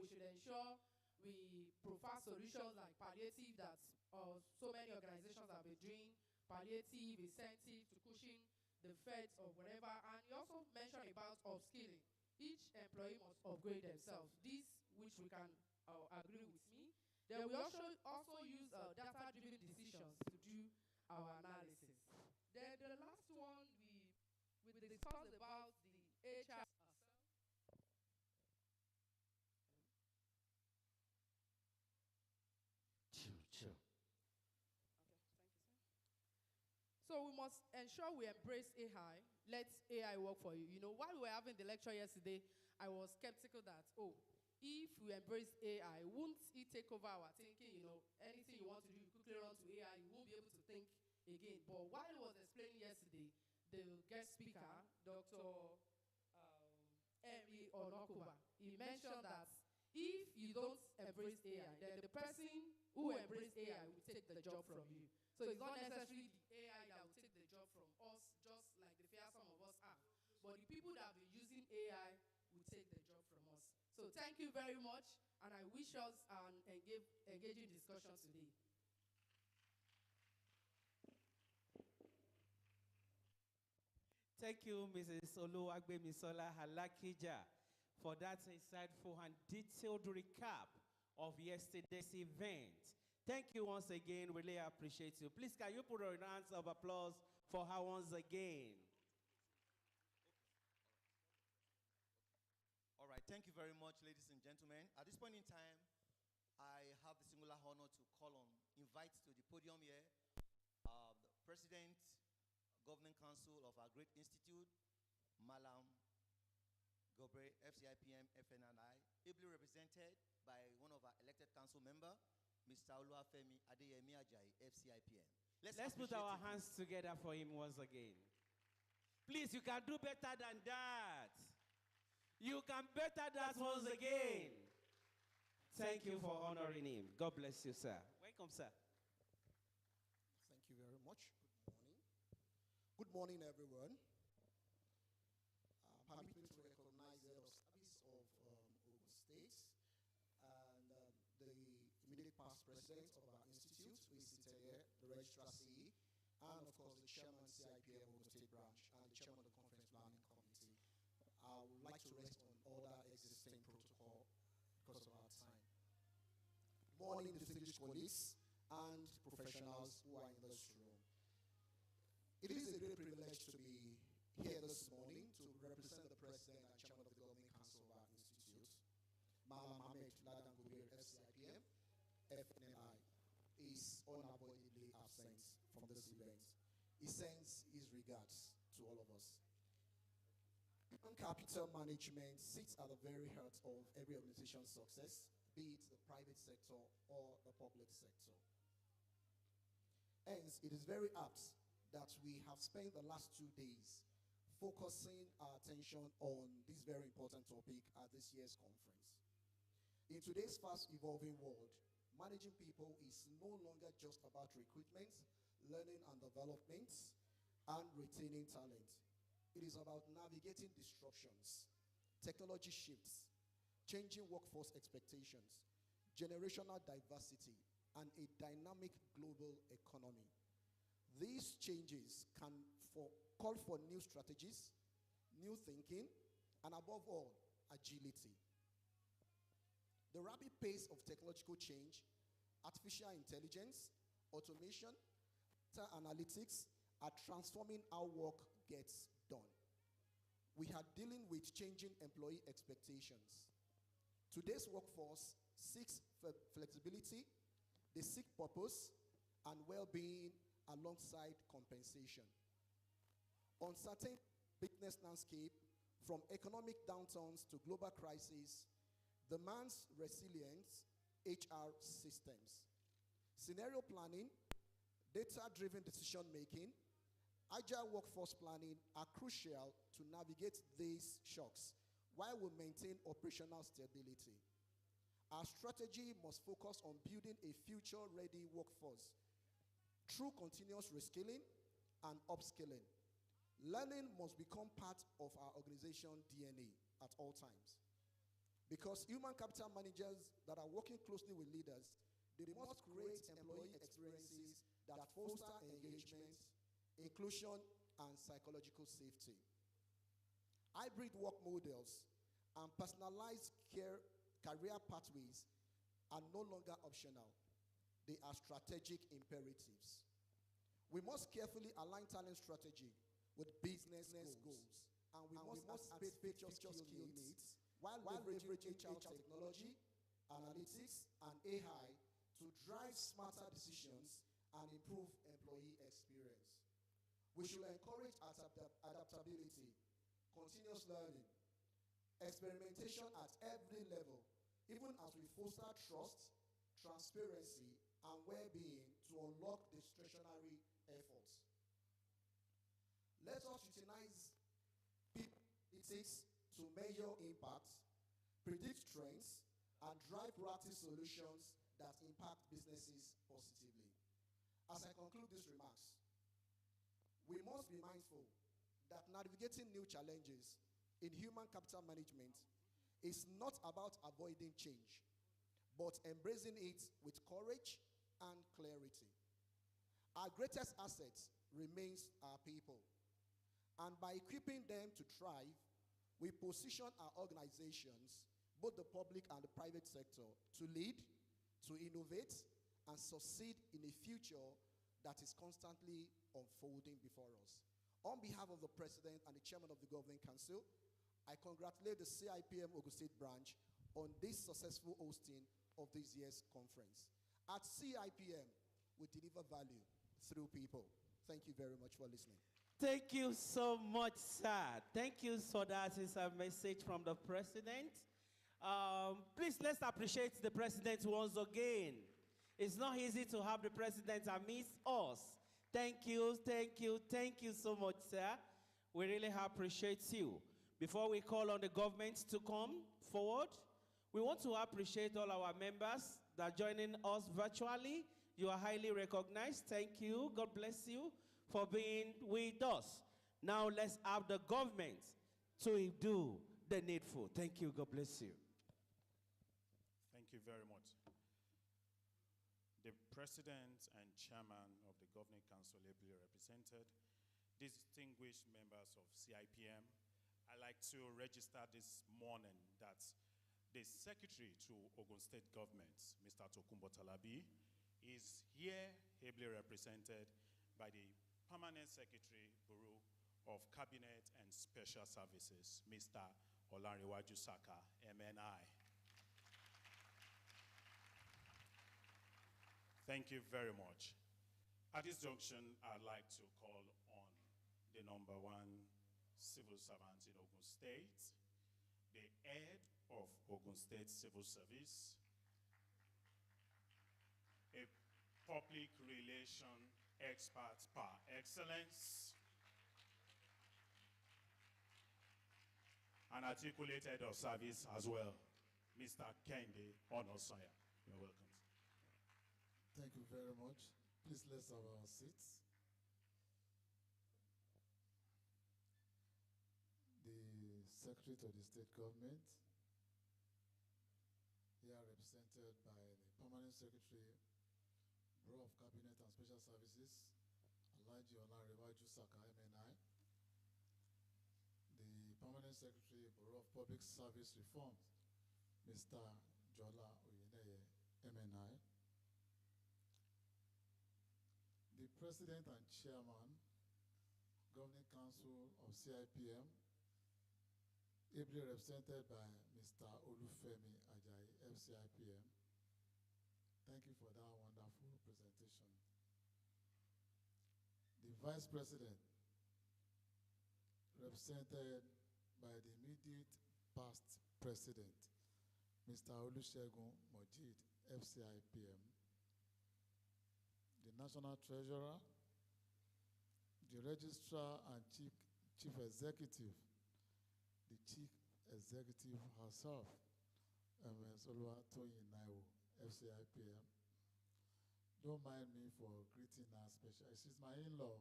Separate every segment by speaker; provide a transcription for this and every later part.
Speaker 1: we should ensure we provide solutions like palliative that so many organizations have been doing, palliative, incentive to cushion the feds or whatever. And you also mentioned about upskilling. Each employee must upgrade themselves. This, which we can agree with me. Then we also use data-driven decisions to do our analysis. Then the last one, we discussed about the HR.
Speaker 2: Chill.
Speaker 1: Okay, thank you, sir. So we must ensure we embrace AI. Let AI work for you. You know, while we were having the lecture yesterday, I was skeptical that, if we embrace AI, won't it take over our thinking? You know, anything you want to do, you quickly run to AI, you won't be able to think again. But while I was explaining yesterday, the guest speaker, Dr. Henry Onokuba, he mentioned that if you don't embrace AI, then the person who embraces AI will take the job from you. So it's not necessarily the AI that will take the job from us, just like the fear some of us have. But the people that have been using AI will take the job from us. So thank you very much, and I wish us an engaging discussion today.
Speaker 2: Thank you, Mrs. Oluwagbemisola Halakija, for that insightful and detailed recap of yesterday's event. Thank you once again. Really appreciate you. Please, can you put a round of applause for her once again?
Speaker 3: All right, thank you very much, ladies and gentlemen. At this point in time, I have the singular honor to invite to the podium here, the President, Governing Council of our great institute, Malam Gobre, FCIPM, FNNI, ably represented by one of our elected council member, Mr. Oluwafemi Adeyemi Ajayi, FCIPM.
Speaker 2: Let's put our hands together for him once again. Please, you can do better than that. You can better that once again. Thank you for honoring him. God bless you, sir. Welcome, sir.
Speaker 4: Thank you very much. Good morning. Good morning, everyone. Permit me to recognize the head of service of Ogun State and the immediate past president of our institute, who is seated here, the registrar CE, and of course the chairman CIPM Ogun State branch and the chairman of the conference planning committee. I would like to rest on other existing protocol because of our time. Good morning, distinguished colleagues and professionals who are in this room. It is a great privilege to be here this morning to represent the president and chairman of the governing council of our institute, Malam Mohammed Ladan Gubir, FCIPM, FNNI, is unavoidably absent from this event. He sends his regards to all of us. Human capital management sits at the very heart of every organization's success, be it the private sector or the public sector. Hence, it is very apt that we have spent the last 2 days focusing our attention on this very important topic at this year's conference. In today's fast evolving world, managing people is no longer just about recruitment, learning and development, and retaining talent. It is about navigating disruptions, technology shifts, changing workforce expectations, generational diversity, and a dynamic global economy. These changes can call for new strategies, new thinking, and above all, agility. The rapid pace of technological change, artificial intelligence, automation, data analytics are transforming how work gets done. We are dealing with changing employee expectations. Today's workforce seeks flexibility, they seek purpose and well-being alongside compensation. Uncertain business landscape, from economic downturns to global crises, demands resilient HR systems. Scenario planning, data-driven decision-making, agile workforce planning are crucial to navigate these shocks while we maintain operational stability. Our strategy must focus on building a future-ready workforce through continuous reskilling and upskilling. Learning must become part of our organization DNA at all times. Because human capital managers that are working closely with leaders, they must create employee experiences that foster engagement, inclusion, and psychological safety. Hybrid work models and personalized career pathways are no longer optional. They are strategic imperatives. We must carefully align talent strategy with business goals, and we must anticipate future skill needs while leveraging HR technology, analytics, and AI to drive smarter decisions and improve employee experience. We should encourage adaptability, continuous learning, experimentation at every level, even as we foster trust, transparency, and well-being to unlock discretionary efforts. Let us utilize ethics to measure impact, predict trends, and drive proactive solutions that impact businesses positively. As I conclude these remarks, we must be mindful that navigating new challenges in human capital management is not about avoiding change, but embracing it with courage and clarity. Our greatest asset remains our people. And by equipping them to thrive, we position our organizations, both the public and the private sector, to lead, to innovate, and succeed in a future that is constantly unfolding before us. On behalf of the President and the Chairman of the Governing Council, I congratulate the Cipm Ogun State branch on this successful hosting of this year's conference. At Cipm, we deliver value through people. Thank you very much for listening.
Speaker 2: Thank you so much, sir. Thank you for that. It's a message from the president. Please, let's appreciate the president once again. It's not easy to have the president amidst us. Thank you, thank you, thank you so much, sir. We really appreciate you. Before we call on the government to come forward, we want to appreciate all our members that are joining us virtually. You are highly recognized. Thank you. God bless you for being with us. Now let's have the government to do the needful. Thank you. God bless you.
Speaker 5: Thank you very much. The President and Chairman of the Governing Council ably represented, distinguished members of Cipm, I'd like to register this morning that the Secretary to Ogun State Government, Mr. Tokunbo Talabi, is here ably represented by the Permanent Secretary, Bureau of Cabinet and Special Services, Mr. Olanrewaju Saka, MNI. Thank you very much. At this junction, I'd like to call on the #1 civil servant in Ogun State, the head of Ogun State Civil Service, a public relation expert par excellence, an articulate head of service as well, Mr. Kende Onosanya. You're welcome.
Speaker 6: Thank you very much. Please let's have our seats. The Secretary to the State Government, here represented by the Permanent Secretary, Bureau of Cabinet and Special Services, Alhaji Olanrewaju Saka, MNI. The Permanent Secretary, Bureau of Public Service Reform, Mr. Jola Oyineye, MNI. The President and Chairman, Governing Council of Cipm, ably represented by Mr. Olufemi Ajayi, FCIPM. Thank you for that wonderful presentation. The Vice President, represented by the immediate past President, Mr. Olusegun Mojid, FCIPM. The National Treasurer, the Registrar and Chief Executive, the Chief Executive herself, Ms. Oluwatoyin Naiwo, FCIPM. Don't mind me for greeting her special. She's my in-law.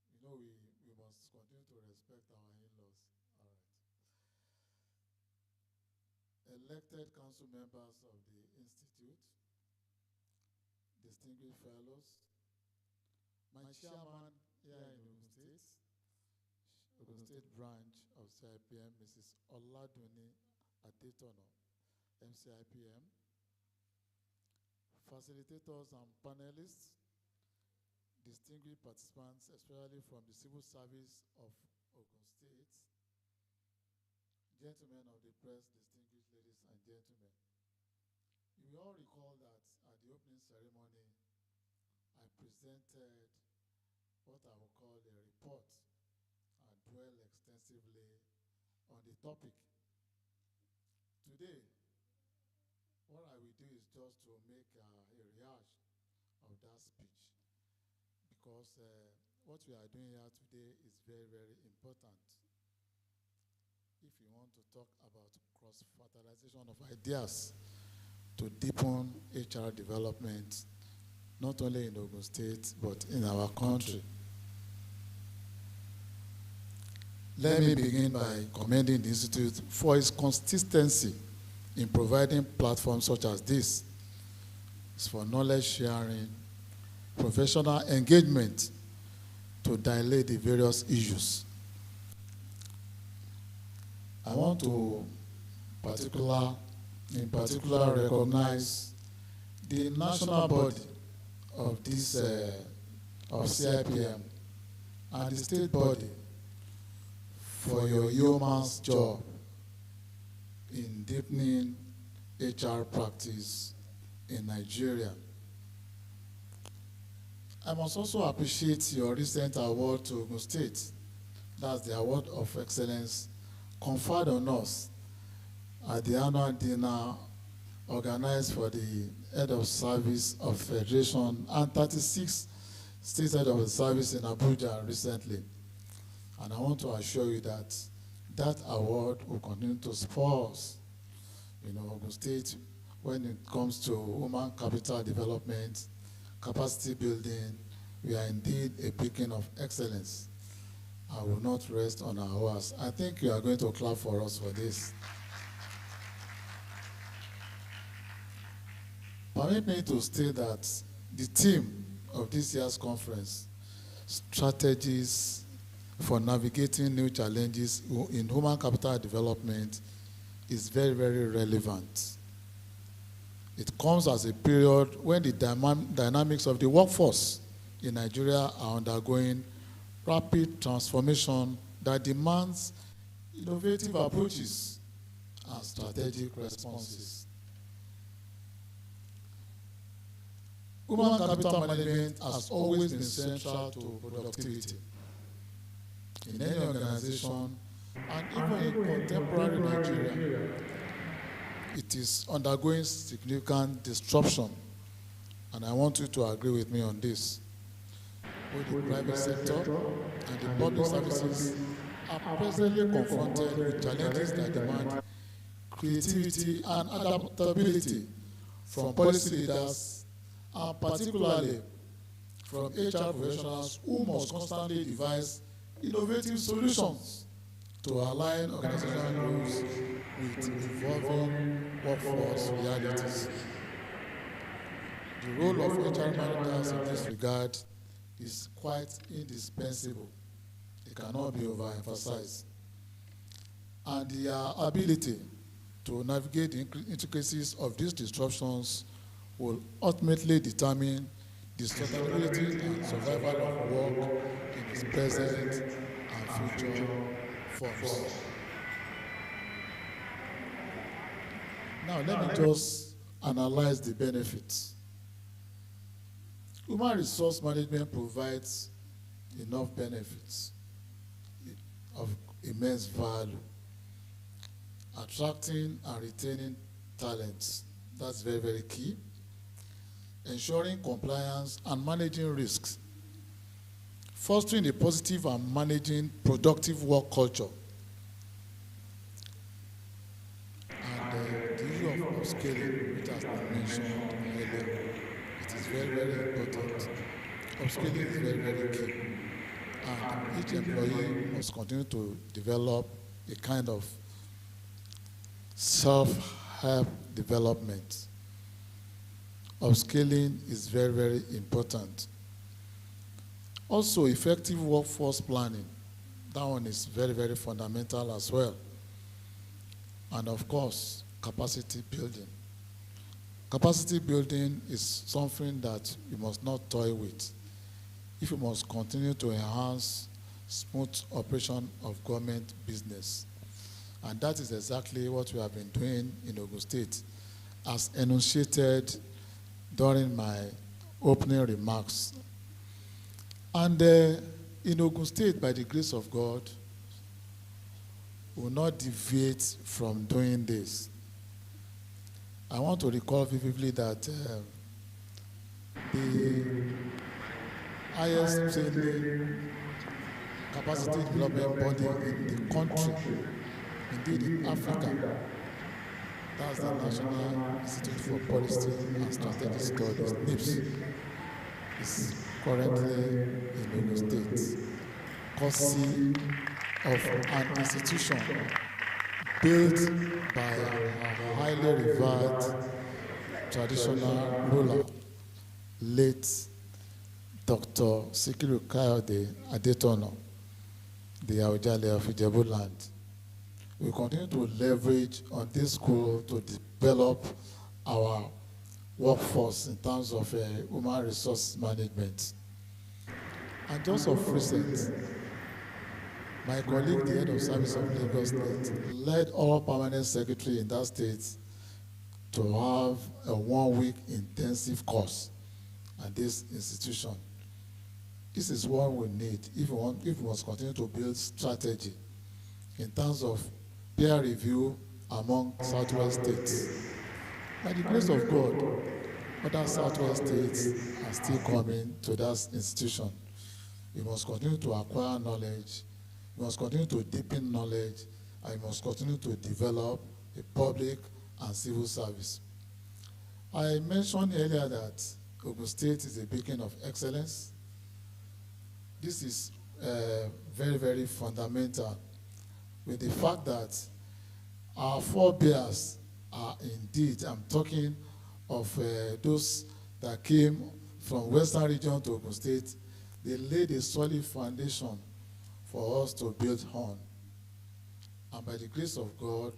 Speaker 6: You know, we must continue to respect our in-laws. All right. elected council members of the Institute, distinguished fellows, my chairman here in Ogun State branch of CIPM, Mrs. Oladuni Adetono, MCIPM, facilitators and panelists, distinguished participants, especially from the civil service of Ogun State, gentlemen of the press, distinguished ladies and gentlemen. You all recall that at the opening ceremony, I presented what I will call a report and dwell extensively on the topic. Today, what I will do is just to make a rehash of that speech, because what we are doing here today is very, very important. If you want to talk about cross-fertilization of ideas to deepen HR development, not only in Ogun State, but in our country. Let me begin by commending the Institute for its consistency in providing platforms such as this. It's for knowledge sharing, professional engagement to dilate the various issues. I want to in particular recognize the national body of this of CIPM and the state body for your yeoman's job in deepening HR practice in Nigeria. I must also appreciate your recent award to Ogun State. That's the Award of Excellence conferred on us at the annual dinner organized for the Head of Service of Federation and 36 State Head of Service in Abuja recently. And I want to assure you that that award will continue to spur us, Ogun State, when it comes to human capital development, capacity building. We are indeed a beacon of excellence. I will not rest on our horse. I think you are going to clap for us for this. Permit me to state that the theme of this year's conference, strategies for navigating new challenges in human capital development, is very, very relevant. It comes as a period when the dynamics of the workforce in Nigeria are undergoing rapid transformation that demands innovative approaches and strategic responses. Human capital management has always been central to productivity in any organization, and even in contemporary Nigeria. It is undergoing significant disruption, and I want you to agree with me on this. Both the private sector and the public services are presently confronted with challenges that demand creativity and adaptability from policy leaders, and particularly from HR professionals who must constantly devise innovative solutions to align organizational goals with evolving workforce realities. The role of HR managers in this regard is quite indispensable. It cannot be overemphasized. And their ability to navigate the intricacies of these disruptions will ultimately determine the sustainability and survival of work in its present and future forms. Now, let me just analyze the benefits. Human resource management provides enough benefits of immense value. Attracting and retaining talents, that's very, very key. Ensuring compliance and managing risks. Fostering a positive and managing productive work culture. And the issue of upscaling, which has been mentioned earlier, it is very, very important. Upscaling is very, very key. And each employee must continue to develop a kind of help development. Upskilling is very, very important. Also, effective workforce planning. That one is very, very fundamental as well. And of course, capacity building. Capacity building is something that you must not toy with if you must continue to enhance smooth operation of government business. And that is exactly what we have been doing in Ogun State, as enunciated during my opening remarks. And in Ogun State, by the grace of God, we will not deviate from doing this. I want to recall vividly that the highest training capacity development body in the country, indeed in Africa, that's the National Institute for Policy and Strategic Studies, NIPS, is currently in Ogun State, courtesy of an institution built by a highly revered traditional ruler, late Dr. Sikiru Kayode Adetono, the Awujale of Ijebu land. We continue to leverage on this school to develop our workforce in terms of human resource management. And just of recent, my colleague, the head of service of Lagos State, led all permanent secretary in that state to have a 1-week intensive course at this institution. This is what we need if we must continue to build strategy in terms of peer review among Southwest states. By the grace of God, other Southwest states are still coming to that institution. We must continue to acquire knowledge. We must continue to deepen knowledge, and we must continue to develop a public and civil service. I mentioned earlier that Ogun State is a beacon of excellence. This is very, very fundamental with the fact that our forebears are indeed, I'm talking of those that came from Western region to Ogun State, they laid a solid foundation for us to build on. And by the grace of God,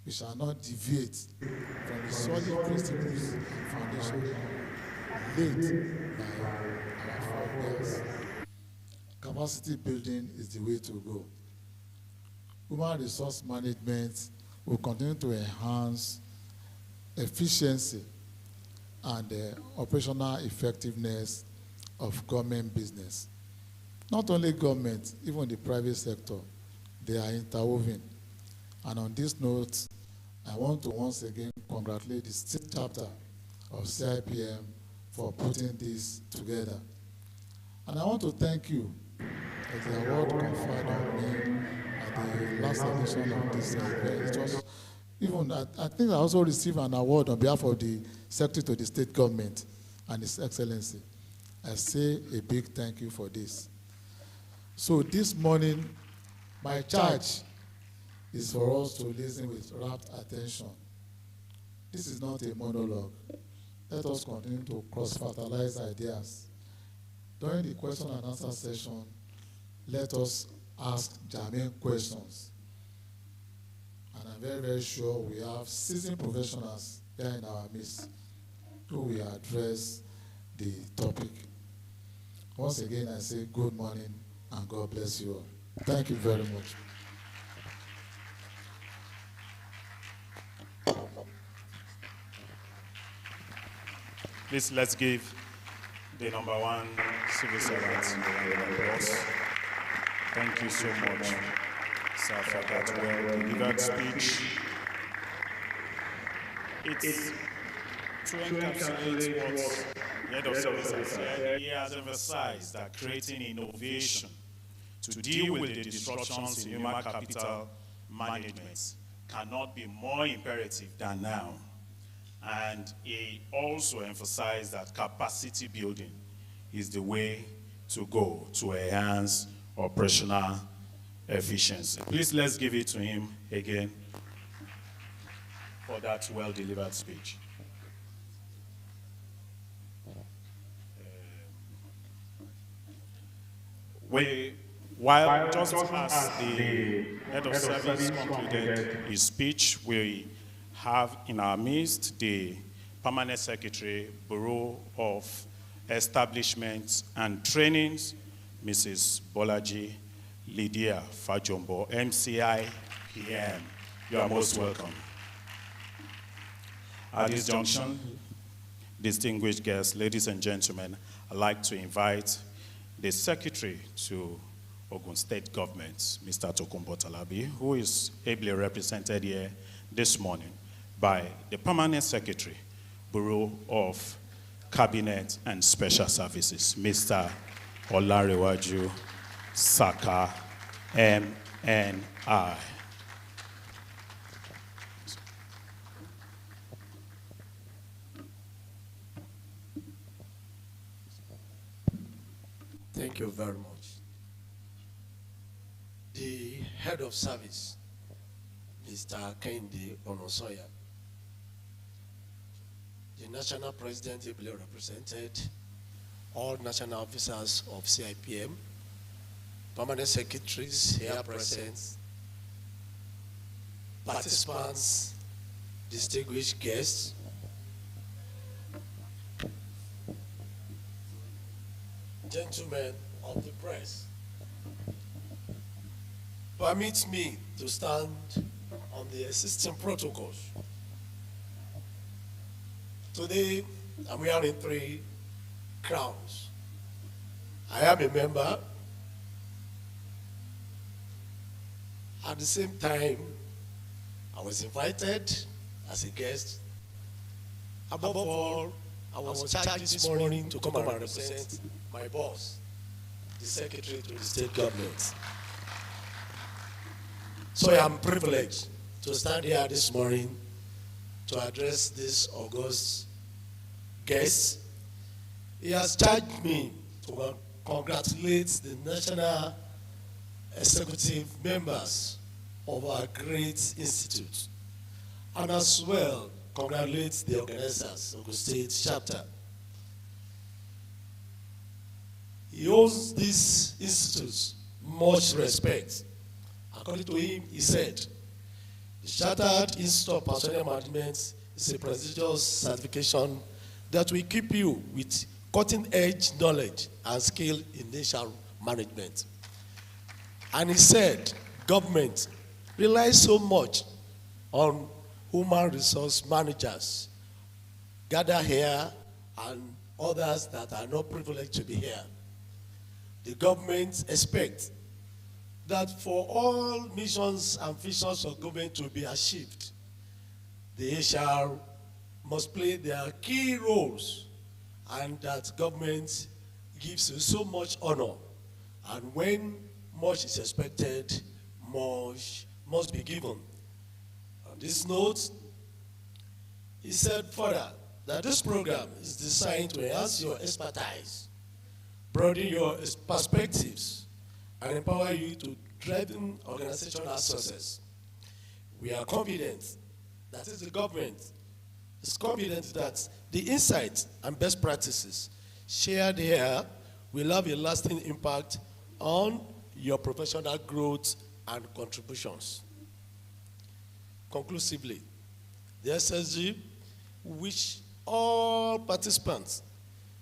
Speaker 6: we shall not deviate from the solid principles and foundation laid by our forebears. Capacity building is the way to go. Human resource management will continue to enhance efficiency and operational effectiveness of government business. Not only government, even the private sector, they are interwoven. And on this note, I want to once again congratulate the state chapter of Cipm for putting this together. And I want to thank you for the award conferred on me at the last edition of this event. It was even, I think I also received an award on behalf of the Secretary to the State Government and His Excellency. I say a big thank you for this. So this morning, my charge is for us to listen with rapt attention. This is not a monologue. Let us continue to cross-fertilize ideas. During the question and answer session, let us ask germane questions. And I'm very, very sure we have seasoned professionals here in our midst who will address the topic. Once again, I say good morning and God bless you all. Thank you very much.
Speaker 5: Please, let's give the number one civil servant a round of applause. Thank you so much, sir, for that well-delivered speech. It's to encapsulate what the head of service has said. He has emphasized that creating innovation to deal with the disruptions in human capital management cannot be more imperative than now. And he also emphasized that capacity building is the way to go to enhance operational efficiency. Please, let's give it to him again. for that well-delivered speech. While just as the head of service concluded his speech, we have in our midst the Permanent Secretary, Bureau of Establishments and Trainings, Mrs. Bolaji Lydia Fajombo, MCI PM. You are most welcome. At this junction, distinguished guests, ladies and gentlemen, I'd like to invite the Secretary to Ogun State Government, Mr. Tokunbo Talabi, who is ably represented here this morning by the Permanent Secretary, Bureau of Cabinet and Special Services, Mr. Olarewaju Saka, MNI.
Speaker 7: Thank you very much. The head of service, Mr. Kendi Onosoya, the national president ably represented, all national officers of CIPM, permanent secretaries here present, participants, distinguished guests, gentlemen of the press, permit me to stand on the existing protocols. Today, I'm wearing 3 crowns. I am a member. At the same time, I was invited as a guest. Above all, I was charged this morning to come and represent my boss, the secretary to the state government. So I am privileged to stand here this morning to address this august guest. He has charged me to congratulate the national executive members of our great institute, and as well congratulate the organizers of the state chapter. He owes this institute much respect. According to him, he said, the Chartered Institute of Personnel Management is a prestigious certification that will keep you with cutting-edge knowledge and skill in HR management. And he said, government relies so much on human resource managers gather here and others that are not privileged to be here. The government expects that for all missions and visions of government to be achieved, the HR must play their key roles, and that government gives you so much honor. And when much is expected, much must be given. On this note, he said further that this program is designed to enhance your expertise, broaden your perspectives, and empower you to drive organizational success. We are confident, that is the government, is confident that the insights and best practices shared here will have a lasting impact on your professional growth and contributions. Conclusively, the SSG wish all participants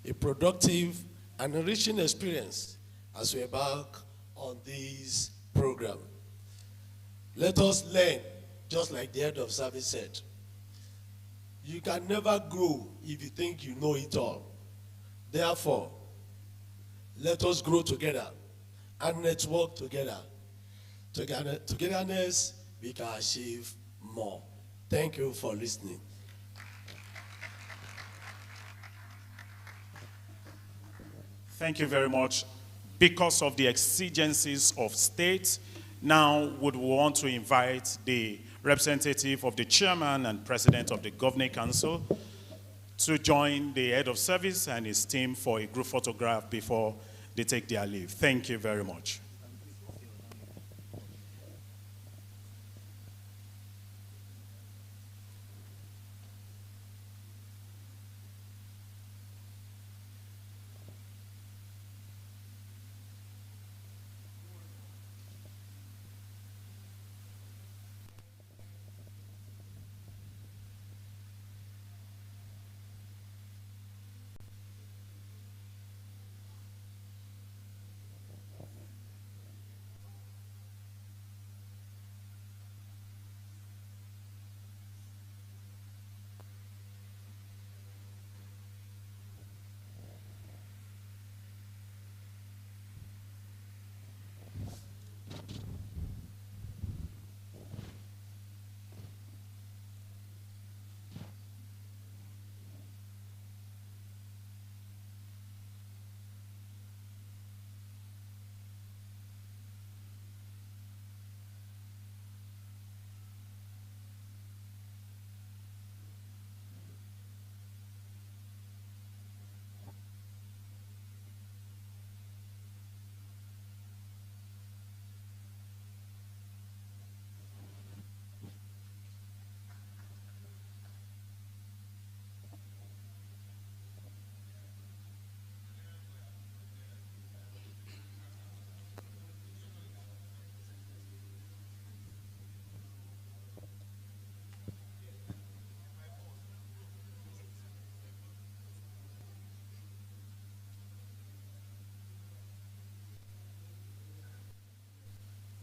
Speaker 7: a productive and enriching experience as we embark on this program. Let us learn, just like the head of service said. You can never grow if you think you know it all. Therefore, let us grow together and network together. Togetherness, we can achieve more. Thank you for listening.
Speaker 5: Thank you very much. Because of the exigencies of state, now would we want to invite the representative of the chairman and president of the Governing Council to join the head of service and his team for a group photograph before they take their leave. Thank you very much.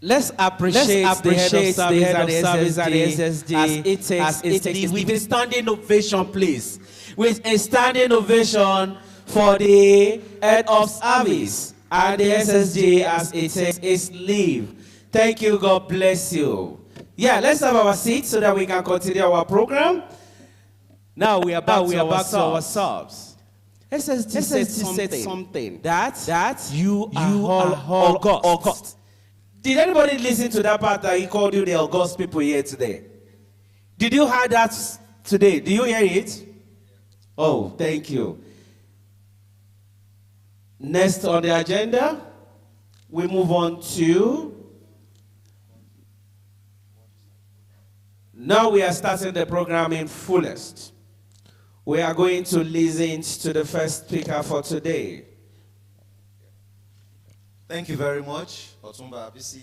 Speaker 2: Let's appreciate the head of service at the SSG as it takes. With a standing ovation, please. With a standing ovation for the head of service at the SSG as it takes its leave. Thank you. God bless you. Yeah, let's have our seats so that we can continue our program. Now we are back to our subs. SSG said something that you are all August. Did anybody listen to that part that he called you the August people here today? Did you hear that today? Do you hear it? Oh, thank you. Next on the agenda, we move on to... Now we are starting the program in fullest. We are going to listen to the first speaker for today.
Speaker 3: Thank you very much, Otumba Abisi.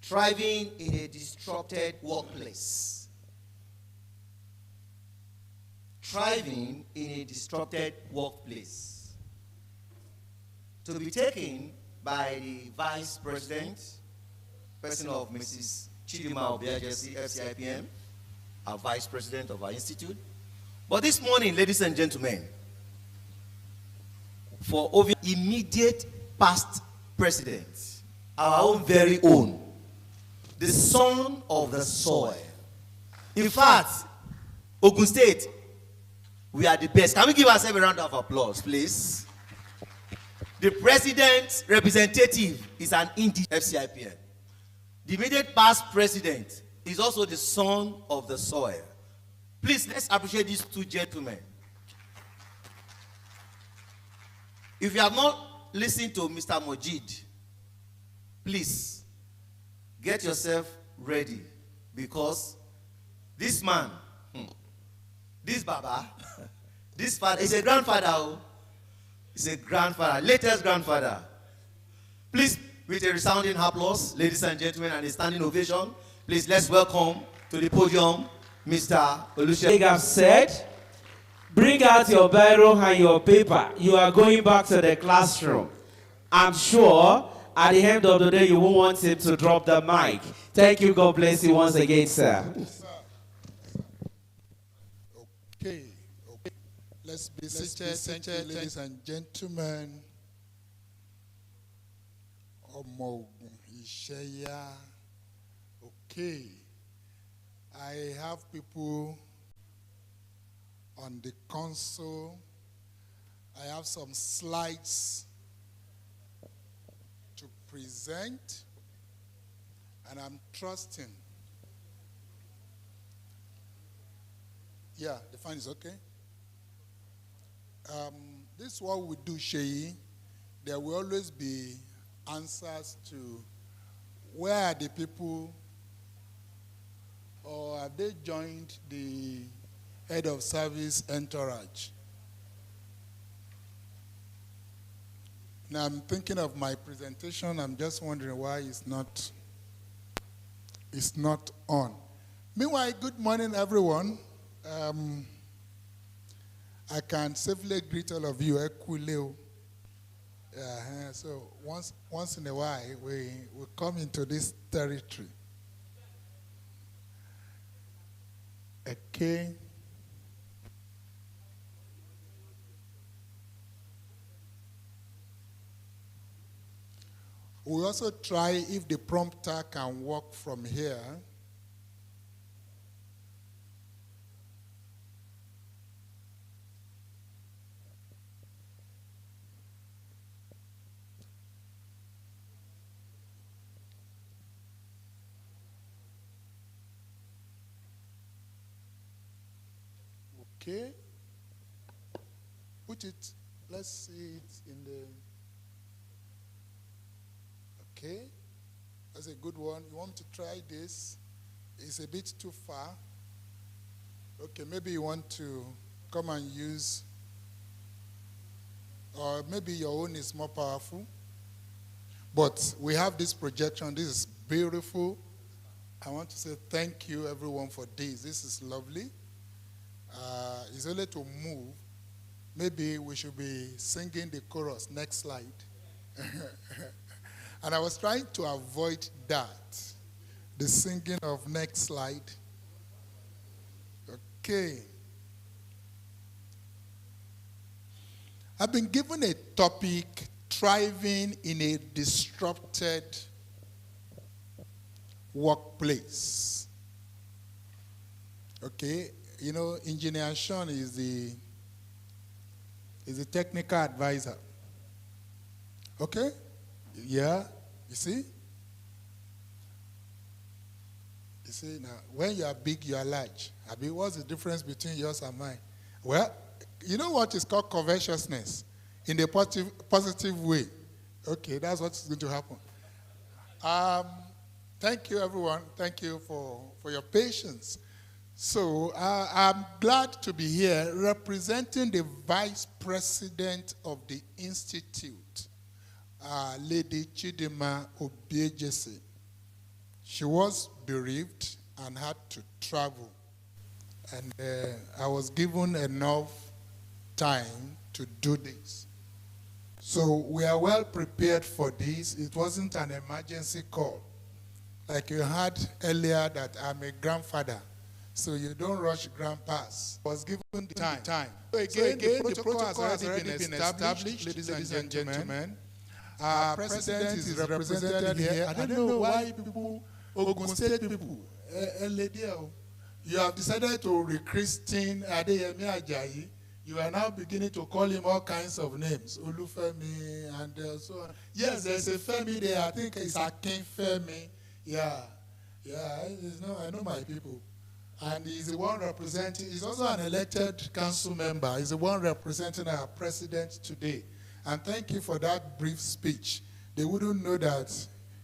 Speaker 3: Thriving in a disrupted workplace. Thriving in a disrupted workplace. To be taken by the Vice President, person of Mrs. Chidima Obiajesi, FCIPM, our Vice President of our Institute. But this morning, ladies and gentlemen, for over immediate past president, our own very own, the son of the soil. In fact, Ogun State, we are the best. Can we give ourselves a round of applause, please? The president's representative is an Indian FCIPM. The immediate past president is also the son of the soil. Please, let's appreciate these two gentlemen. If you have not listened to Mr. Mojid, please get yourself ready, because this man, this Baba, this father is a grandfather. Oh. He's a grandfather, latest grandfather. Please, with a resounding applause, ladies and gentlemen, and a standing ovation, please let's welcome to the podium Mr. Olusegun.
Speaker 2: Like I've said, bring out your biro and your paper. You are going back to the classroom. I'm sure at the end of the day you won't want him to drop the mic. Thank you. God bless you once again, sir.
Speaker 6: Okay. Let's be seated. Thank you, ladies and gentlemen. Ogun Isheya. Okay. I have people on the console. I have some slides to present, and I'm trusting. Yeah, the fine is okay. This is what we do, Sheyi. There will always be answers to where are the people, or have they joined the head of service entourage? Now I'm thinking of my presentation. I'm just wondering why it's not on. Meanwhile, good morning, everyone. I can safely greet all of you. So once in a while, we come into this territory. Okay. We also try if the prompter can work from here. Okay. Put it, let's see it in the, okay. That's a good one. You want to try this? It's a bit too far. Okay, maybe you want to come and use, or maybe your own is more powerful. But we have this projection. This is beautiful. I want to say thank you, everyone, for this. This is lovely. It's only to move. Maybe we should be singing the chorus. Next slide. And I was trying to avoid that. The singing of next slide. Okay. I've been given a topic, thriving in a disrupted workplace. Okay, you know, Engineer Sean is the technical advisor. Okay? Yeah, you see? You see, now, when you are big, you are large. I mean, what's the difference between yours and mine? Well, you know what is called covetousness in a positive way. Okay, that's what's going to happen. Thank you, everyone. Thank you for your patience. So I'm glad to be here representing the Vice President of the Institute, Lady Chidima Obiejese. She was bereaved and had to travel. And I was given enough time to do this. So we are well prepared for this. It wasn't an emergency call. Like you heard earlier that I'm a grandfather. So you don't rush grandpas. I was given the time. So again, the protocol has already been established, ladies and gentlemen. Our president is represented here. I don't know why people, Ogun State people, you have decided to rechristen Adeyemi Ajayi. You are now beginning to call him all kinds of names, Olufemi and so on. Yes, there's a Femi there. I think it's Akin Femi. Yeah, I know my people. And he's the one representing, he's also an elected council member. He's the one representing our president today. And thank you for that brief speech. They wouldn't know that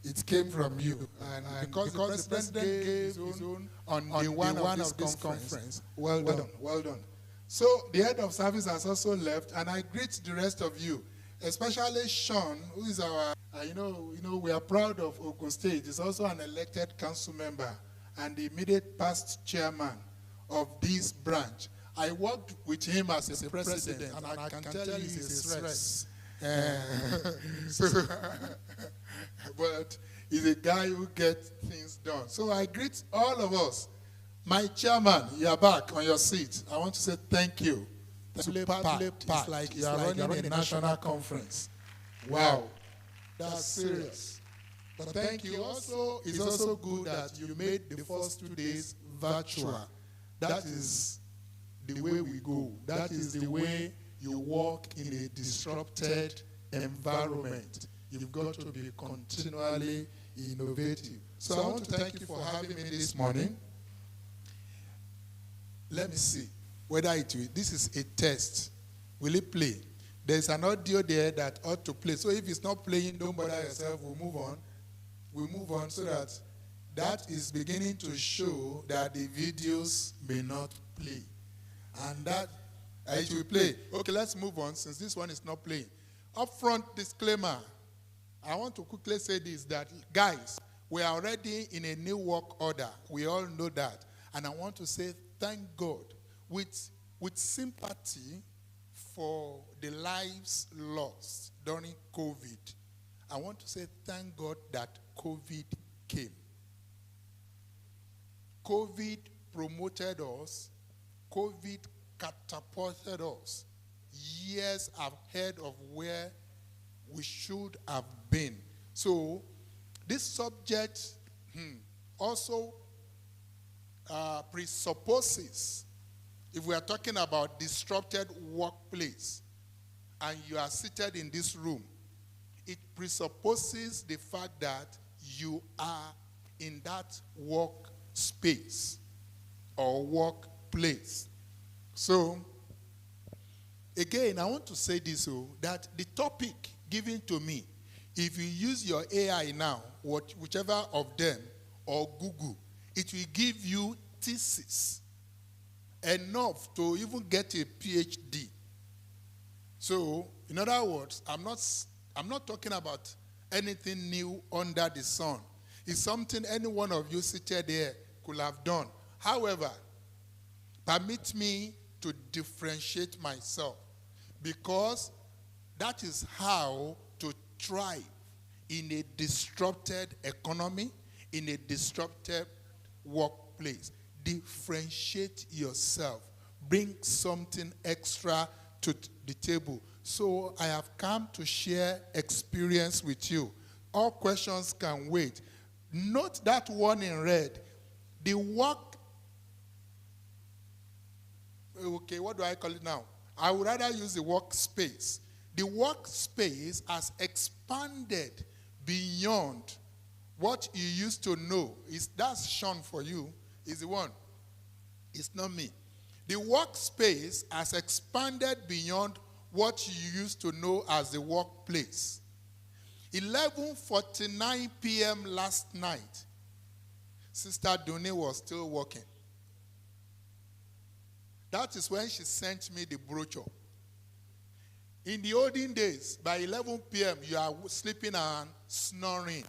Speaker 6: it came from you. And because the president gave his own on day one of this conference. Well done. So the head of service has also left, and I greet the rest of you, especially Sean, who is our, you know, we are proud of Ogun State. He's also an elected council member and the immediate past chairman of this branch. I worked with him as a president, and I can tell you he's a stress. But he's a guy who gets things done. So I greet all of us. My chairman, you are back on your seat. I want to say thank you. It's like you are running a national conference. Wow, that's serious. But thank you. Also, it's also good that you made the first 2 days virtual. That is the way we go. That is the way you work in a disrupted environment. You've got to be continually innovative. So I want to thank you for having me this morning. Let me see whether it will. This is a test. Will it play? There's an audio there that ought to play. So if it's not playing, don't bother yourself. We'll move on. We'll move on so that is beginning to show that the videos may not play. And that it will play. Okay, let's move on since this one is not playing. Upfront disclaimer. I want to quickly say this, that guys, we are already in a new work order. We all know that. And I want to say thank God with sympathy for the lives lost during COVID. I want to say thank God that COVID came. COVID promoted us. COVID catapulted us years ahead of where we should have been. So this subject also presupposes, if we are talking about disrupted workplace and you are seated in this room, it presupposes the fact that you are in that work space or workplace. So again, I want to say this, that the topic given to me, if you use your AI now, whichever of them, or Google, it will give you thesis enough to even get a PhD. So, in other words, I'm not talking about anything new under the sun. It's something any one of you seated there could have done. However, permit me to differentiate myself, because that is how to
Speaker 8: thrive in a disrupted economy, in a disrupted workplace. Differentiate yourself. Bring something extra to the table. So I have come to share experience with you. All questions can wait. Note that one in red. The work, okay, what do I call it now? I would rather use the workspace. The workspace has expanded beyond what you used to know. That's Sean for you, is the one. It's not me. The workspace has expanded beyond what you used to know as the workplace. 11:49 p.m. last night, Sister Dune was still working. That is when she sent me the brochure. In the olden days, by 11 p.m., you are sleeping and snoring.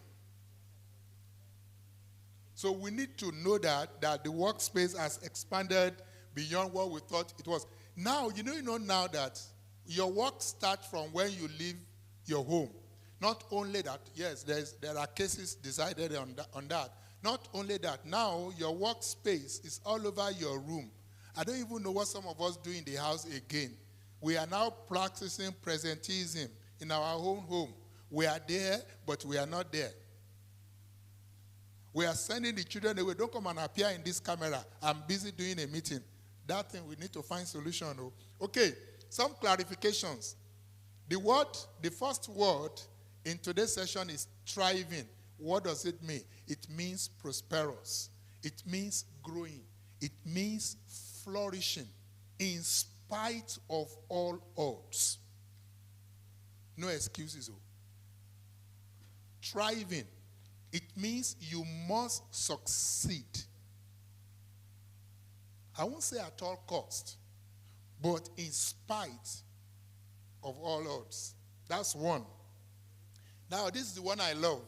Speaker 8: So we need to know that the workspace has expanded beyond what we thought it was. Now, you know now that your work starts from when you leave your home. Not only that, yes, there are cases decided on that. Not only that, now your workspace is all over your room. I don't even know what some of us do in the house again. We are now practicing presenteeism in our own home. We are there, but we are not there. We are sending the children away. Don't come and appear in this camera. I'm busy doing a meeting. That thing, we need to find solution. Okay, some clarifications. The first word in today's session is thriving. What does it mean? It means prosperous. It means growing. It means flourishing in spite of all odds. No excuses. Thriving. It means you must succeed. I won't say at all cost, but in spite of all odds. That's one. Now, this is the one I love.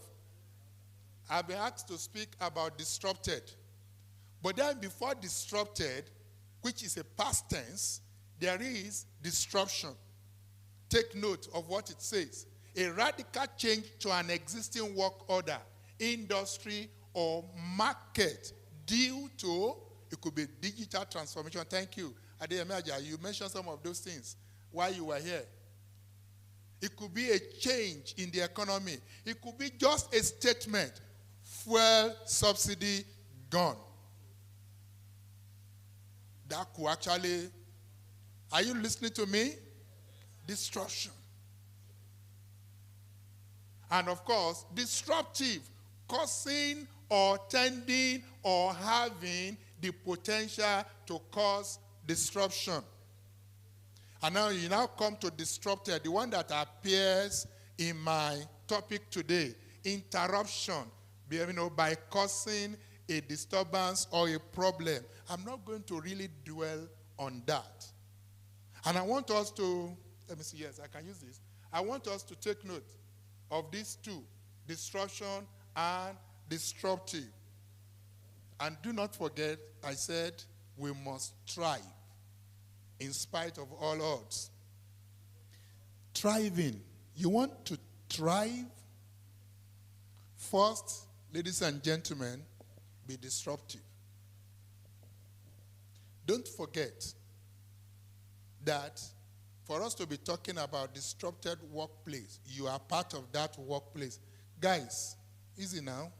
Speaker 8: I've been asked to speak about disrupted. But then before disrupted, which is a past tense, there is disruption. Take note of what it says. A radical change to an existing work order, industry, or market due to, it could be digital transformation. Thank you. Adeyemi, you mentioned some of those things while you were here. It could be a change in the economy. It could be just a statement. Fuel subsidy gone. That could actually, are you listening to me? Destruction. And of course, disruptive, causing or tending or having the potential to cause disruption. And now you now come to disrupted, the one that appears in my topic today, interruption, by causing a disturbance or a problem. I'm not going to really dwell on that. And I want us to, let me see, yes, I can use this. I want us to take note of these two, disruption and disruptive. And do not forget, I said we must thrive in spite of all odds. Thriving. You want to thrive? First, ladies and gentlemen, be disruptive. Don't forget that for us to be talking about disrupted workplace, you are part of that workplace. Guys, easy now.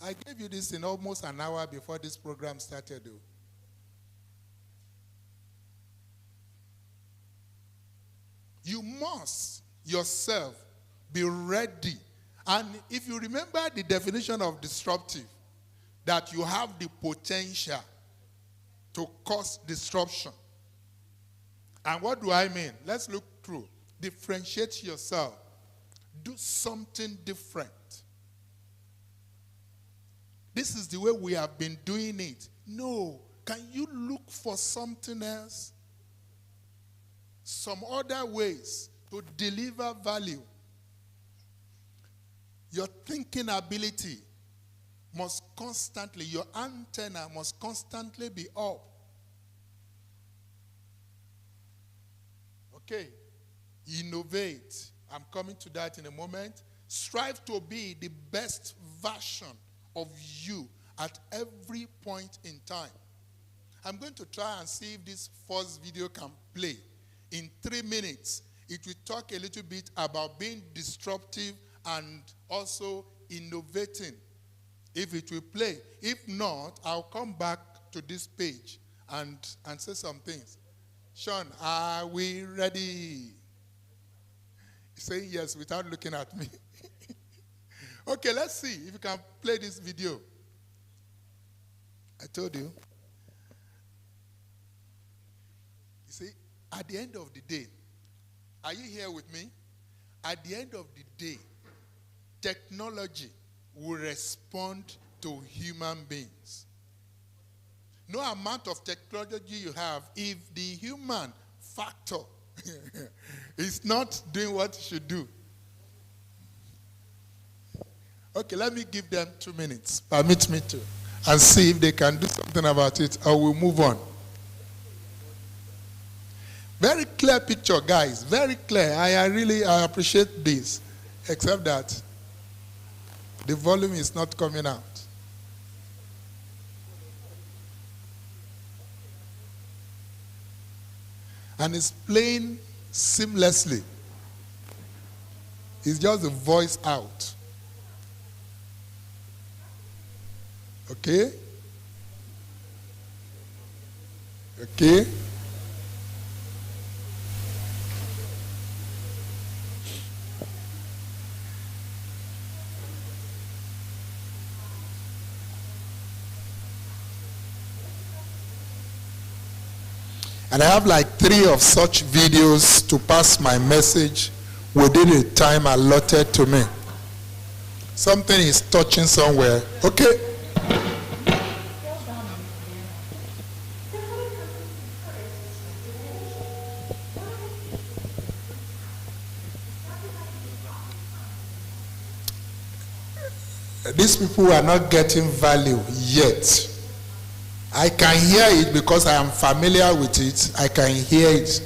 Speaker 8: I gave you this in almost an hour before this program started, though. You must yourself be ready. And if you remember the definition of disruptive, that you have the potential to cause disruption. And what do I mean? Let's look through. Differentiate yourself. Do something different. This is the way we have been doing it. No. Can you look for something else? Some other ways to deliver value. Your thinking ability must constantly, your antenna must constantly be up. Okay. Innovate. I'm coming to that in a moment. Strive to be the best version of you at every point in time. I'm going to try and see if this first video can play. In 3 minutes, it will talk a little bit about being disruptive and also innovating. If it will play. If not, I'll come back to this page and say some things. Sean, are we ready? He's saying yes without looking at me. Okay, let's see if you can play this video. I told you. You see, at the end of the day, are you here with me? At the end of the day, technology will respond to human beings. No amount of technology you have, if the human factor is not doing what it should do. Okay, let me give them 2 minutes. Permit me to. And see if they can do something about it, or we'll move on. Very clear picture, guys. Very clear. I really appreciate this. Except that the volume is not coming out. And it's playing seamlessly. It's just the voice out. Okay? Okay? And I have like 3 of such videos to pass my message within the time allotted to me. Something is touching somewhere. Okay. These people are not getting value yet. I can hear it because I am familiar with it. I can hear it.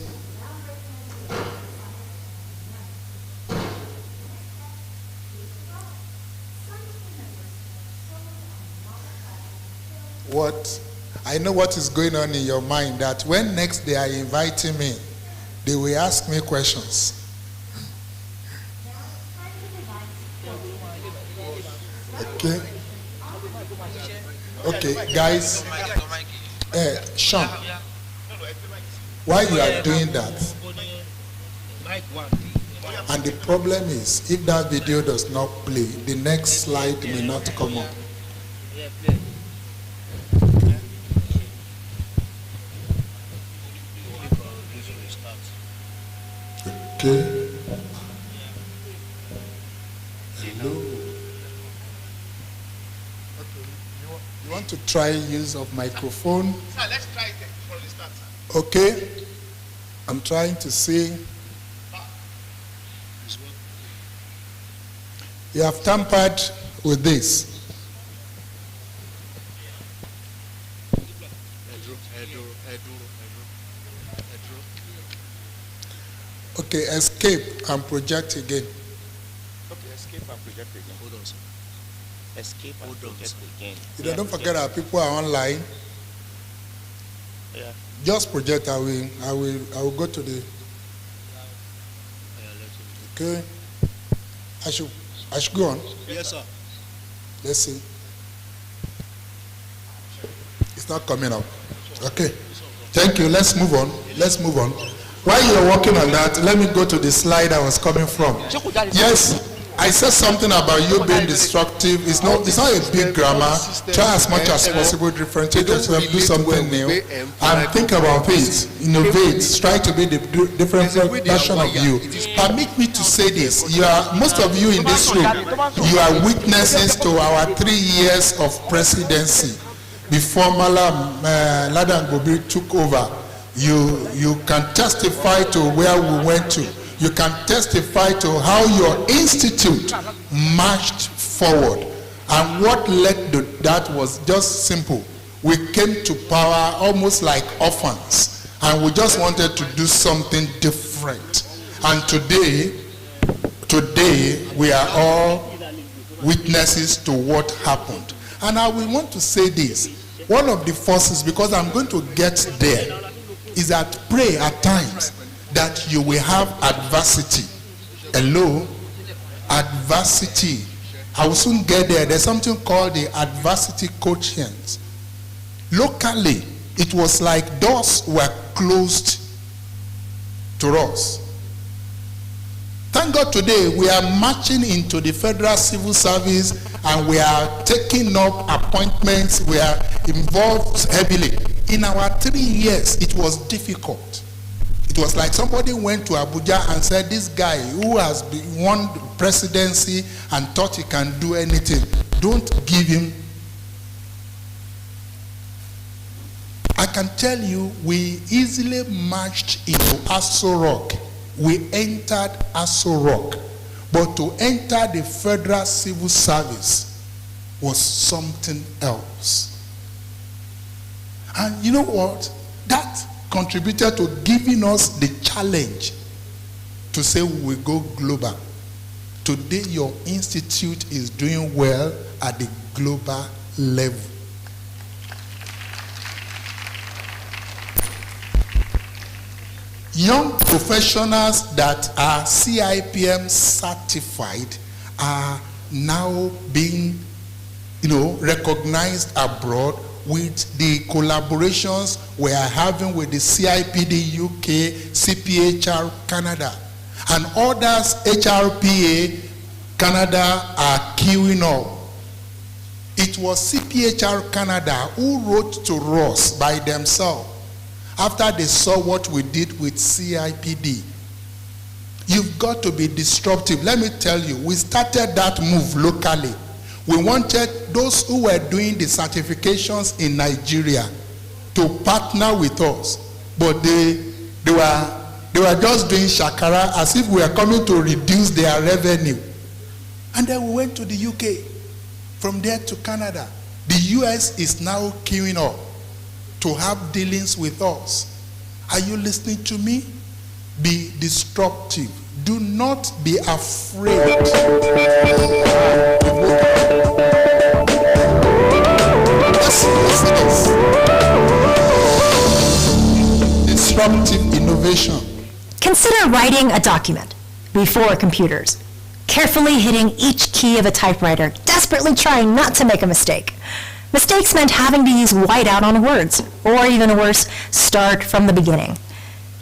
Speaker 8: What? I know what is going on in your mind, that when next they are inviting me, they will ask me questions. Okay. Okay, guys. Sean, while you are doing that, and the problem is, if that video does not play, the next slide may not come up. Okay. Hello. You want to try use of microphone?
Speaker 9: Sir, let's try it before we start, sir.
Speaker 8: Okay. I'm trying to see. You have tampered with this. Okay, escape and project again.
Speaker 9: Okay, escape and project again. Hold on, sir. Escape and project again.
Speaker 8: You don't forget that people are online.
Speaker 9: Yeah.
Speaker 8: Just project. I will go to the. Okay. I should go on.
Speaker 9: Yes, sir.
Speaker 8: Let's see. It's not coming up. Okay. Thank you. Let's move on. Let's move on. While you're working on that, let me go to the slide I was coming from. Yes, I said something about you being destructive. It's not a big grammar. Try as much as possible, differentiate yourself, do something new, and think about it. Innovate. Try to be the different version of you. Permit me to say this. Most of you in this room, you are witnesses to our 3 years of presidency before Ladan Gobir took over. You can testify to where we went to. You can testify to how your institute marched forward. And what led to that was just simple. We came to power almost like orphans. And we just wanted to do something different. And today, Today, we are all witnesses to what happened. And I will want to say this. One of the forces, because I'm going to get there, is that pray at times that you will have adversity. Hello? Adversity. I will soon get there. There's something called the adversity quotient. Locally, it was like doors were closed to us. Thank God today we are marching into the federal civil service and we are taking up appointments. We are involved heavily. In our 3 years, it was difficult. It was like somebody went to Abuja and said, this guy who has won the presidency and thought he can do anything, don't give him. I can tell you, we easily marched into Aso Rock. We entered Aso Rock. But to enter the federal civil service was something else. And you know what? That contributed to giving us the challenge to say we go global. Today, your institute is doing well at the global level. Young professionals that are CIPM certified are now being, recognized abroad with the collaborations we are having with the CIPD UK, CPHR Canada, and others. HRPA Canada are queuing up. It was CPHR Canada who wrote to us by themselves after they saw what we did with CIPD. You've got to be disruptive. Let me tell you, we started that move locally. We wanted those who were doing the certifications in Nigeria to partner with us, but they were just doing shakara as if we were coming to reduce their revenue. And then we went to the UK, from there to Canada. The US is now queuing up to have dealings with us. Are you listening to me? Be disruptive. Do not be afraid. Disruptive innovation.
Speaker 10: Consider writing a document before computers, carefully hitting each key of a typewriter, desperately trying not to make a mistake. Mistakes meant having to use whiteout on words, or even worse, start from the beginning.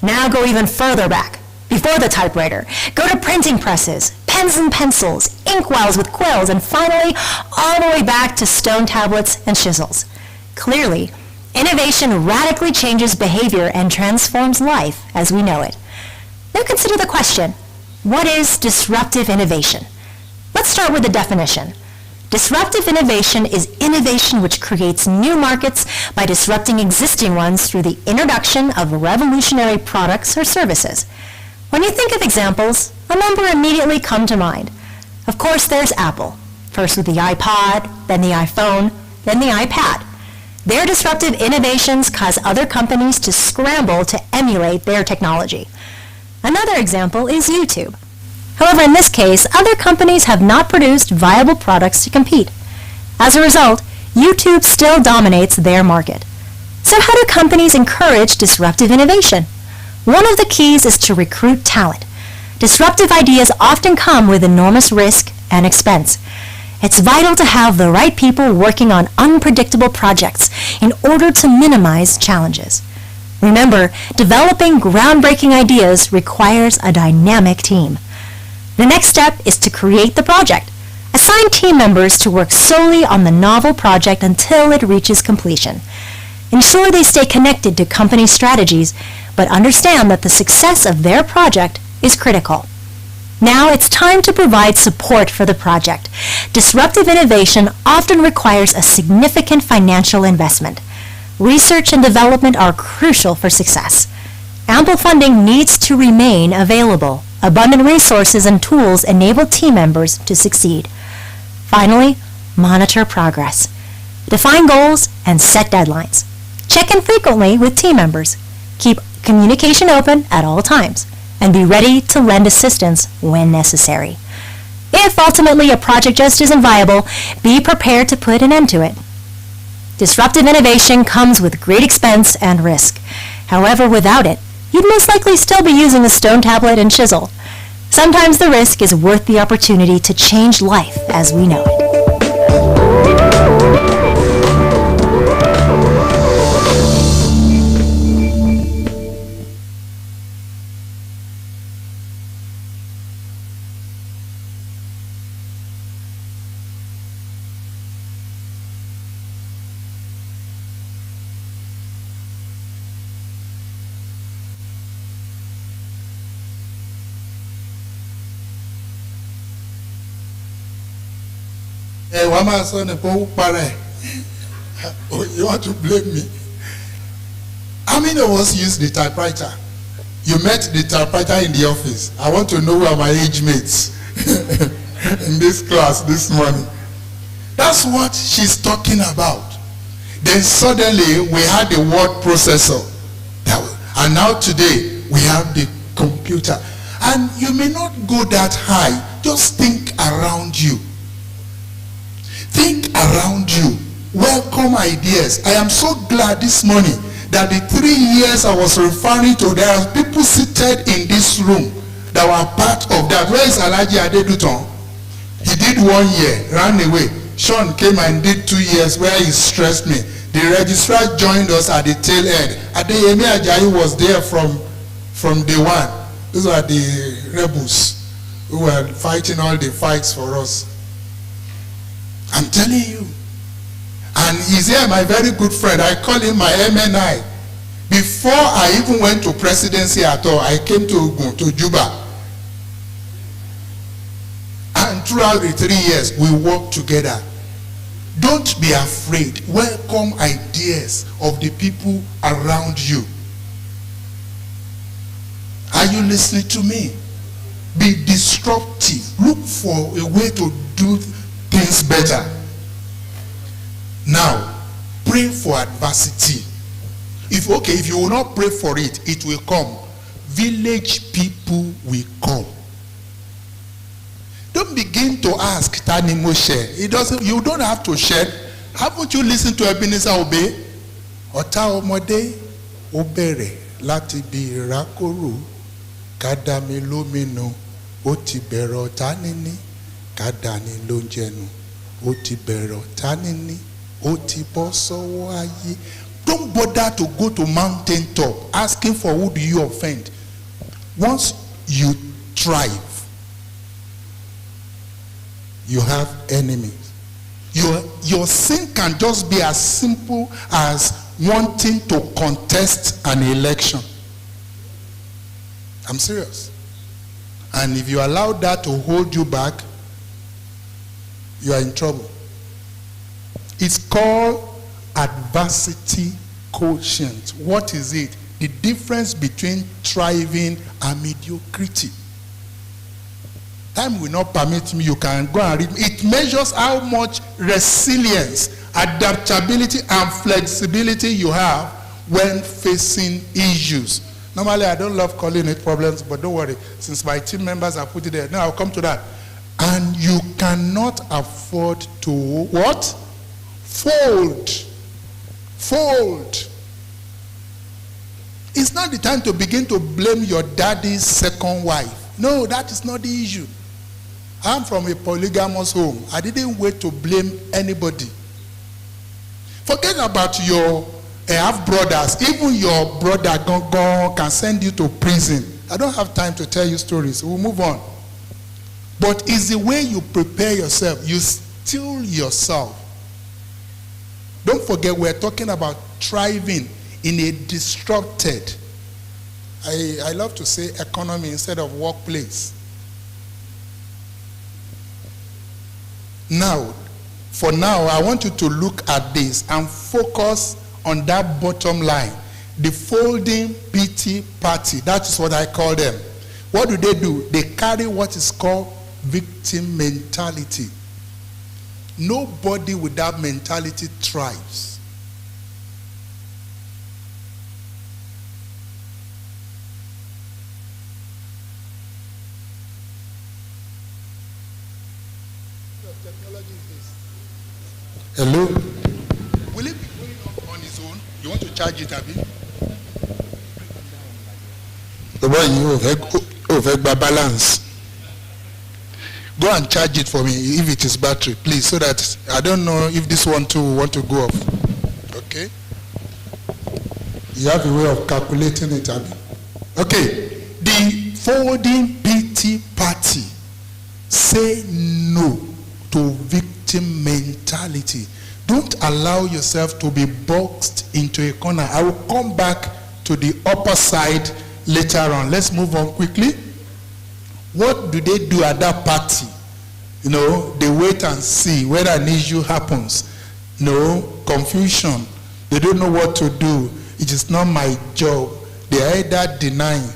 Speaker 10: Now go even further back, before the typewriter. Go to printing presses, pens and pencils, inkwells with quills, and finally, all the way back to stone tablets and chisels. Clearly, innovation radically changes behavior and transforms life as we know it. Now consider the question, what is disruptive innovation? Let's start with the definition. Disruptive innovation is innovation which creates new markets by disrupting existing ones through the introduction of revolutionary products or services. When you think of examples, a number immediately come to mind. Of course, there's Apple, first with the iPod, then the iPhone, then the iPad. Their disruptive innovations cause other companies to scramble to emulate their technology. Another example is YouTube. However, in this case, other companies have not produced viable products to compete. As a result, YouTube still dominates their market. So how do companies encourage disruptive innovation? One of the keys is to recruit talent. Disruptive ideas often come with enormous risk and expense. It's vital to have the right people working on unpredictable projects in order to minimize challenges. Remember, developing groundbreaking ideas requires a dynamic team. The next step is to create the project. Assign team members to work solely on the novel project until it reaches completion. Ensure they stay connected to company strategies, but understand that the success of their project is critical. Now it's time to provide support for the project. Disruptive innovation often requires a significant financial investment. Research and development are crucial for success. Ample funding needs to remain available. Abundant resources and tools enable team members to succeed. Finally, monitor progress. Define goals and set deadlines. Check in frequently with team members. Keep communication open at all times. and be ready to lend assistance when necessary. If ultimately a project just isn't viable, be prepared to put an end to it. Disruptive innovation comes with great expense and risk. However, without it, you'd most likely still be using a stone tablet and chisel. Sometimes the risk is worth the opportunity to change life as we know it.
Speaker 8: Oh, you want to blame me? How many of us use the typewriter? You met the typewriter in the office. I want to know who are my age mates in this class this morning. That's what she's talking about. Then suddenly we had the word processor. And now today we have the computer. And you may not go that high. Just think around you. Think around you. Welcome ideas. I am so glad this morning that the 3 years I was referring to, there are people seated in this room that were part of that. Where is Alhaji Adeduton? He did 1 year, ran away. Sean came and did 2 years where he stressed me. The registrar joined us at the tail end. Adeyemi Ajayi was there from day one. Those were the rebels who were fighting all the fights for us. I'm telling you. And he's here, my very good friend. I call him my MNI. Before I even went to presidency at all, I came to Ogun, to Juba. And throughout the 3 years, we worked together. Don't be afraid. Welcome ideas of the people around you. Are you listening to me? Be disruptive. Look for a way to do things better. Now, pray for adversity. If you will not pray for it, it will come. Village people will come. Don't begin to ask Tani Moshe. You don't have to share. Haven't you listened to Ebenezer Obey? Ota omode obere lati bi rakoro kadami lomino oti bero tanini kadani lonjenu oti bero tanini oti bosowo aye. Don't bother to go to mountain top asking for who do you offend. Once you thrive, you have enemies. Your sin can just be as simple as wanting to contest an election. I'm serious. And if you allow that to hold you back, you are in trouble. It's called adversity quotient. What is it? The difference between thriving and mediocrity. Time will not permit me. You can go and read. It measures how much resilience, adaptability, and flexibility you have when facing issues. Normally, I don't love calling it problems, but don't worry. Since my team members have put it there, now I'll come to that. And you cannot afford to what? Fold. Fold. It's not the time to begin to blame your daddy's second wife. No, that is not the issue. I'm from a polygamous home. I didn't wait to blame anybody. Forget about your half-brothers. Even your brother can send you to prison. I don't have time to tell you stories. We'll move on. But it's the way you prepare yourself. You steel yourself. Don't forget, we're talking about thriving in a disrupted, I love to say economy instead of workplace. Now, for now, I want you to look at this and focus on that bottom line. The folding pity party. That is what I call them. What do? They carry what is called victim mentality. Nobody with that mentality thrives. technology is this? Hello? Will it be going up on its own? You want to charge it, Abi? The boy, you have balance. Go and charge it for me if it is battery, please, so that I don't know if this one too want to go off. Okay? You have a way of calculating it, Abi. Okay. The forwarding PT party say no to victim mentality. Don't allow yourself to be boxed into a corner. I will come back to the upper side later on. Let's move on quickly. What do they do at that party? You know, they wait and see whether an issue happens. No, confusion. They don't know what to do. It is not my job. They are either denying.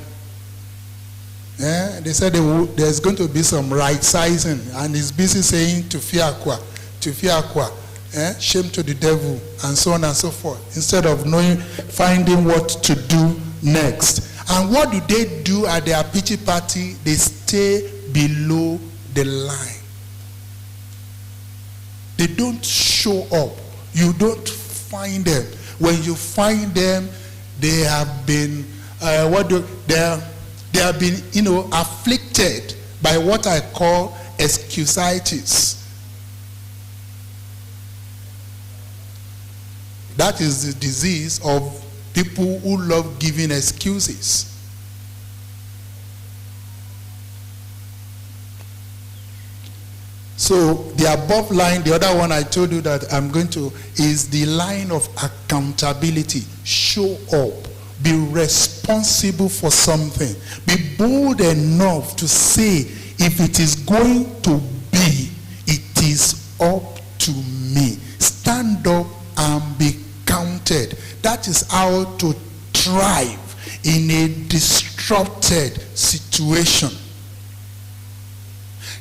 Speaker 8: They said there's going to be some right sizing, and he's busy saying to fiakwa, shame to the devil, and so on and so forth, instead of finding what to do next. And what do they do at their pity party? They stay below the line. They don't show up. You don't find them. When you find them, they have been they have been, afflicted by what I call excusitis. That is the disease of people who love giving excuses. So the above line, the other one I told you that I'm going to, is the line of accountability. Show up. Be responsible for something. Be bold enough to say, if it is going to be, it is up to me. Stand up and be counted. That is how to thrive in a disrupted situation.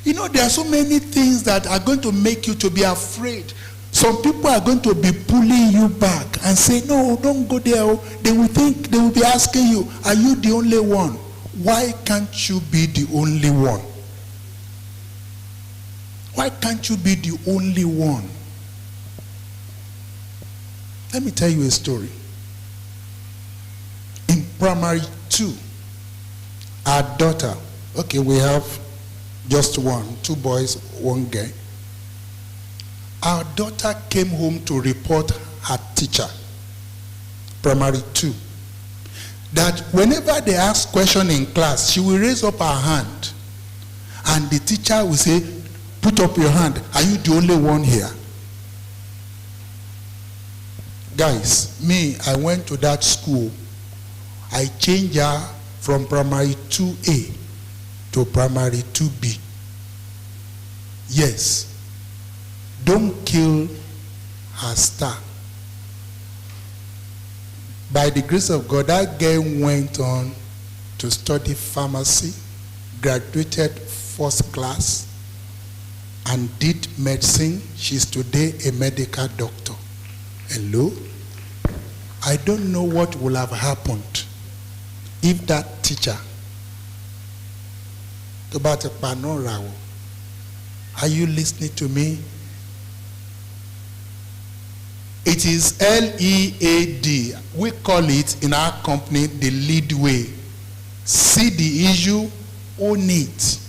Speaker 8: There are so many things that are going to make you to be afraid. Some people are going to be pulling you back and say, no, don't go there. They will be asking you, are you the only one? Why can't you be the only one? Why can't you be the only one? Let me tell you a story. In primary 2, our daughter, okay, we have just one, 2 boys, 1 girl. Our daughter came home to report her teacher, primary 2, that whenever they ask question in class, she will raise up her hand, and the teacher will say, put up your hand. Are you the only one here? Guys, me, I went to that school. I changed her from primary 2A to primary 2B. Yes. Don't kill her star. By the grace of God, that girl went on to study pharmacy, graduated 1st class, and did medicine. She's today a medical doctor. Hello? I don't know what would have happened if that teacher, are you listening to me? It is LEAD. We call it in our company the lead way. See the issue, own it.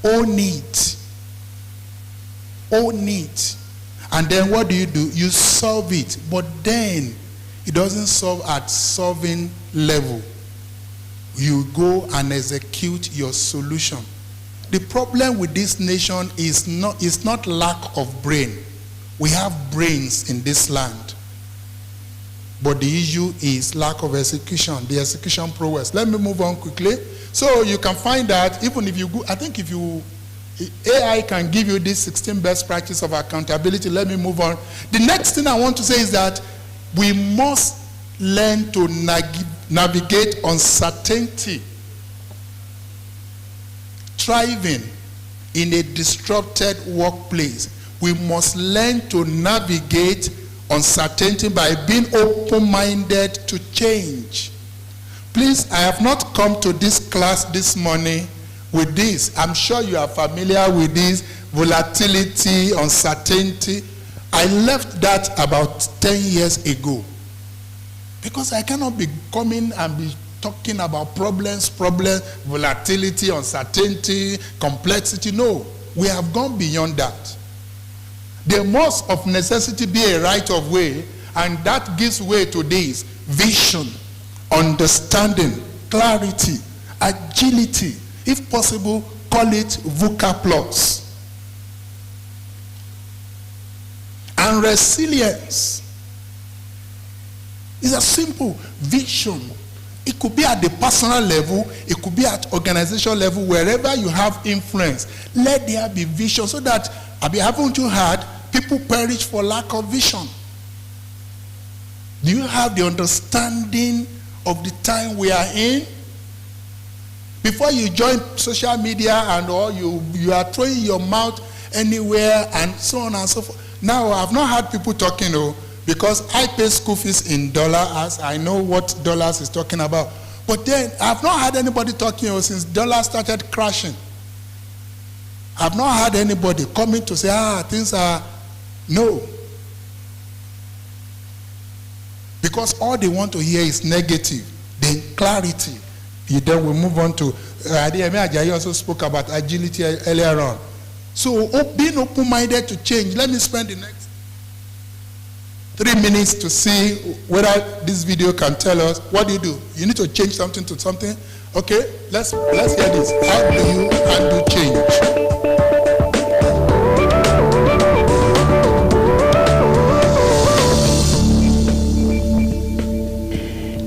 Speaker 8: Own it. Own it. And then what do? You solve it. But then it doesn't solve at solving level. You go and execute your solution. The problem with this nation is not lack of brain. We have brains in this land. But the issue is lack of execution, the execution prowess. Let me move on quickly. So you can find that even if you go, I think if you, AI can give you this 16 best practice of accountability. Let me move on. The next thing I want to say is that we must learn to navigate uncertainty. Thriving in a disrupted workplace, we must learn to navigate uncertainty by being open-minded to change. Please, I have not come to this class this morning with this. I'm sure you are familiar with this volatility, uncertainty. I left that about 10 years ago because I cannot be coming and be talking about problems, volatility, uncertainty, complexity. No, we have gone beyond that. There must of necessity be a right of way, and that gives way to this: vision, understanding, clarity, agility. If possible, call it VUCA plus. And resilience is a simple vision. It could be at the personal level, it could be at organizational level, wherever you have influence. Let there be vision so that, haven't you heard, people perish for lack of vision. Do you have the understanding of the time we are in? Before you join social media and all, you are throwing your mouth anywhere and so on and so forth. Now, I've not had people talking, because I pay school fees in dollars. I know what dollars is talking about. But then, I've not had anybody talking since dollars started crashing. I've not had anybody coming to say, things are, no. Because all they want to hear is negative, then clarity. Then we move on to, Adeyemi also spoke about agility earlier on. So being open-minded to change. Let me spend the next 3 minutes to see whether this video can tell us, what do you do? You need to change something to something. Okay, let's hear this. How do you handle change?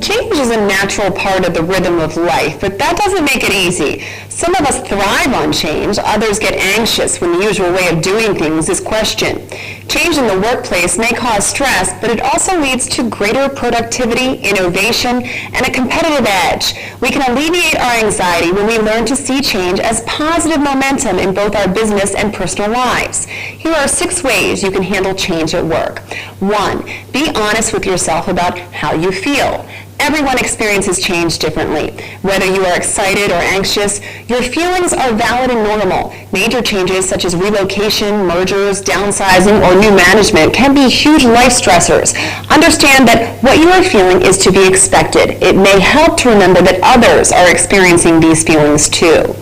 Speaker 10: Change is a natural part of the rhythm of life, but that doesn't make it easy. Some of us thrive on change, others get anxious when the usual way of doing things is questioned. Change in the workplace may cause stress, but it also leads to greater productivity, innovation, and a competitive edge. We can alleviate our anxiety when we learn to see change as positive momentum in both our business and personal lives. Here are 6 ways you can handle change at work. 1, be honest with yourself about how you feel. Everyone experiences change differently. Whether you are excited or anxious, your feelings are valid and normal. Major changes such as relocation, mergers, downsizing, or new management can be huge life stressors. Understand that what you are feeling is to be expected. It may help to remember that others are experiencing these feelings too.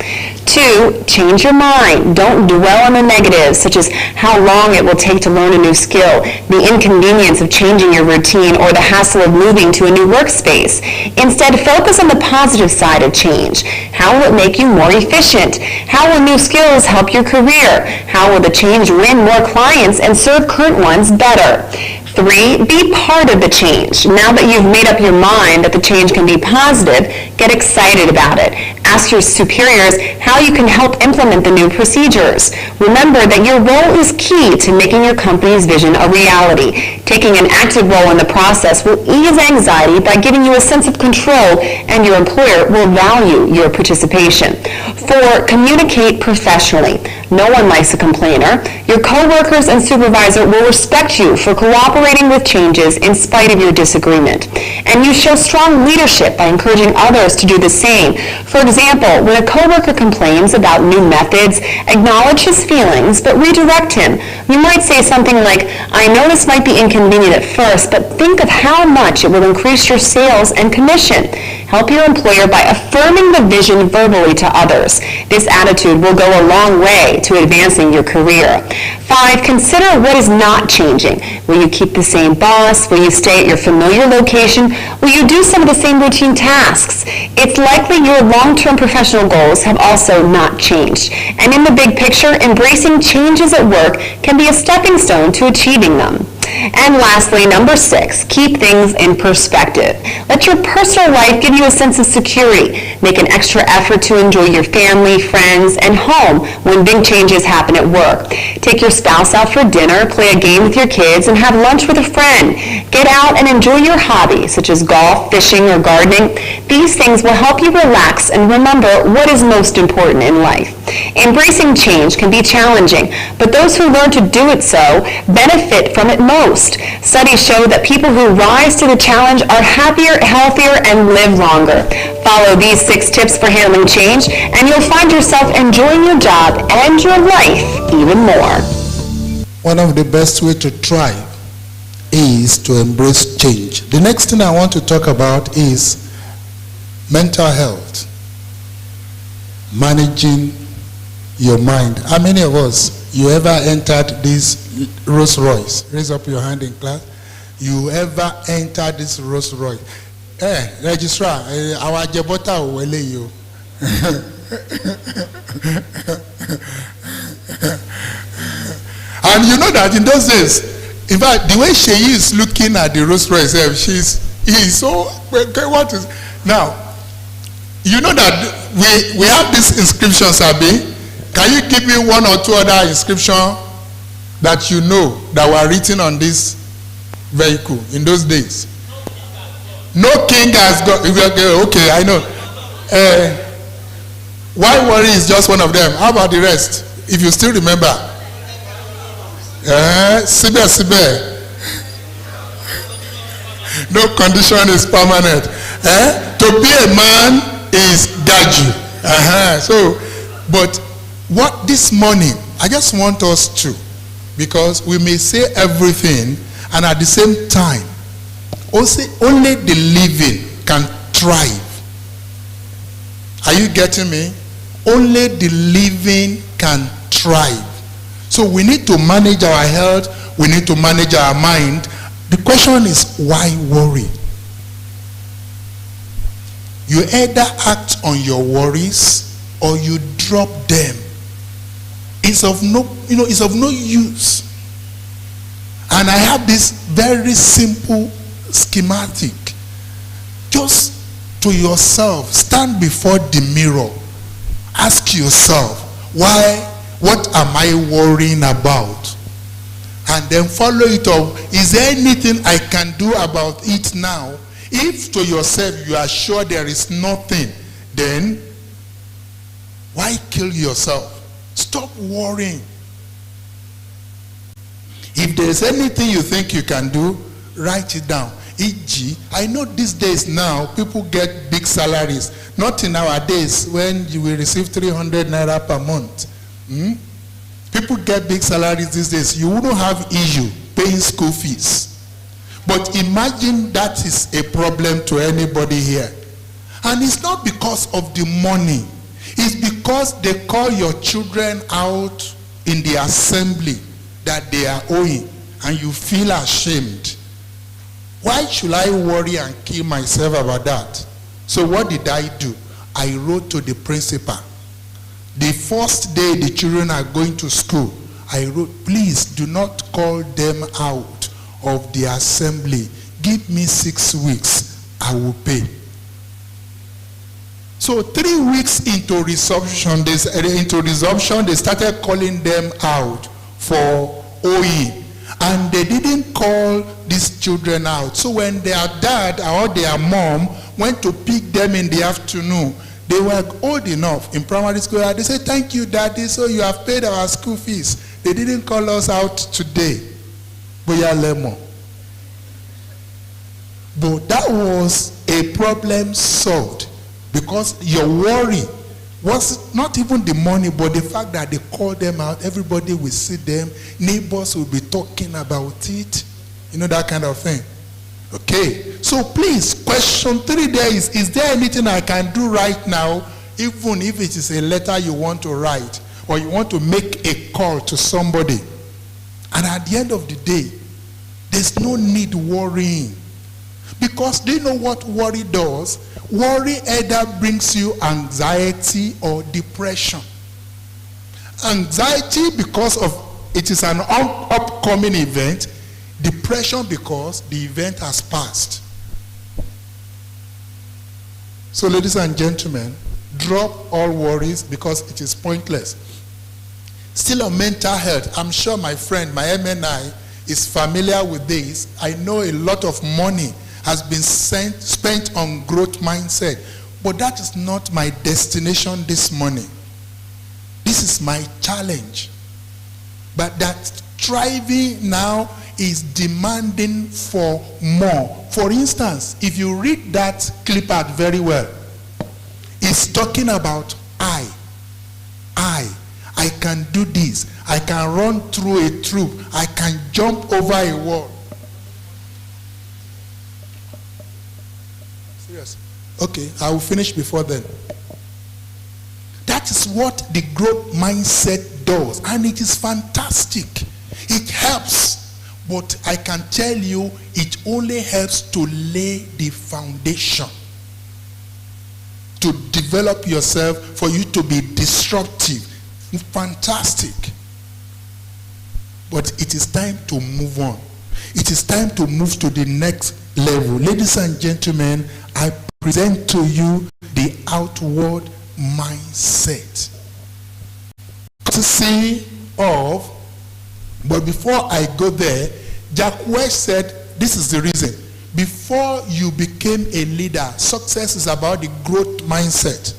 Speaker 10: 2, change your mind. Don't dwell on the negatives, such as how long it will take to learn a new skill, the inconvenience of changing your routine, or the hassle of moving to a new workspace. Instead, focus on the positive side of change. How will it make you more efficient? How will new skills help your career? How will the change win more clients and serve current ones better? 3, be part of the change. Now that you've made up your mind that the change can be positive, get excited about it. Ask your superiors how you can help implement the new procedures. Remember that your role is key to making your company's vision a reality. Taking an active role in the process will ease anxiety by giving you a sense of control, and your employer will value your participation. 4, communicate professionally. No one likes a complainer. Your coworkers and supervisor will respect you for cooperating with changes in spite of your disagreement. And you show strong leadership by encouraging others to do the same. For example, when a coworker complains about new methods, acknowledge his feelings, but redirect him. You might say something like, I know this might be inconvenient at first, but think of how much it will increase your sales and commission. Help your employer by affirming the vision verbally to others. This attitude will go a long way to advancing your career. 5, consider what is not changing. Will you keep the same boss? Will you stay at your familiar location? Will you do some of the same routine tasks? It's likely your long-term professional goals have also not changed. And in the big picture, embracing changes at work can be a stepping stone to achieving them. And lastly, number 6, keep things in perspective. Let your personal life give you a sense of security. Make an extra effort to enjoy your family, friends, and home when big changes happen at work. Take your spouse out for dinner, play a game with your kids, and have lunch with a friend. Get out and enjoy your hobbies, such as golf, fishing, or gardening. These things will help you relax and remember what is most important in life. Embracing change can be challenging, but those who learn to do it so benefit from it most. Studies show that people who rise to the challenge are happier, healthier, and live longer. Follow these 6 tips for handling change, and you'll find yourself enjoying your job and your life even more.
Speaker 6: One of the best ways to thrive is to embrace change. The next thing I want to talk about is mental health. Managing your mind. How many of us, you ever entered this Rolls Royce? Raise up your hand in class. You ever entered this Rolls Royce? Registrar, our Jebota will you. And you know that in those days, in fact, the way she is looking at the Rolls Royce, he's so, okay, what is, now, you know that we have these inscriptions, Abi. Can you give me 1 or 2 other inscriptions that you know that were written on this vehicle in those days? No king has got, okay, I know. Why worry is just one of them. How about the rest? If you still remember. Sibe. No condition is permanent. To be a man is gaju. So, but what this morning, I just want us to, because we may say everything, and at the same time, also only the living can thrive. Are you getting me? Only the living can thrive. So we need to manage our health. We need to manage our mind. The question is, why worry? You either act on your worries or you drop them. It's of no use. And I have this very simple schematic. Just to yourself, stand before the mirror. Ask yourself, what am I worrying about? And then follow it up. Is there anything I can do about it now? If to yourself you are sure there is nothing, then why kill yourself? Stop worrying. If there's anything you think you can do, write it down. E.g., I know these days now, people get big salaries. Not in our days when you will receive 300 naira per month. People get big salaries these days. You wouldn't have issue paying school fees. But imagine that is a problem to anybody here. And it's not because of the money. It's because they call your children out in the assembly that they are owing, and you feel ashamed. Why should I worry and kill myself about that? So what did I do? I wrote to the principal. The first day the children are going to school, I wrote, please do not call them out of the assembly. Give me 6 weeks, I will pay. So 3 weeks into resumption, they started calling them out for owing. And they didn't call these children out. So when their dad or their mom went to pick them in the afternoon, they were old enough in primary school. They said, thank you, Daddy, so you have paid our school fees. They didn't call us out today. But that was a problem solved, because your worry was not even the money, but the fact that they called them out. Everybody will see them. Neighbors will be talking about it. You know, that kind of thing. Okay. So please, question 3 there is there anything I can do right now, even if it is a letter you want to write, or you want to make a call to somebody? And at the end of the day, there's no need worrying. Because do you know what worry does? Worry either brings you anxiety or depression. Anxiety because of it is an upcoming event. Depression because the event has passed. So ladies and gentlemen, drop all worries because it is pointless. Still on mental health, I'm sure my friend, my MNI, is familiar with this. I know a lot of money has been spent on growth mindset. But that is not my destination this morning.
Speaker 8: This is my challenge. But that striving now is demanding for more. For instance, if you read that clip out very well, it's talking about I can do this. I can run through a troop. I can jump over a wall. Serious? Okay, I will finish before then. That is what the growth mindset does, and it is fantastic. It helps. But I can tell you, it only helps to lay the foundation, to develop yourself, for you to be disruptive. Fantastic. But it is time to move on. It is time to move to the next level. Ladies and gentlemen, I present to you the outward mindset. Courtesy of, but before I go there, Jack Welch said, this is the reason. Before you became a leader, success is about the growth mindset.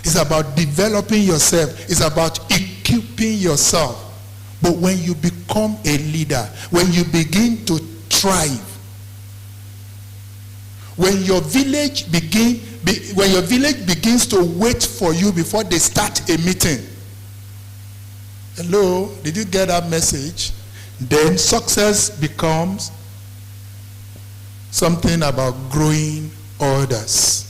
Speaker 8: It's about developing yourself. It's about equipping yourself. But when you become a leader, when you begin to thrive, when your village begins to wait for you before they start a meeting. Hello, did you get that message? Then success becomes something about growing others.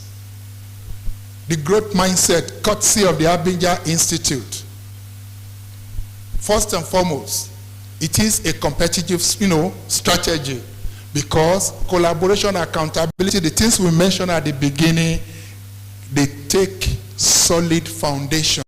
Speaker 8: The growth mindset, courtesy of the Abinja Institute. First and foremost, it is a competitive, strategy, because collaboration, accountability, the things we mentioned at the beginning, they take solid foundation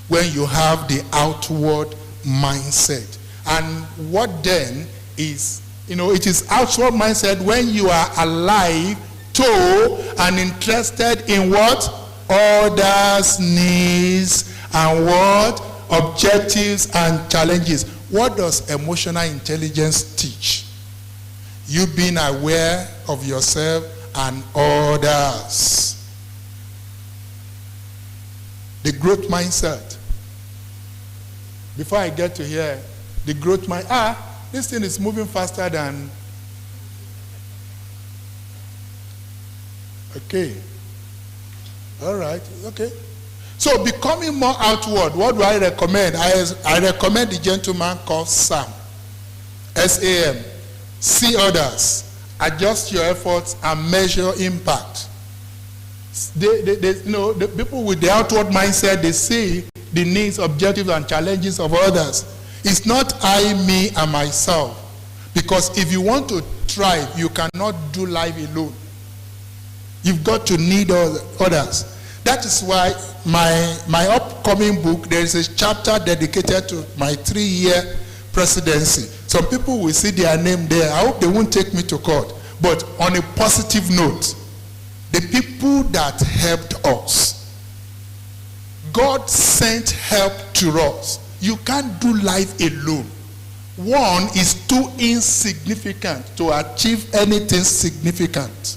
Speaker 8: when you have the outward mindset. And what then is, it is outward mindset when you are alive to and interested in what? Others' needs and what? Objectives and challenges. What does emotional intelligence teach? You being aware of yourself and others. The growth mindset. Before I get to here, the growth mindset. This thing is moving faster than. Okay. All right. Okay. So becoming more outward, what do I recommend? I recommend the gentleman called Sam. SAM. See others. Adjust your efforts and measure impact. The people with the outward mindset, they see the needs, objectives, and challenges of others. It's not I, me, and myself. Because if you want to thrive, you cannot do life alone. You've got to need others. That is why my upcoming book, there is a chapter dedicated to my 3-year presidency. Some people will see their name there. I hope they won't take me to court. But on a positive note, the people that helped us, God sent help to us. You can't do life alone. One is too insignificant to achieve anything significant.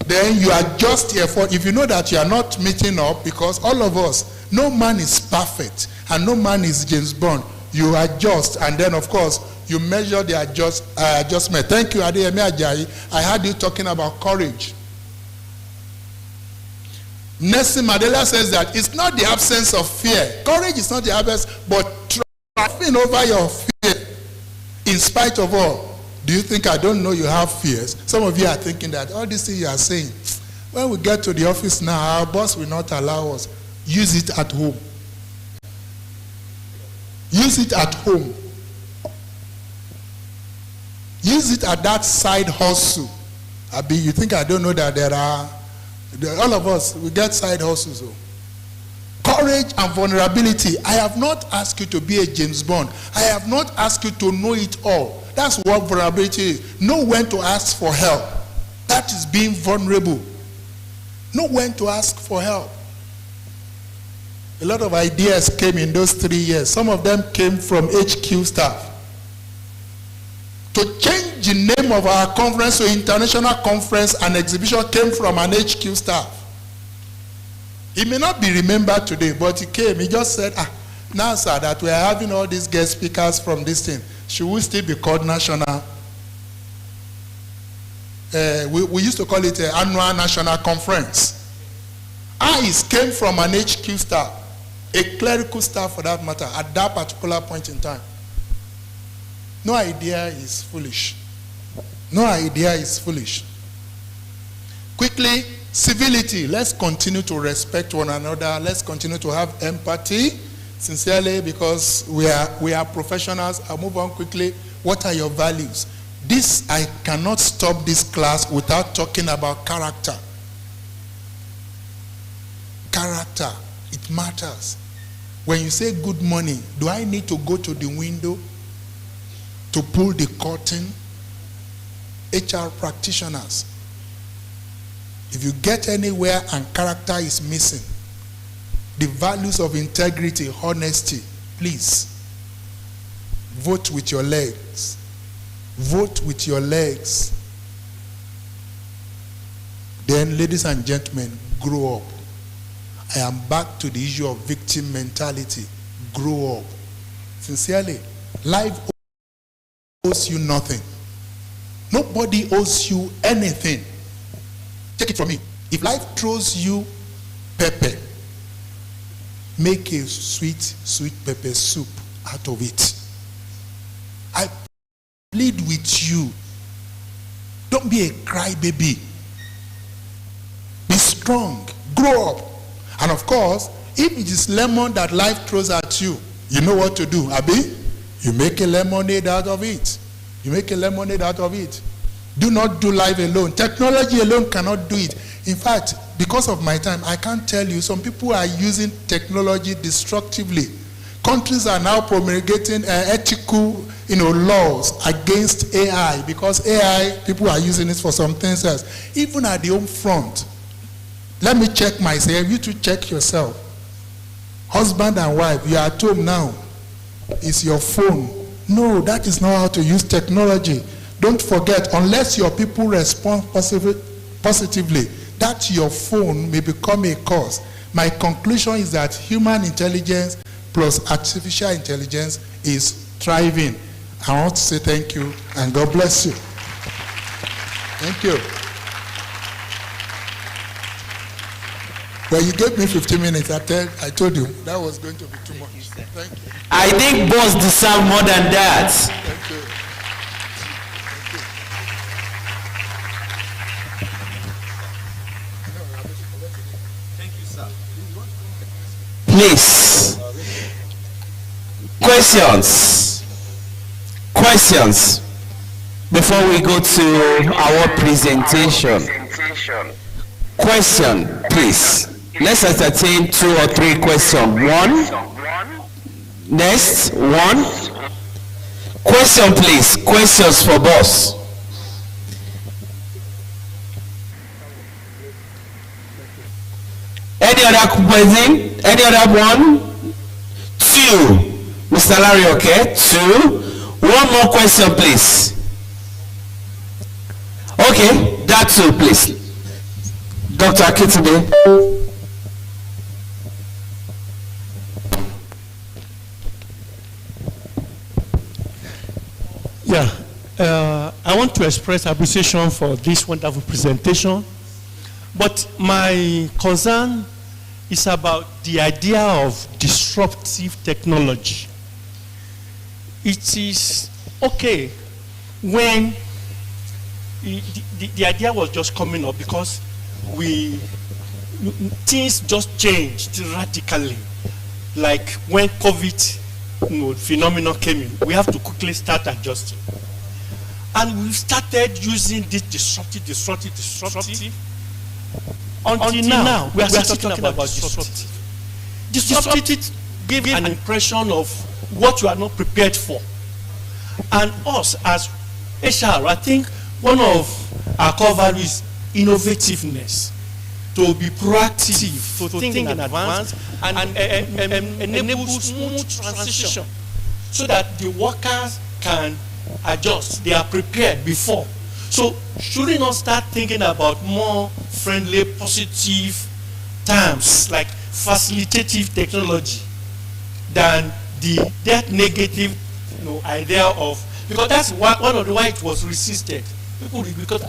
Speaker 8: Then you adjust your effort. If you know that you are not meeting up, because all of us, no man is perfect and no man is James Bond. You adjust, and then of course you measure the adjustment. Thank you, Adeyemi Ajayi. I heard you talking about courage. Nelson Mandela says that it's not the absence of fear. Courage is not the absence, but triumphing over your fear in spite of all. Do you think I don't know you have fears? Some of you are thinking that all these things you are saying, when we get to the office now, our boss will not allow us. Use it at home. Use it at home. Use it at that side hustle. Abi, you think I don't know that all of us, we get side hustles. Courage and vulnerability. I have not asked you to be a James Bond. I have not asked you to know it all. That's what vulnerability is. Know when to ask for help. That is being vulnerable. Know when to ask for help. A lot of ideas came in those 3 years. Some of them came from HQ staff. To change the name of our conference to International Conference and Exhibition came from an HQ staff. He may not be remembered today, but he came. He just said, now, sir, that we are having all these guest speakers from this thing, should we still be called national? We used to call it an annual national conference. I came from an HQ staff, a clerical staff for that matter, at that particular point in time. No idea is foolish. No idea is foolish. Quickly, civility. Let's continue to respect one another. Let's continue to have empathy, sincerely, because we are professionals. I'll move on quickly. What are your values? This, I cannot stop this class without talking about character. Character, it matters. When you say good morning, do I need to go to the window to pull the curtain? HR practitioners, if you get anywhere and character is missing, the values of integrity, honesty, please, vote with your legs. Vote with your legs. Then, ladies and gentlemen, grow up. I am back to the issue of victim mentality. Grow up. Sincerely, life owes you nothing. Nobody owes you anything. Take it from me. If life throws you pepper, make a sweet, sweet pepper soup out of it. I plead with you. Don't be a crybaby. Be strong. Grow up. And of course, if it is lemon that life throws at you, you know what to do, Abi? You make a lemonade out of it. You make a lemonade out of it. Do not do life alone. Technology alone cannot do it. In fact, because of my time, I can't tell you, some people are using technology destructively. Countries are now promulgating ethical, laws against AI, because AI, people are using it for some things else. Even at the home front, let me check myself. You too check yourself. Husband and wife, you are at home now. It's your phone. No, that is not how to use technology. Don't forget, unless your people respond positively, that your phone may become a cause. My conclusion is that human intelligence plus artificial intelligence is thriving. I want to say thank you and God bless you. Thank you. Well, you gave me 15 minutes. I told you that was going to be too much. Thank you.
Speaker 2: I think boss deserve more than that.
Speaker 8: Thank you.
Speaker 2: Please. Questions before we go to our presentation. Question, please. Let's entertain 2 or 3 questions. One. Next, one. Question, please. Questions for boss. Any other question? Any other one? 2. Mr. Larry, okay? 2. One more question, please. Okay, that 2, please. Dr. Akitide.
Speaker 7: Yeah, I want to express appreciation for this wonderful presentation, but my concern is about the idea of disruptive technology. It is okay when the idea was just coming up because things just changed radically. Like when COVID phenomenon came in, we have to quickly start adjusting. And we started using this disruptive. Until now, we are still talking about disruptive. Disruptive gave an impression of what you are not prepared for. And us as HR, I think one of our core values is innovativeness. To be proactive, to think in advance, and enable smooth transition so that the workers can adjust. They are prepared before. So should we not start thinking about more friendly, positive terms like facilitative technology than that negative idea of, because that's one of the why it was resisted. People, because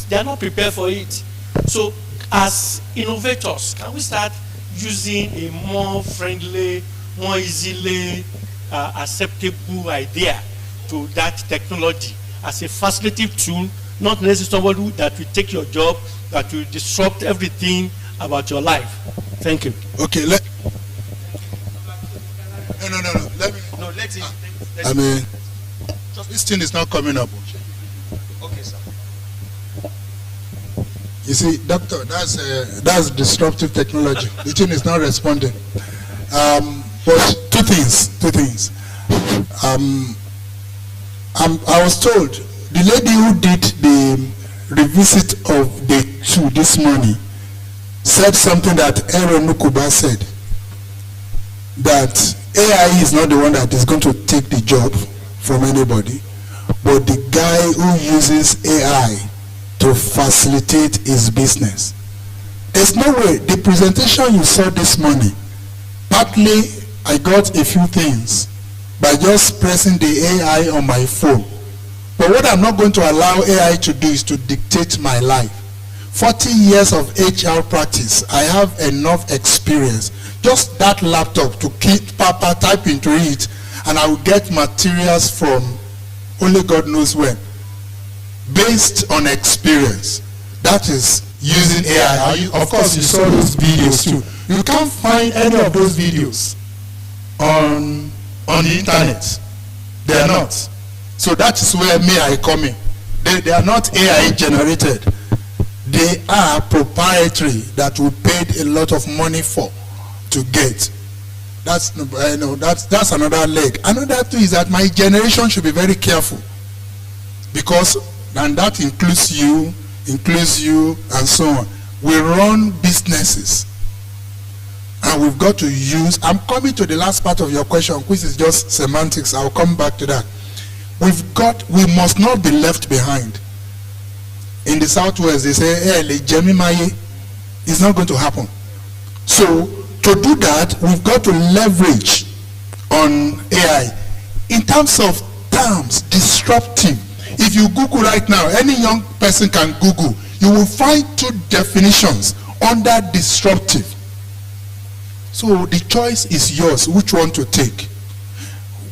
Speaker 7: they are not prepared for it. So as innovators, can we start using a more friendly, more easily acceptable idea to that technology as a facilitative tool, not necessarily somebody that will take your job, that will disrupt everything about your life? Thank you.
Speaker 8: Okay, no. Let me.
Speaker 3: No, let's
Speaker 8: I mean, this thing is not coming up.
Speaker 3: Okay, sir.
Speaker 8: You see, doctor, that's disruptive technology. The thing is not responding. But two things. I was told the lady who did the revisit of day 2 this morning said something that Aaron Nukuba said, that AI is not the one that is going to take the job from anybody, but the guy who uses AI to facilitate his business. There's no way. The presentation you saw this morning, partly I got a few things by just pressing the AI on my phone. But what I'm not going to allow AI to do is to dictate my life. 40 years of HR practice, I have enough experience. Just that laptop to keep Papa type into it, and I will get materials from only God knows when. Based on experience. That is using AI. Of course, you saw those videos too. You can't find any of those videos on the internet. They are not. So that is where I come in. They are not AI generated. They are proprietary that we paid a lot of money for to get. That's another leg. Another thing is that my generation should be very careful, because, and that includes you, and so on. We run businesses, and we've got to use. I'm coming to the last part of your question, which is just semantics. I'll come back to that. We must not be left behind. In the Southwest, they say, hey, it's not going to happen. So, to do that, we've got to leverage on AI. In terms of terms, disruptive. If you Google right now, any young person can Google, you will find 2 definitions under disruptive. So the choice is yours, which one to take.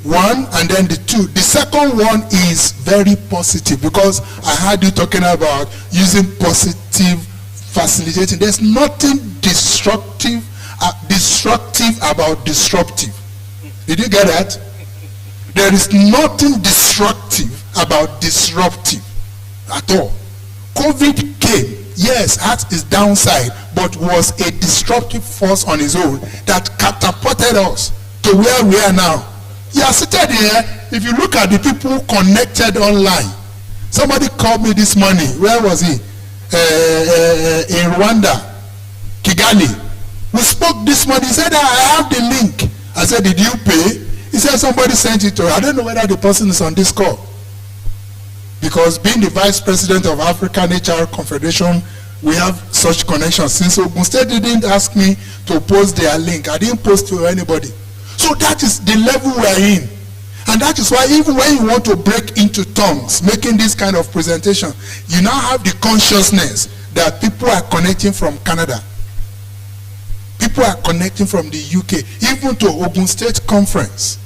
Speaker 8: 1 and then the 2. The second one is very positive, because I heard you talking about using positive facilitating. There's nothing destructive about disruptive. Did you get that? There is nothing destructive about disruptive at all. COVID came, yes, had its downside, but was a disruptive force on its own that catapulted us to where we are now. You are seated here. If you look at the people connected online, somebody called me this morning. Where was he? In Rwanda, Kigali. We spoke this morning. He said, I have the link. I said, did you pay? He said, somebody sent it to her. I don't know whether the person is on this call. Because being the vice president of African HR Confederation, we have such connections. Since Ogun State didn't ask me to post their link, I didn't post to anybody. So that is the level we are in. And that is why even when you want to break into tongues, making this kind of presentation, you now have the consciousness that people are connecting from Canada. People are connecting from the UK, even to Ogun State Conference.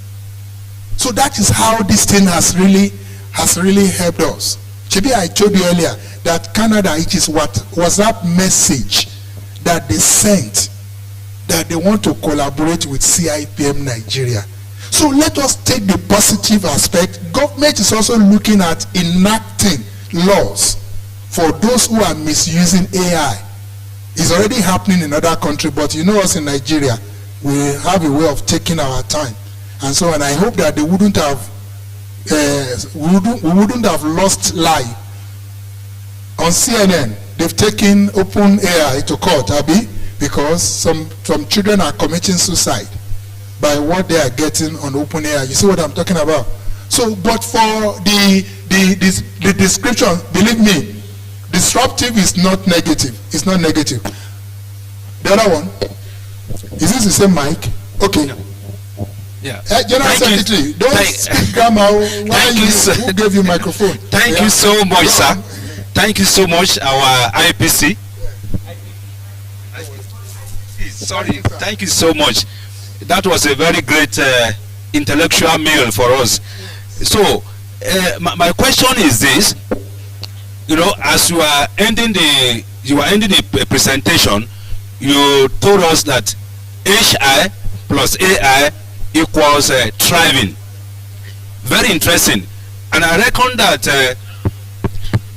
Speaker 8: So that is how this thing has really helped us. Chibi, I told you earlier that Canada, it is what was that message that they sent, that they want to collaborate with Cipm Nigeria. So let us take the positive aspect. Government is also looking at enacting laws for those who are misusing AI. It's already happening in other countries, but you know us in Nigeria, we have a way of taking our time. And so, and I hope that they wouldn't have we wouldn't have lost life. On CNN, they've taken open AI to court, Abi, because some children are committing suicide by what they are getting on open AI. You see what I'm talking about? So, but for the description, believe me, disruptive is not negative. It's not negative. The other one? Is this the same mic? Okay.
Speaker 11: No. Yeah.
Speaker 8: General Secretary, don't speak grammar. Who gave you microphone?
Speaker 11: Thank you so much, sir. Thank you so much, our IPC. Sorry, thank you so much. That was a very great intellectual meal for us. So, my question is this: you know, as you are ending the presentation, you told us that HI plus AI equals thriving. Very interesting, and I reckon that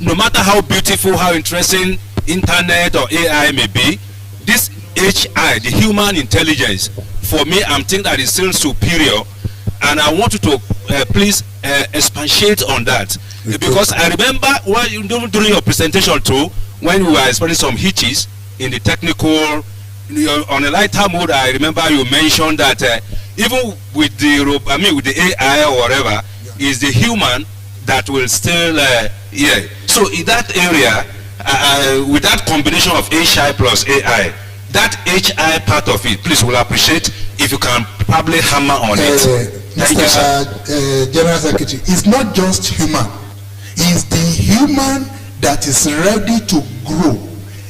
Speaker 11: no matter how beautiful, how interesting internet or AI may be, this HI, the human intelligence, for me, I'm thinking that it's still superior, and I want you to please expatiate on that, because I remember during your presentation too, when we were explaining some hitches in the technical, on a lighter mood. I remember you mentioned that even with the AI or whatever, is the human that will still So in that area, with that combination of HI plus AI, that HI part of it, please, will appreciate if you can probably hammer on it. Thank you, sir.
Speaker 8: General Secretary, it's not just human. It's the human that is ready to grow.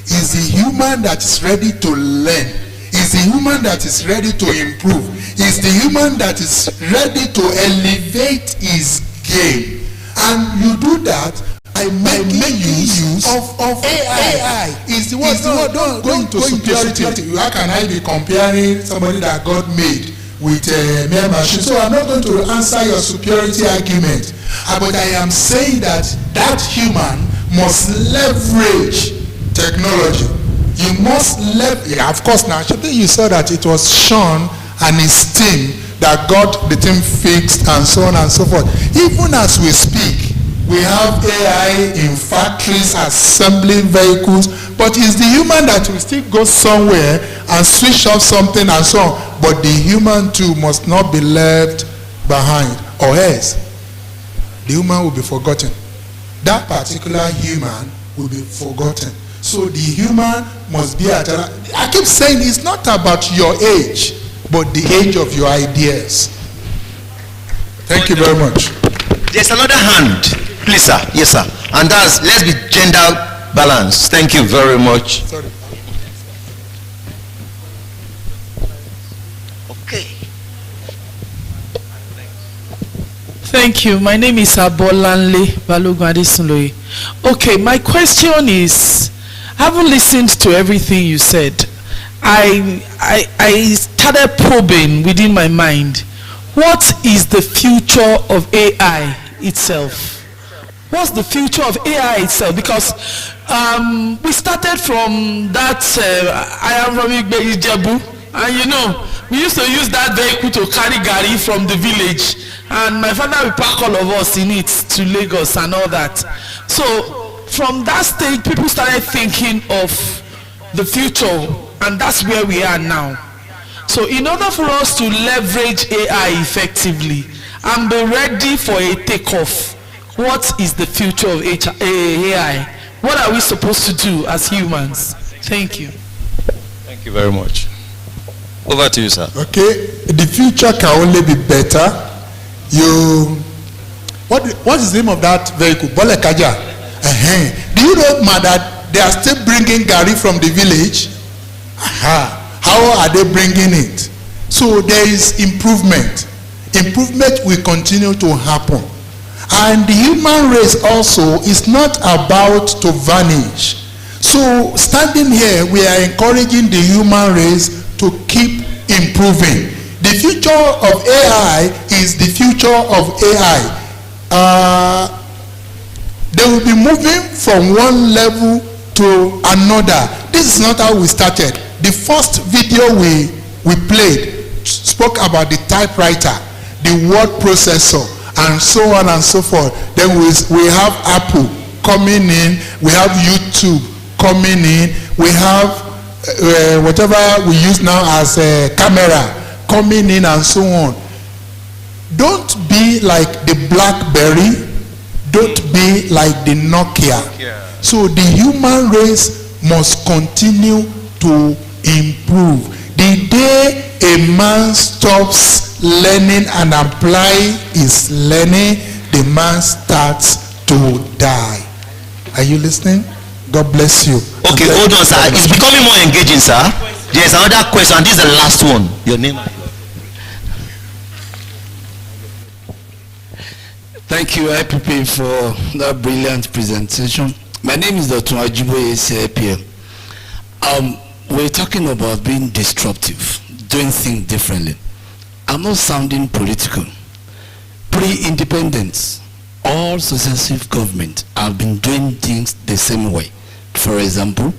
Speaker 8: It's the human that is ready to learn. It's the human that is ready to improve. It's the human that is ready to elevate his game. And you do that by making use of AI. Is the word. Don't go into superiority. How can I be comparing somebody that God made with a mere machine? So I'm not going to answer your superiority argument. But I am saying that human must leverage technology. You must leverage. Yeah, of course. Now, you saw that it was Sean and his team that got the team fixed and so on and so forth. Even as we speak, we have AI in factories assembling vehicles, but it's the human that will still go somewhere and switch off something and so on. But the human too must not be left behind, or else the human will be forgotten. That particular human will be forgotten. So the human must be at I keep saying it's not about your age, but the age of your ideas. Thank you very much.
Speaker 3: There's another hand, please, sir. Yes, sir. And that's, let's be gender balanced. Thank you very much.
Speaker 8: Sorry.
Speaker 3: Okay.
Speaker 12: Thank you. My name is Abolanle Balogun Adesunloye. Okay, my question is, I haven't listened to everything you said. I started probing within my mind. What is the future of AI itself? What's the future of AI itself? Because we started from that, I am from Ijebu, and you know, we used to use that vehicle to carry gari from the village, and my father would pack all of us in it to Lagos and all that. So from that stage, people started thinking of the future, and that's where we are now. So in order for us to leverage AI effectively and be ready for a takeoff, what is the future of AI? What are we supposed to do as humans? Thank you.
Speaker 3: Thank you very much. Over to you, sir.
Speaker 8: Okay, the future can only be better. What is the name of that vehicle? Bolekaja. Do you know, that they are still bringing gari from the village? How are they bringing it? So there is improvement. Improvement will continue to happen. And the human race also is not about to vanish. So standing here, we are encouraging the human race to keep improving. The future of AI is the future of AI. They will be moving from one level to another. This is not how we started. The first video we played spoke about the typewriter, the word processor, and so on and so forth. Then we have Apple coming in, we have YouTube coming in, we have whatever we use now as a camera coming in and so on. Don't be like the BlackBerry, don't be like the Nokia. So the human race must continue to improve. The day a man stops learning and applying his learning, the man starts to die. Are you listening? God bless you.
Speaker 3: Okay, hold on, sir. It's becoming more engaging, sir. There's another question, and this is the last one. Your name?
Speaker 13: Thank you, IPP, for that brilliant presentation. My name is Dr. Ajiboye, Cipm. We're talking about being disruptive, doing things differently. I'm not sounding political. Pre-independence, all successive governments have been doing things the same way. For example,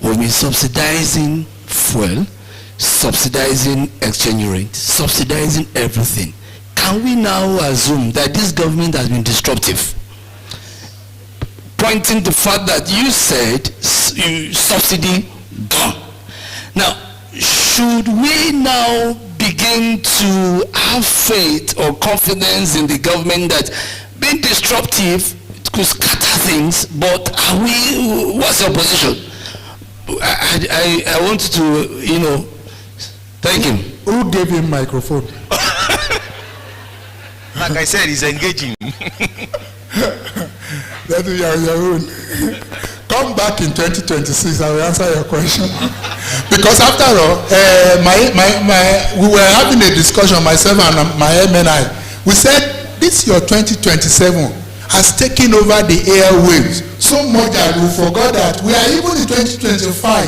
Speaker 13: we've been subsidizing fuel, subsidizing exchange rate, subsidizing everything. Can we now assume that this government has been disruptive? Pointing the fact that you said subsidy gone. Now, should we now begin to have faith or confidence in the government that being disruptive could scatter things, but are we, what's your position? I want to, thank him.
Speaker 8: Who gave him microphone?
Speaker 3: Like I said, he's engaging.
Speaker 8: That is your own. Come back in 2026, I will answer your question. Because after all, we were having a discussion, myself and my MNI. We said, this year 2027 has taken over the airwaves so much that we forgot that we are even in 2025.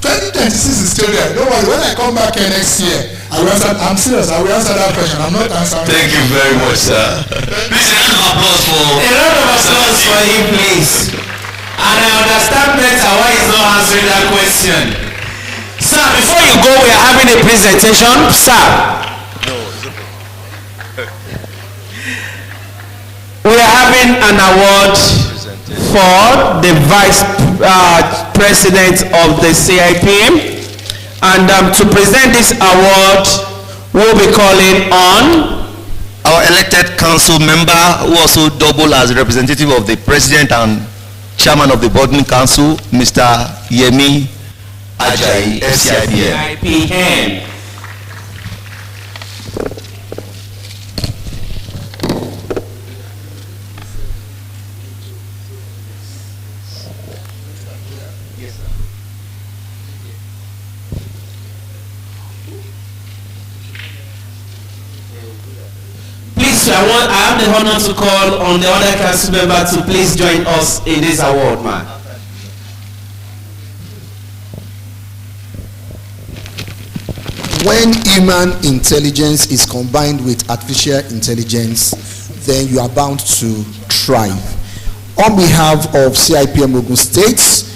Speaker 8: 2026 is still there. Don't worry, when I come back here next year, I'm serious, I will answer that question. I'm not answering.
Speaker 3: Thank you very much, sir. Please, a round of applause for...
Speaker 2: A round of applause for him, please. And I understand better why he's not answering that question. Sir, before you go, we are having a presentation. Sir.
Speaker 3: No, it's okay.
Speaker 2: We are having an award for the Vice President of the Cipm. And to present this award, we'll be calling on
Speaker 3: our elected council member, who also double as representative of the President and Chairman of the Boarding Council, Mr. Yemi Ajayi, FCIPM.
Speaker 2: I have the honor to call on the other council member to please join us in this award, man.
Speaker 4: When human intelligence is combined with artificial intelligence, then you are bound to thrive. On behalf of Cipm Ogun State,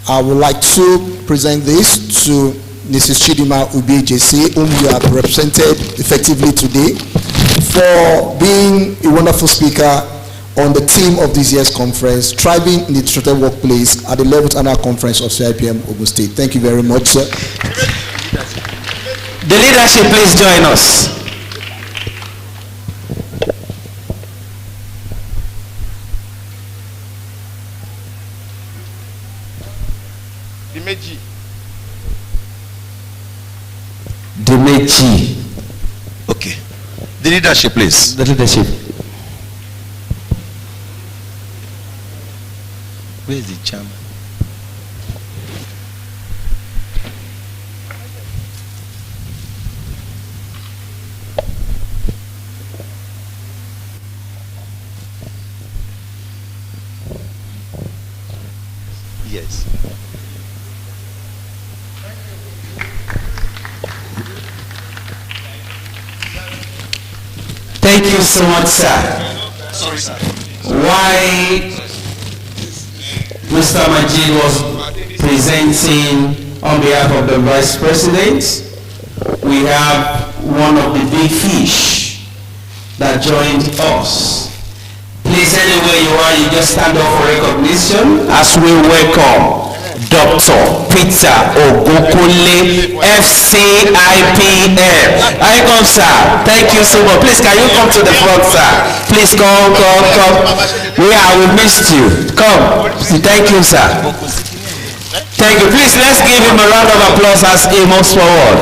Speaker 4: I would like to present this to Mrs. Chidima Ubi-JC, whom you have represented effectively today, for being a wonderful speaker on the theme of this year's conference, Thriving in the Disrupted Workplace, at the 11th Annual Conference of Cipm Ogun State. Thank you very much, sir.
Speaker 2: The leadership, please join us. Dimeji.
Speaker 3: Okay. The leadership, please.
Speaker 2: The leadership.
Speaker 3: Where is the chairman? Yes.
Speaker 2: Thank you so much, sir.
Speaker 3: Sorry, sir.
Speaker 2: Why Mr. Majid was presenting on behalf of the Vice President, we have one of the big fish that joined us. Please, anywhere you are, you just stand up for recognition as we welcome Dr. Peter Ogunkunle, FCIPM. I come, sir. Thank you so much. Please, can you come to the front, sir? Please come. We missed you. Come. Thank you, sir.
Speaker 11: Thank you. Please, let's give him a round of applause as he moves forward.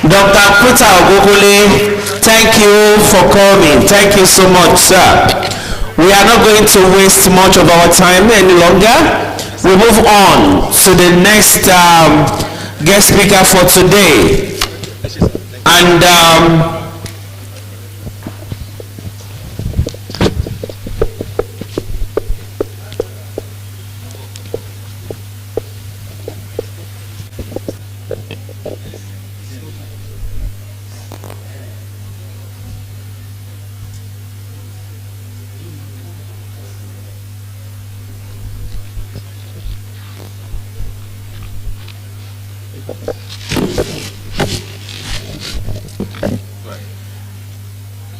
Speaker 11: Dr. Peter Ogugule, thank you for coming. Thank you so much, sir. We are not going to waste much of our time any longer. We move on to the next guest speaker for today. And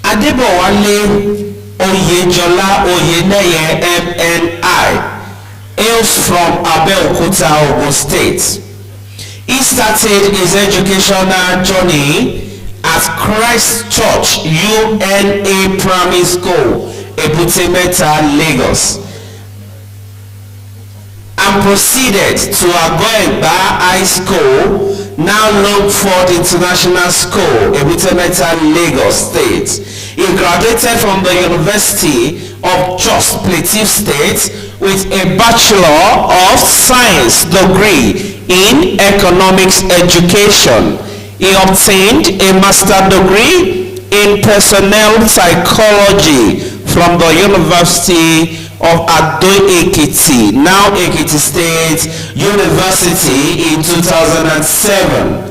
Speaker 11: Adebowale Oyejola Oyeneye MNI hails from Abeokuta, Ogun State. He started his educational journey at Christ Church UNA Primary School, Ebute Metta, Lagos, and proceeded to Agoegba High School, now Longford International School, Ebute Metta, Lagos State. He graduated from the University of Jos Plateau State with a Bachelor of Science degree in Economics Education. He obtained a Master degree in Personnel Psychology from the University of Ado-Ekiti, now Ekiti State University, in 2007.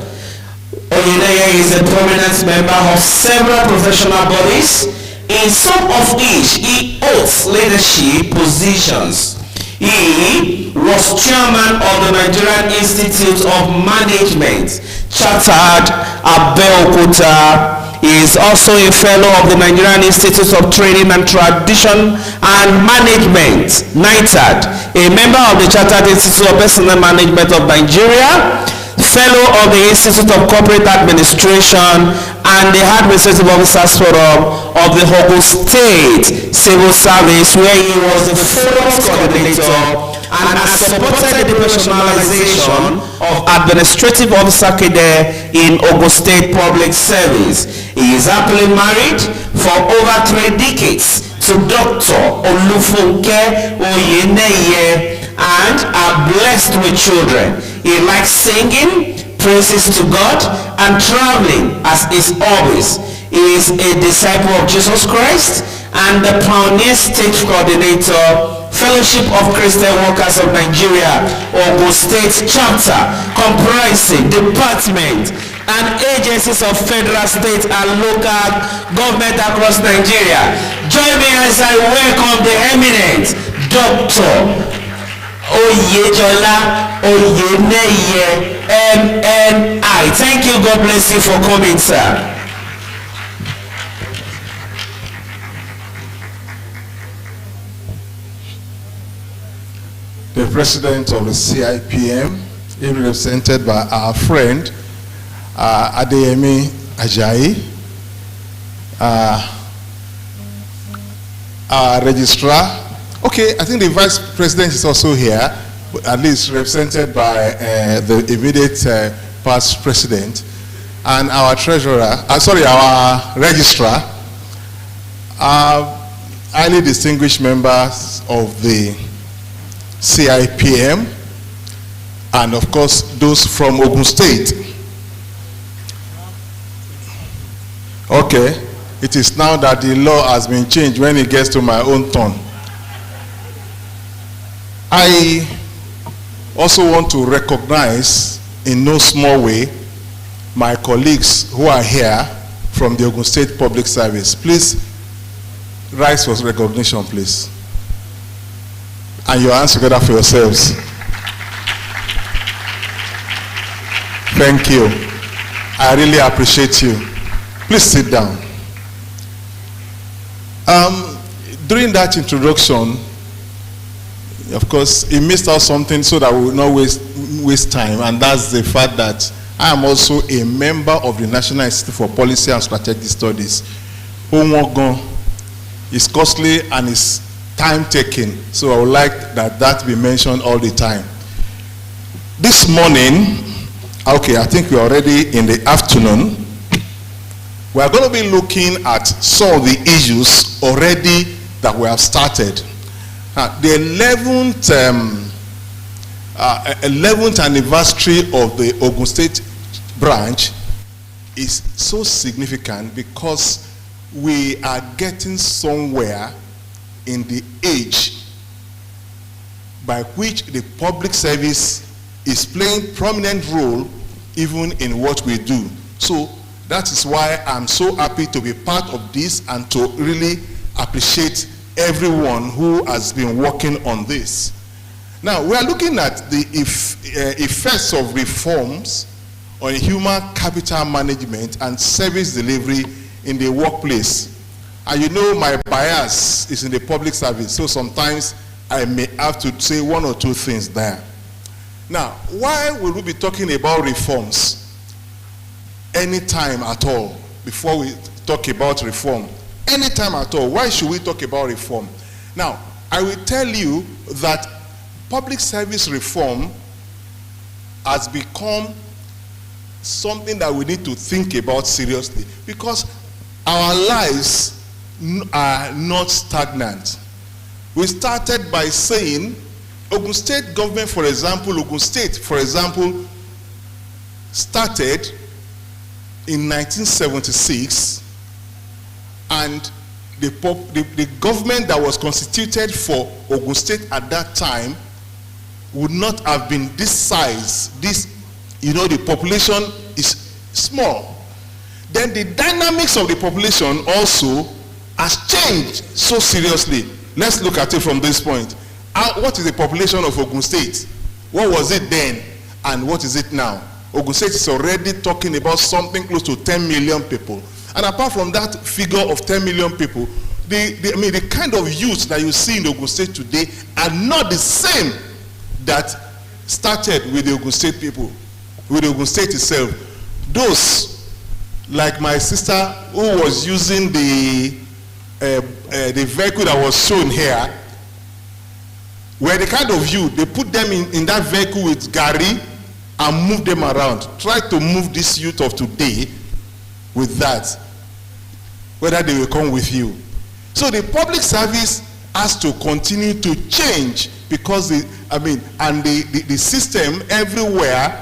Speaker 11: Oyeneye is a prominent member of several professional bodies, in some of which he holds leadership positions. He was chairman of the Nigerian Institute of Management, Chartered Abeokuta. He is also a fellow of the Nigerian Institute of Training and Tradition and Management, NITAD, a member of the Chartered Institute of Personnel Management of Nigeria, fellow of the Institute of Corporate Administration, and the Administrative Officers Forum of the Ogun State Civil Service, where he was the forums coordinator and has supported the professionalization of Administrative Officer Cadre in Ogun State Public Service. He is happily married for over 3 decades to Dr. Olufunke Oyeneye and are blessed with children. He likes singing praises to God and traveling as his hobbies. He is a disciple of Jesus Christ and the Pioneer State Coordinator, Fellowship of Christian Workers of Nigeria, Ogun State Chapter, comprising departments and agencies of federal, state, and local government across Nigeria. Join me as I welcome the eminent Dr. Oyejola Oyeneye MNI. Thank you. God bless you for coming, sir.
Speaker 8: The president of the CIPM, even represented by our friend Adeyemi Ajayi, our registrar. Okay, I think the vice president is also here, at least represented by the immediate past president, and our treasurer, our registrar, highly distinguished members of the CIPM, and of course those from Ogun State. Okay, it is now that the law has been changed when it gets to my own turn. I also want to recognize in no small way my colleagues who are here from the Ogun State Public Service. Please rise for recognition, please. And your hands together for yourselves. Thank you. I really appreciate you. Please sit down. During that introduction, of course, he missed out something so that we will not waste time, and that's the fact that I am also a member of the National Institute for Policy and Strategic Studies. Ogun is costly and is time-taking, so I would like that be mentioned all the time. This morning, okay, I think we're already in the afternoon. We are going to be looking at some of the issues already that we have started. The 11th anniversary of the Ogun State branch is so significant because we are getting somewhere in the age by which the public service is playing prominent role even in what we do. So that is why I'm so happy to be part of this and to really appreciate everyone who has been working on this. Now, we are looking at the effects of reforms on human capital management and service delivery in the workplace. And you know my bias is in the public service, so sometimes I may have to say one or two things there. Now, why will we be talking about reforms anytime at all before we talk about reform? Anytime at all, why should we talk about reform? Now, I will tell you that public service reform has become something that we need to think about seriously because our lives are not stagnant. We started by saying Ogun State government, for example, Ogun State, for example, started in 1976, and the government that was constituted for Ogun State at that time would not have been this size. This, you know, the population is small. Then the dynamics of the population also has changed so seriously. Let's look at it from this point. What is the population of Ogun State? What was it then and what is it now? Ogun State is already talking about something close to 10 million people. And apart from that figure of 10 million people, the kind of youth that you see in Ogun State today are not the same that started with the Ogun State people, with Ogun State itself. Those, like my sister who was using the vehicle that was shown here, were the kind of youth, they put them in that vehicle with Gary and move them around. Try to move this youth of today with that, whether they will come with you. So the public service has to continue to change because the system everywhere,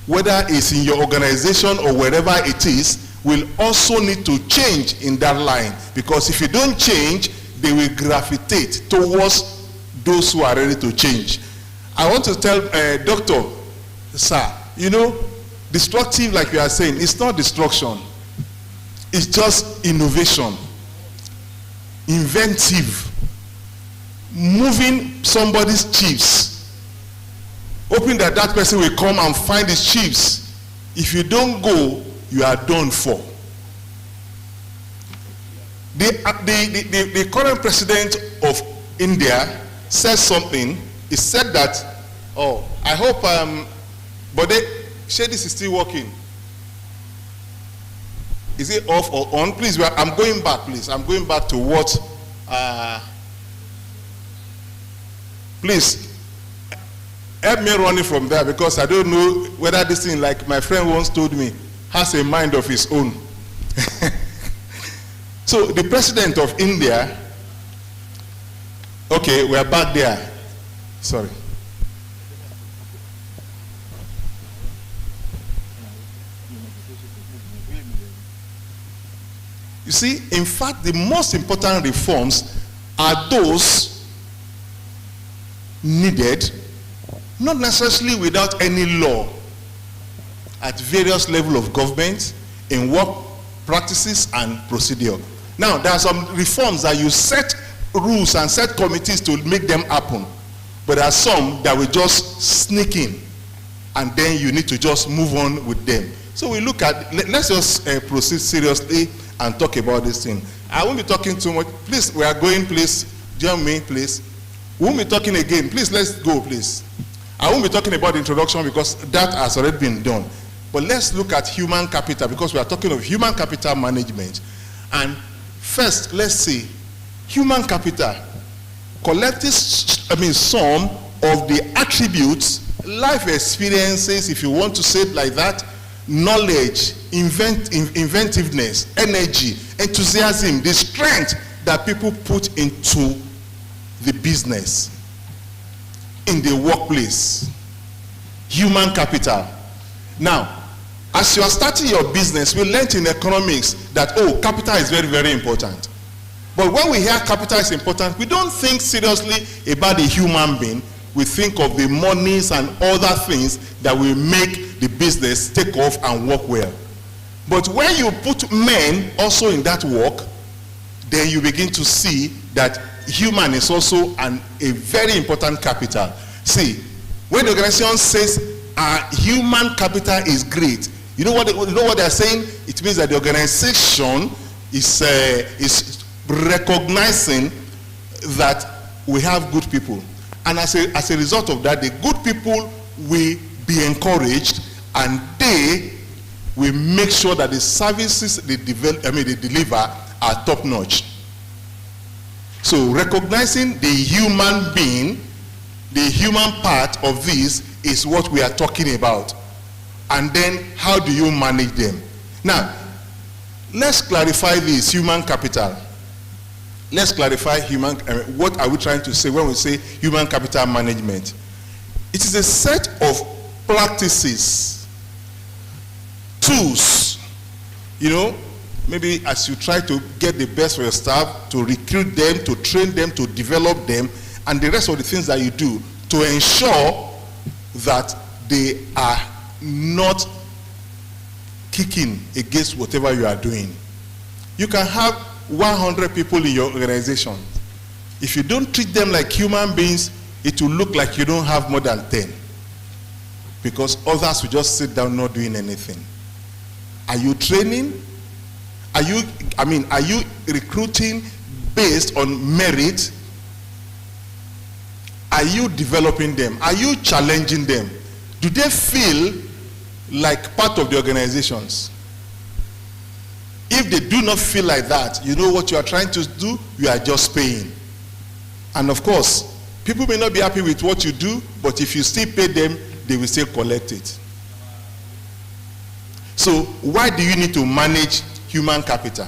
Speaker 8: whether it's in your organization or wherever it is, will also need to change in that line, because if you don't change, they will gravitate towards those who are ready to change. I want to tell Doctor, sir, you know, destructive, like you are saying, it's not destruction. It's just innovation, inventive, moving somebody's chips, hoping that that person will come and find his chips. If you don't go, you are done for. The current president of India said something. He said that, oh, I hope, but this is still working. Is it off or on? Please, I'm going back, please. I'm going back to what, please, help me running from there, because I don't know whether this thing, like my friend once told me, has a mind of his own. So the president of India, okay, we are back there. Sorry. You see, in fact, the most important reforms are those needed, not necessarily without any law, at various levels of government, in work practices and procedure. Now, there are some reforms that you set rules and set committees to make them happen, but there are some that will just sneak in, and then you need to just move on with them. So we look at, let's just proceed seriously and talk about this thing. I won't be talking too much. Please, we are going, please. Join me, please. We won't be talking again. Please, let's go, please. I won't be talking about the introduction because that has already been done. But let's look at human capital, because we are talking of human capital management. And first, let's see, human capital, collective sum of the attributes, life experiences, if you want to say it like that, knowledge, inventiveness, energy, enthusiasm, the strength that people put into the business, in the workplace, human capital. Now, as you are starting your business, we learned in economics that, oh, capital is very, very important. But when we hear capital is important, we don't think seriously about the human being. We think of the monies and other things that will make the business take off and work well. But when you put men also in that work, then you begin to see that human is also a very important capital. See, when the organization says human capital is great, you know what they're saying? It means that the organization is recognizing that we have good people. And as a result of that, the good people will be encouraged, and they will make sure that the services they deliver are top notch. So recognizing the human being, the human part of this is what we are talking about. And then how do you manage them? Now, let's clarify this human capital. Let's clarify what are we trying to say when we say human capital management? It is a set of practices, tools, maybe as you try to get the best for your staff, to recruit them, to train them, to develop them, and the rest of the things that you do to ensure that they are not kicking against whatever you are doing. You can have 100 people in your organization. If you don't treat them like human beings, it will look like you don't have more than 10. Because others will just sit down not doing anything. Are you training? Are you recruiting based on merit? Are you developing them? Are you challenging them? Do they feel like part of the organizations? If they do not feel like that, you know what you are trying to do? You are just paying. And of course, people may not be happy with what you do, but if you still pay them, they will still collect it. So why do you need to manage human capital?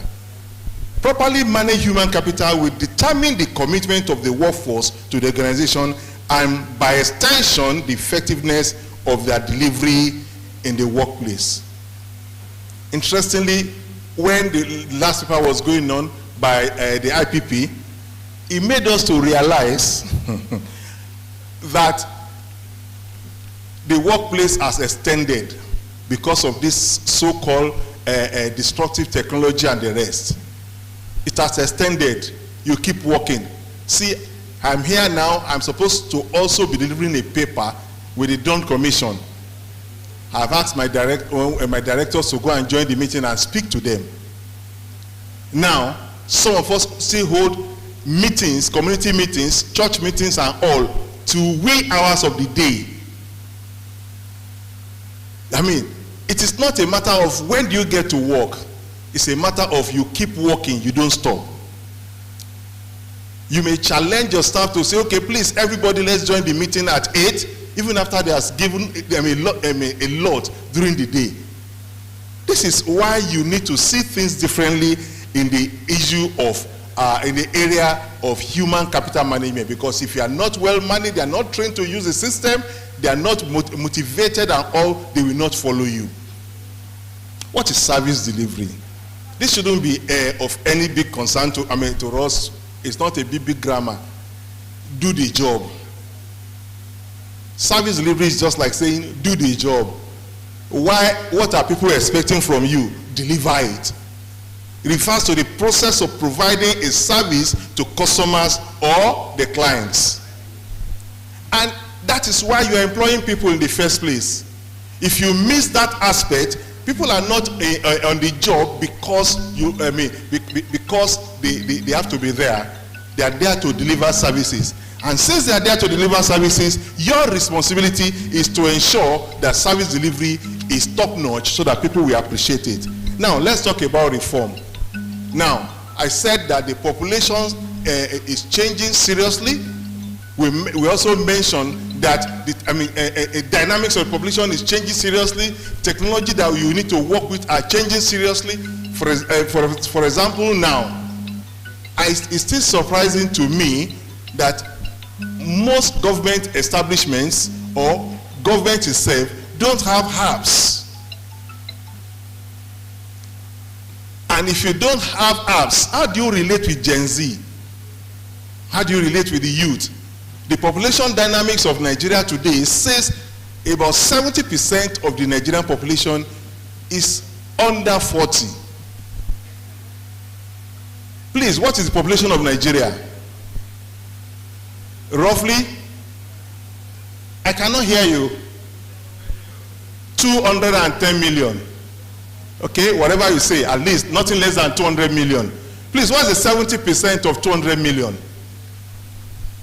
Speaker 8: Properly manage human capital will determine the commitment of the workforce to the organization, and by extension, the effectiveness of their delivery in the workplace. Interestingly, when the last paper was going on by the IPP, it made us to realize that the workplace has extended because of this so-called destructive technology and the rest. It has extended. You keep working. See, I'm here now. I'm supposed to also be delivering a paper with the Dawn Commission. I've asked my directors to go and join the meeting and speak to them. Now, some of us still hold meetings, community meetings, church meetings and all, to wee hours of the day. I mean, it is not a matter of when do you get to work. It's a matter of you keep working, you don't stop. You may challenge your staff to say, okay, please, everybody, let's join the meeting at 8, even after they have given them a lot during the day. This is why you need to see things differently in the issue of, in the area of human capital management. Because if you are not well managed, they are not trained to use the system, they are not motivated and all, they will not follow you. What is service delivery? This shouldn't be of any big concern to us. It's not a big grammar. Do the job. Service delivery is just like saying, do the job. Why? What are people expecting from you? Deliver it. It refers to the process of providing a service to customers or the clients. And that is why you are employing people in the first place. If you miss that aspect, people are not on the job because because they have to be there. They are there to deliver services. And since they are there to deliver services, your responsibility is to ensure that service delivery is top-notch so that people will appreciate it. Now, let's talk about reform. Now, I said that the population is changing seriously. We also mentioned that dynamics of the population is changing seriously. Technology that you need to work with are changing seriously. For example, now, it's still surprising to me that most government establishments or government itself don't have apps. And if you don't have apps, how do you relate with Gen Z? How do you relate with the youth? The population dynamics of Nigeria today says about 70% of the Nigerian population is under 40. Please, what is the population of Nigeria? Roughly? I cannot hear you. 210 million. Okay, whatever you say, at least nothing less than 200 million. Please, what is the 70% of 200 million?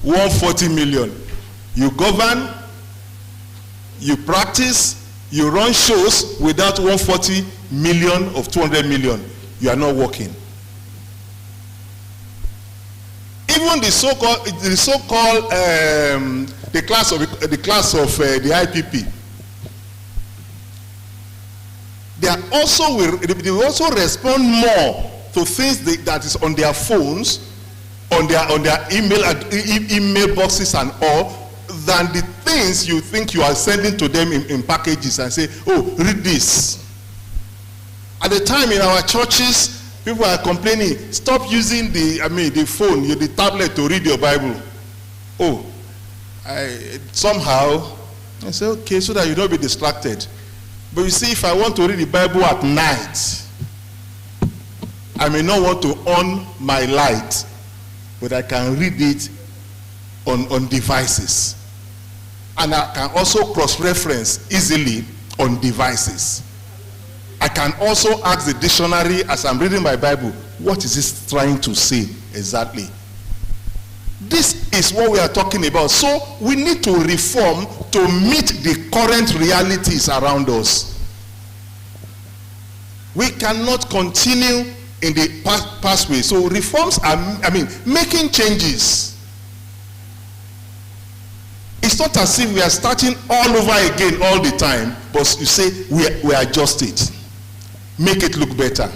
Speaker 8: 140 million. You govern, you practice, you run shows without 140 million of 200 million. You are not working. Even the so-called the class of the IPP, they will also respond more to things that is on their phones, on their email boxes and all, than the things you think you are sending to them in packages and say, oh, read this. At the time in our churches, people are complaining, stop using the phone, the tablet to read your Bible. Oh, somehow, I say, okay, so that you don't be distracted. But you see, if I want to read the Bible at night, I may not want to on my light, but I can read it on devices. And I can also cross-reference easily on devices. I can also ask the dictionary as I'm reading my Bible, what is this trying to say exactly? This is what we are talking about. So we need to reform to meet the current realities around us. We cannot continue in the past way. So reforms are, making changes. It's not as if we are starting all over again all the time, but you say we adjust it. Make it look better.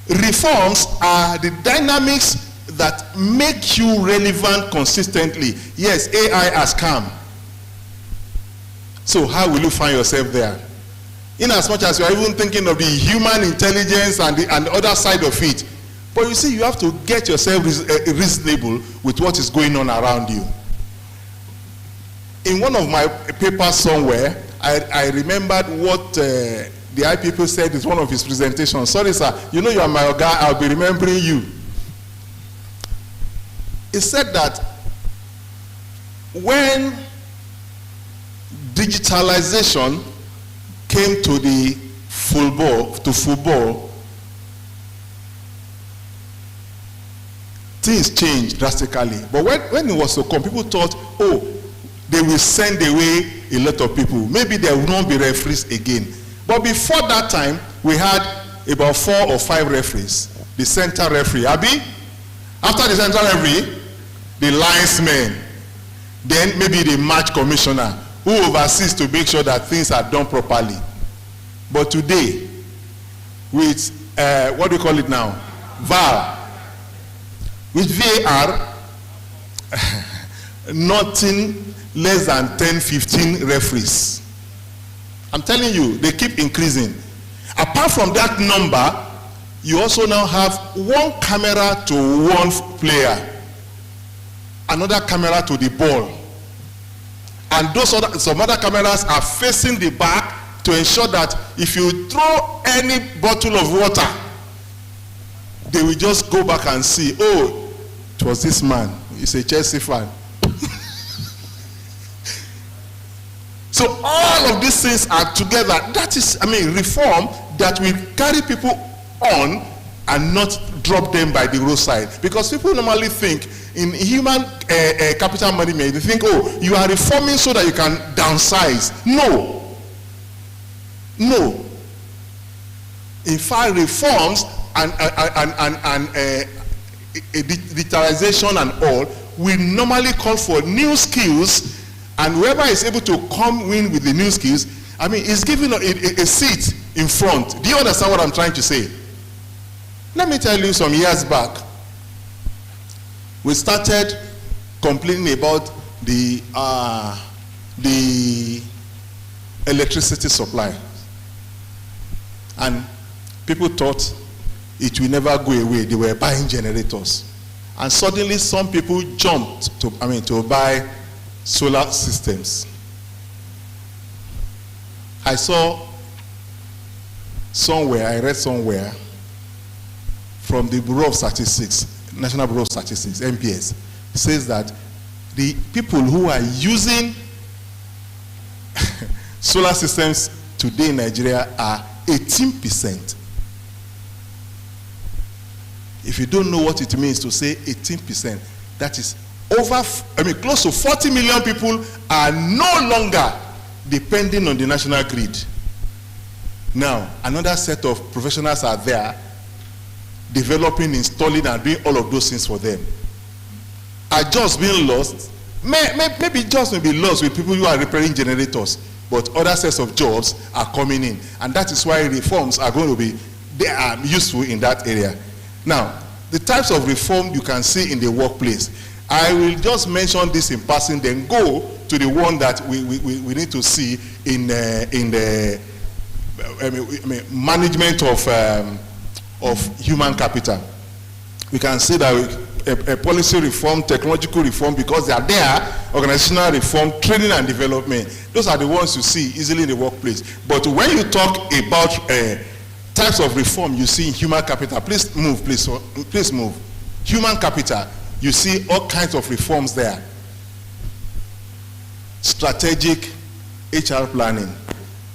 Speaker 8: Reforms are the dynamics that make you relevant consistently. Yes, AI has come. So how will you find yourself there? In as much as you are even thinking of the human intelligence and the other side of it. But you see, you have to get yourself reasonable with what is going on around you. In one of my papers somewhere, I remembered what the IPP said in one of his presentations. Sorry, sir. You know you are my guy. I'll be remembering you. He said that when digitalization came to the football, things changed drastically. But when it was to come, people thought, oh, they will send away a lot of people. Maybe there will not be referees again. But before that time, we had about 4 or 5 referees. The center referee, Abi. After the center referee, the linesman. Then maybe the match commissioner, who oversees to make sure that things are done properly. But today, with, what do you call it now? VAR. With VAR, nothing less than 10, 15 referees. I'm telling you, they keep increasing. Apart from that number, you also now have one camera to one player, another camera to the ball. And some other cameras are facing the back to ensure that if you throw any bottle of water, they will just go back and see, oh, it was this man. He's a Chelsea fan. So all of these things are together. That is, reform that will carry people on and not drop them by the roadside. Because people normally think in human capital management, they think, oh, you are reforming so that you can downsize. No. No. In fact, reforms and digitalization and all we normally call for new skills, and whoever is able to come in with the new skills, I mean, is given a seat in front. Do you understand what I'm trying to say? Let me tell you, some years back, we started complaining about the electricity supply, and people thought it will never go away. They were buying generators, and suddenly some people jumped to buy solar systems. I read somewhere from the Bureau of Statistics, National Bureau of Statistics, NPS, says that the people who are using solar systems today in Nigeria are 18%. If you don't know what it means to say 18%, that is close to 40 million people are no longer depending on the national grid. Now, another set of professionals are there developing, installing, and doing all of those things for them. Are jobs being lost? Maybe jobs may be lost with people who are repairing generators, but other sets of jobs are coming in, and that is why reforms are going to be useful in that area. Now, the types of reform you can see in the workplace, I will just mention this in passing, then go to the one that we need to see in the management of human capital. We can see that a policy reform, technological reform, because they are there, organizational reform, training and development. Those are the ones you see easily in the workplace. But when you talk about types of reform you see in human capital, please move. Human capital, you see all kinds of reforms there. Strategic HR planning.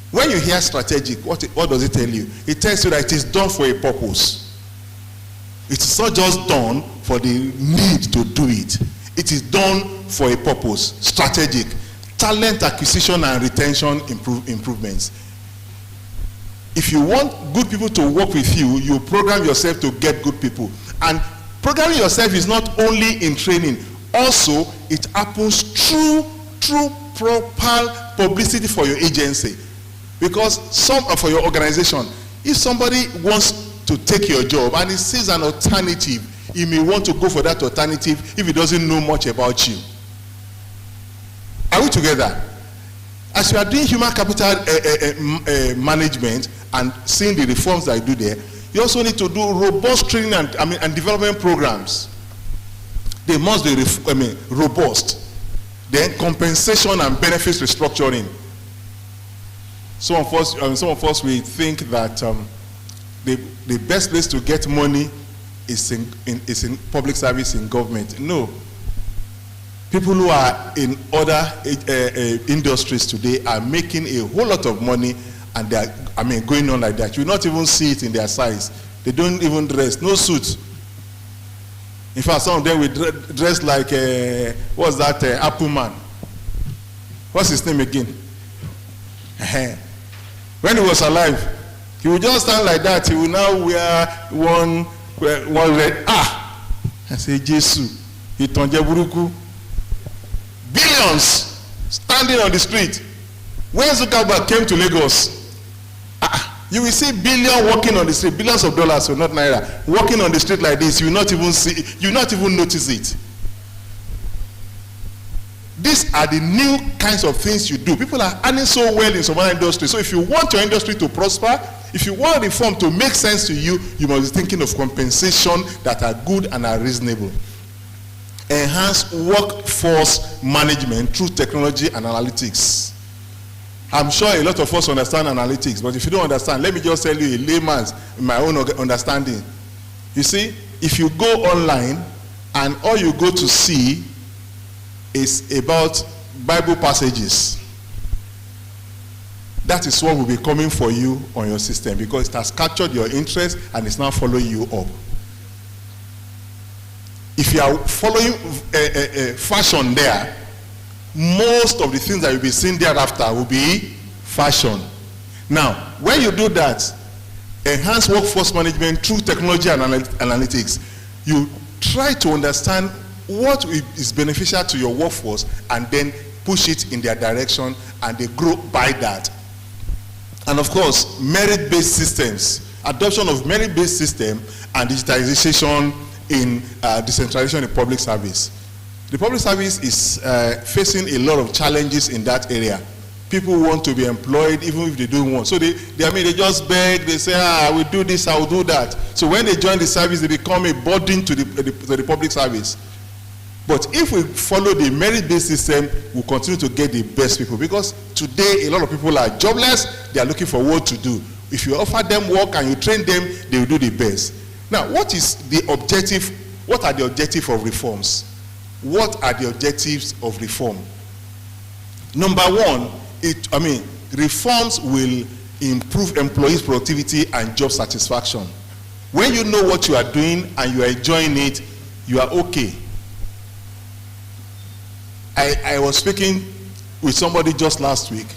Speaker 8: When you hear strategic, what does it tell you? It tells you that it is done for a purpose. It is not just done for the need to do it. It is done for a purpose. Strategic. Talent acquisition and retention improvements. If you want good people to work with you, you program yourself to get good people. And programming yourself is not only in training. Also, it happens through proper publicity for your agency. Because for your organization, if somebody wants to take your job and he sees an alternative, he may want to go for that alternative if he doesn't know much about you. Are we together? As you are doing human capital management and seeing the reforms that you do there, you also need to do robust training and development programs. They must be robust. Then compensation and benefits restructuring. Some of us we think that the best place to get money is in public service, in government. No. People who are in other industries today are making a whole lot of money, and they are going on like that. You will not even see it in their size. They don't even dress, no suits. In fact, some of them will dress like what's that Apple man? What's his name again? When he was alive, he would just stand like that. He will now wear one red. I say, Jesus, he tonje buruku. Billions standing on the street. When Zuckerberg came to Lagos, you will see billions walking on the street, billions of dollars, so not naira, walking on the street like this. You will not even see, you will not even notice it. These are the new kinds of things you do. People are earning so well in some other industry. So if you want your industry to prosper, if you want reform to make sense to you, you must be thinking of compensation that are good and are reasonable. Enhance workforce management through technology and analytics. I'm sure a lot of us understand analytics, but if you don't understand, let me just tell you a layman's, my own understanding. You see, if you go online and all you go to see is about Bible passages, that is what will be coming for you on your system, because it has captured your interest and it's now following you up. If you are following fashion there, most of the things that you'll be seeing thereafter will be fashion. Now, when you do that, enhance workforce management through technology and analytics, you try to understand what is beneficial to your workforce, and then push it in their direction, and they grow by that. And of course, merit-based systems, adoption of merit-based system and digitization in decentralization in public service. The public service is facing a lot of challenges in that area. People want to be employed even if they don't want. So they just beg, they say, I will do this, I will do that. So when they join the service, they become a burden to the public service. But if we follow the merit-based system, we'll continue to get the best people. Because today, a lot of people are jobless, they are looking for work to do. If you offer them work and you train them, they will do the best. Now, what is the objective? What are the objectives of reforms? What are the objectives of reform? Number one, reforms will improve employees' productivity and job satisfaction. When you know what you are doing and you are enjoying it, you are okay. I was speaking with somebody just last week.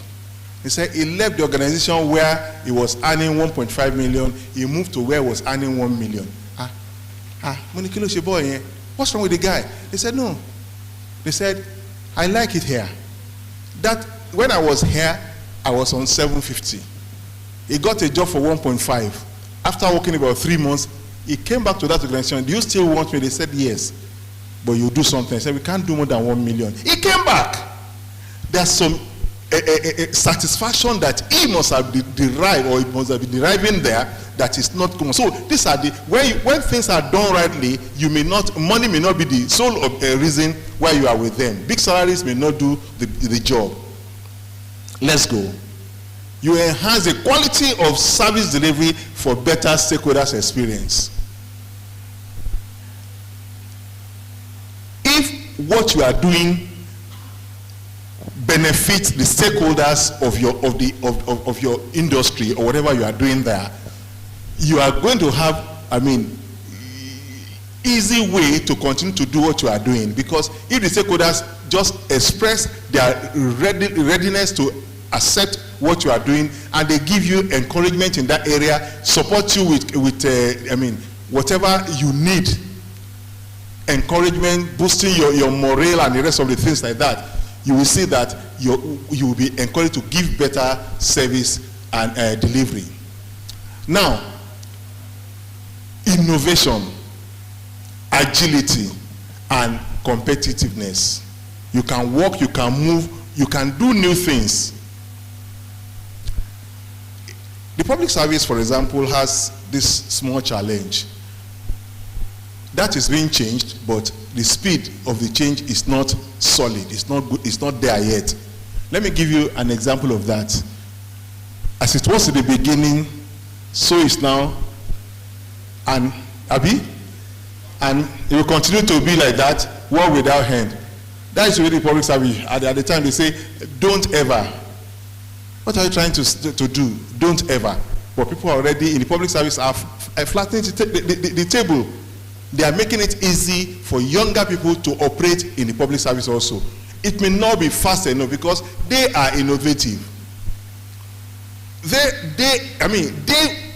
Speaker 8: He said he left the organization where he was earning 1.5 million. He moved to where he was earning 1 million. What's wrong with the guy? They said, no. They said, I like it here. That when I was here, I was on 750. He got a job for 1.5. After working about 3 months, he came back to that organization. Do you still want me? They said, yes. But you do something. He said, we can't do more than 1 million. He came back. There's some satisfaction that he must have derived, or it must have been deriving there, that is not common. So these are the when things are done rightly, money may not be the sole reason why you are with them. Big salaries may not do the job. Let's go. You enhance the quality of service delivery for better stakeholders experience. If what you are doing benefits the stakeholders of your industry or whatever you are doing there, you are going to have, easy way to continue to do what you are doing. Because if the stakeholders just express their readiness to accept what you are doing, and they give you encouragement in that area, support you with whatever you need, encouragement, boosting your morale and the rest of the things like that, you will see that you will be encouraged to give better service and delivery. Now, innovation, agility, and competitiveness. You can walk, you can move, you can do new things. The public service, for example, has this small challenge. That is being changed, but the speed of the change is not solid. It's not good. It's not there yet. Let me give you an example of that. As it was in the beginning, so is now, and it will continue to be like that, world without hand. That is really public service. At the time they say, don't ever. What are you trying to do? Don't ever. But people already in the public service are flattening the table. They are making it easy for younger people to operate in the public service also. It may not be fast enough because they are innovative. They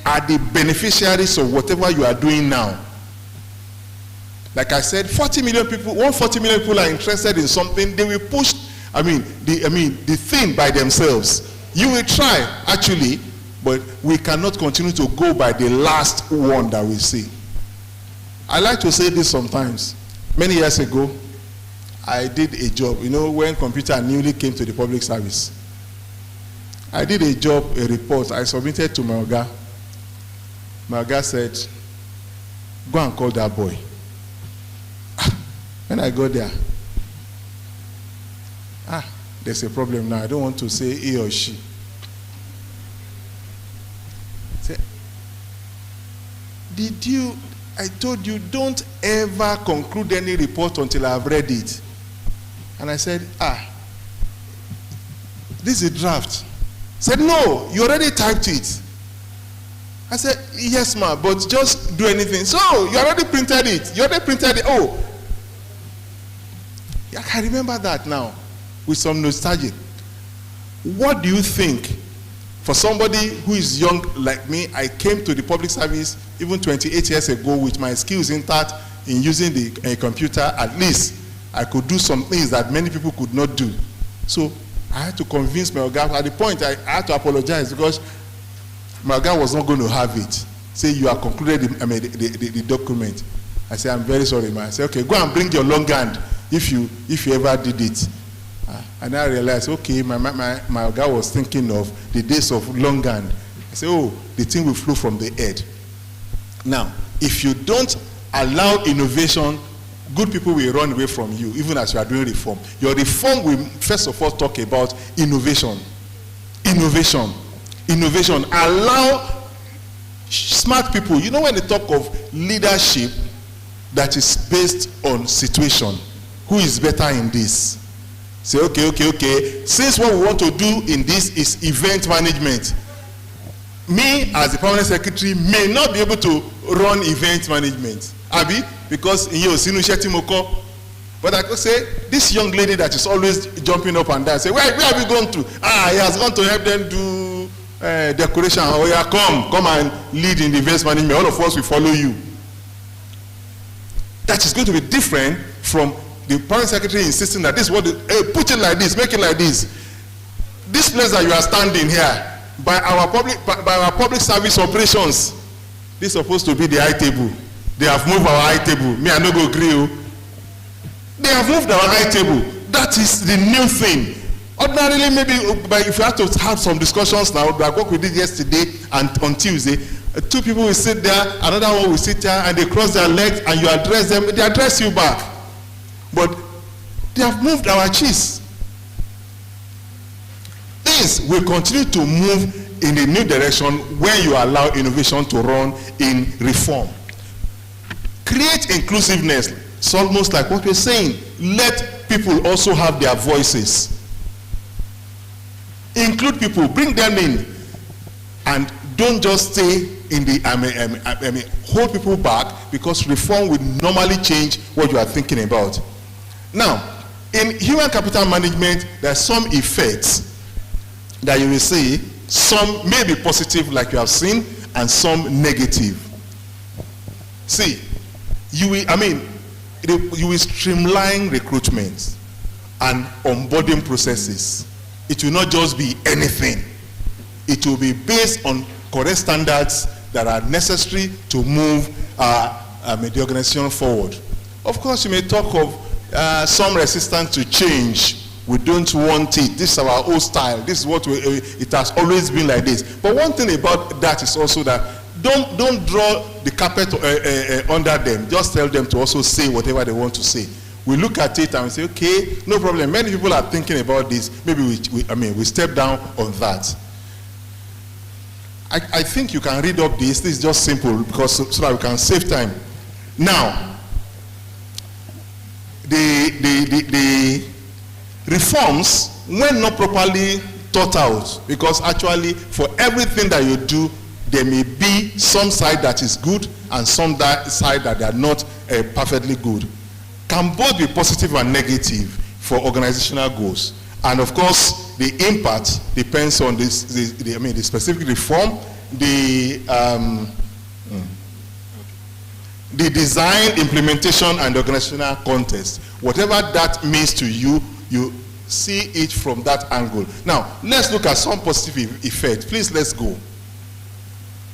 Speaker 8: are the beneficiaries of whatever you are doing now. Like I said, 40 million people, 140 million people are interested in something, they will push the thing by themselves. You will try, actually, but we cannot continue to go by the last one that we see. I like to say this sometimes. Many years ago, I did a job, when computer newly came to the public service. I did a report, I submitted to my Oga. My Oga said, go and call that boy. When I go there, there's a problem now. I don't want to say he or she. Say, I told you, don't ever conclude any report until I've read it. And I said, this is a draft. Said, no, you already typed it. I said, yes, ma, but just do anything. So, you already printed it. You already printed it. Oh, I can remember that now with some nostalgia. What do you think? For somebody who is young like me, I came to the public service even 28 years ago with my skills intact, in using the computer, at least I could do some things that many people could not do. So I had to convince my Oga. At the point, I had to apologize because my Oga was not going to have it. Say, you have concluded the document. I said, I'm very sorry, man. I said, okay, go and bring your long hand if you ever did it. And I realized, okay, my Oga was thinking of the days of long hand. I said, oh, the thing will flow from the head. Now, if you don't allow innovation, good people will run away from you, even as you are doing reform. Your reform will first of all talk about innovation. Innovation. Innovation. Allow smart people. You know, when they talk of leadership that is based on situation, who is better in this? Say, okay. Since what we want to do in this is event management, me as the permanent secretary may not be able to run event management. Abi, because in your Sinusheti, but I could say, this young lady that is always jumping up and down, say, where have you gone to? He has gone to help them do decoration. Oh yeah, come and lead in the event management. All of us will follow you. That is going to be different from the permanent secretary insisting that this is what, put it like this, make it like this. This place that you are standing here, by our public service operations, this is supposed to be the high table. They have moved our high table. Me, I no go agree. They have moved our high table. That is the new thing. Ordinarily, maybe, but if you have to have some discussions now, like what we did yesterday and on Tuesday, two people will sit there, another one will sit there, and they cross their legs, and you address them, they address you back. But they have moved our cheese. Things will continue to move in a new direction when you allow innovation to run in reform. Create inclusiveness. It's almost like what we're saying. Let people also have their voices. Include people, bring them in, and don't just stay in the, hold people back, because reform will normally change what you are thinking about. Now, in human capital management, there are some effects that you will see. Some may be positive, like you have seen, and some negative. See, you will streamline recruitment and onboarding processes. It will not just be anything. It will be based on correct standards that are necessary to move the organization forward. Of course, you may talk of some resistance to change. We don't want it. This is our old style. This is what it has always been like this. But one thing about that is also that don't draw the carpet under them. Just tell them to also say whatever they want to say. We look at it and we say, okay, no problem. Many people are thinking about this. Maybe we step down on that. I think you can read up this. This is just simple because so that we can save time. Now, the reforms, when not properly thought out, because actually for everything that you do, there may be some side that is good and some side that they are not perfectly good, can both be positive and negative for organizational goals. And of course, the impact depends on the specific reform, the design, implementation, and organizational context. Whatever that means to you, you see it from that angle. Now, let's look at some positive effects. Please, let's go.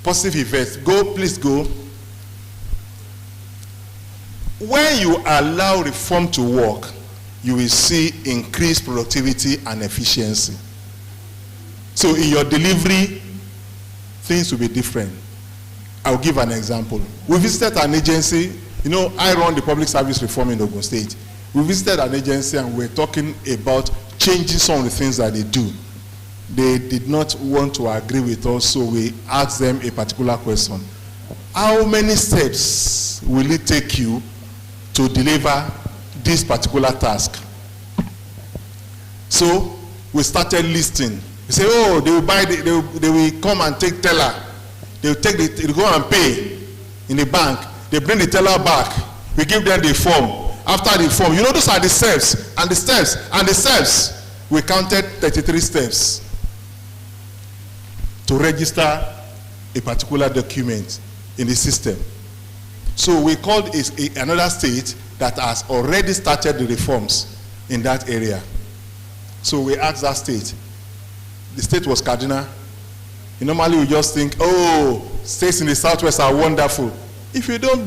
Speaker 8: Positive effects. Go, please go. When you allow reform to work, you will see increased productivity and efficiency. So in your delivery, things will be different. I'll give an example. We visited an agency. You know, I run the public service reform in Ogun State. We visited an agency and we're talking about changing some of the things that they do. They did not want to agree with us, so we asked them a particular question. How many steps will it take you to deliver this particular task? So we started listing. We say, oh, they will come and take teller. They will go and pay in the bank. They bring the teller back. We give them the form. After the form, you know, those are the steps, and the steps, and the steps. We counted 33 steps to register a particular document in the system. So we called another state that has already started the reforms in that area. So we asked that state. The state was Kaduna. Normally we just think, oh, states in the southwest are wonderful. If you don't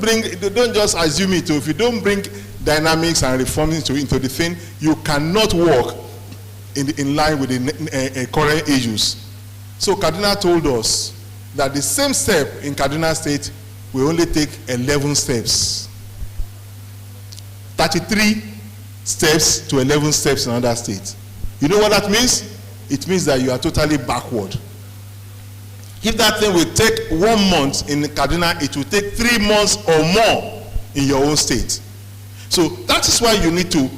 Speaker 8: just assume it. If you don't bring dynamics and reforms into the thing, you cannot work in line with the current issues. So Kaduna told us that the same step in Kaduna State will only take 11 steps. 33 steps to 11 steps in another state. You know what that means? It means that you are totally backward. If that thing will take 1 month in Kaduna, it will take 3 months or more in your own state. So that is why you need to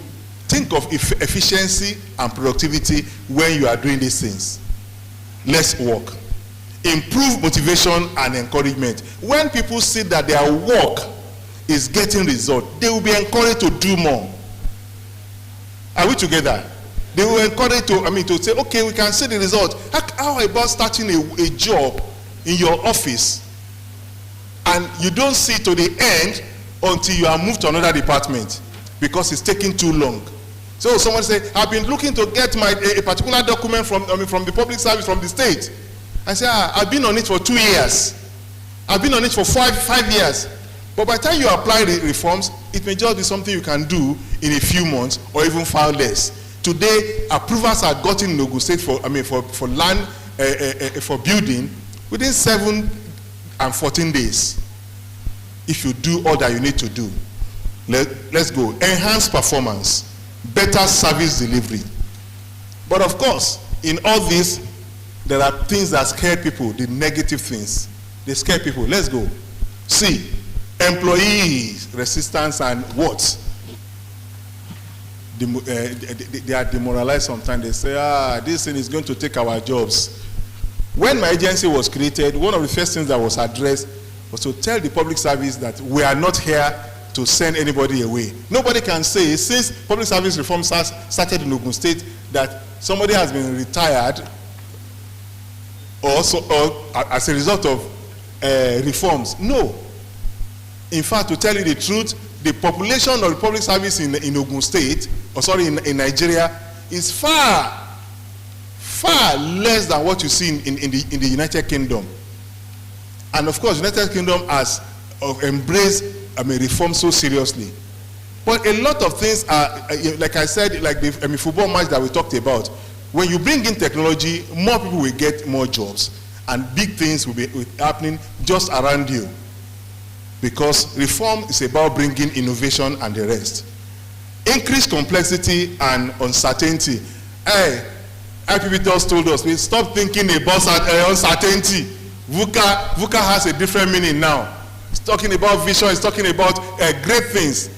Speaker 8: think of efficiency and productivity when you are doing these things. Let's work. Improve motivation and encouragement. When people see that their work is getting results, they will be encouraged to do more. Are we together? They will encourage to say, okay, we can see the result. How about starting a job in your office and you don't see to the end until you are moved to another department because it's taking too long? So someone say, I've been looking to get a particular document from the public service, from the state. I say, I've been on it for 2 years. I've been on it for five years. But by the time you apply the reforms, it may just be something you can do in a few months or even far less. Today, approvals are gotten in Ogun State for land, for building within 7 and 14 days. If you do all that you need to do. Let's go. Enhance performance. Better service delivery. But of course, in all this, there are things that scare people, the negative things. They scare people. Let's go. See, employee resistance and what? They are demoralized sometimes. They say, this thing is going to take our jobs. When my agency was created, one of the first things that was addressed was to tell the public service that we are not here to send anybody away. Nobody can say, since public service reform started in Ogun State, that somebody has been retired or as a result of reforms. No. In fact, to tell you the truth, the population of the public service in Ogun State, in Nigeria, is far less than what you see in the United Kingdom. And of course, the United Kingdom has embraced reform so seriously. But a lot of things are, like I said, like the football match that we talked about. When you bring in technology, more people will get more jobs, and big things will be happening just around you. Because reform is about bringing innovation and the rest. Increased complexity and uncertainty. IPB told us, we stop thinking about uncertainty. VUCA has a different meaning now. It's talking about vision, it's talking about great things.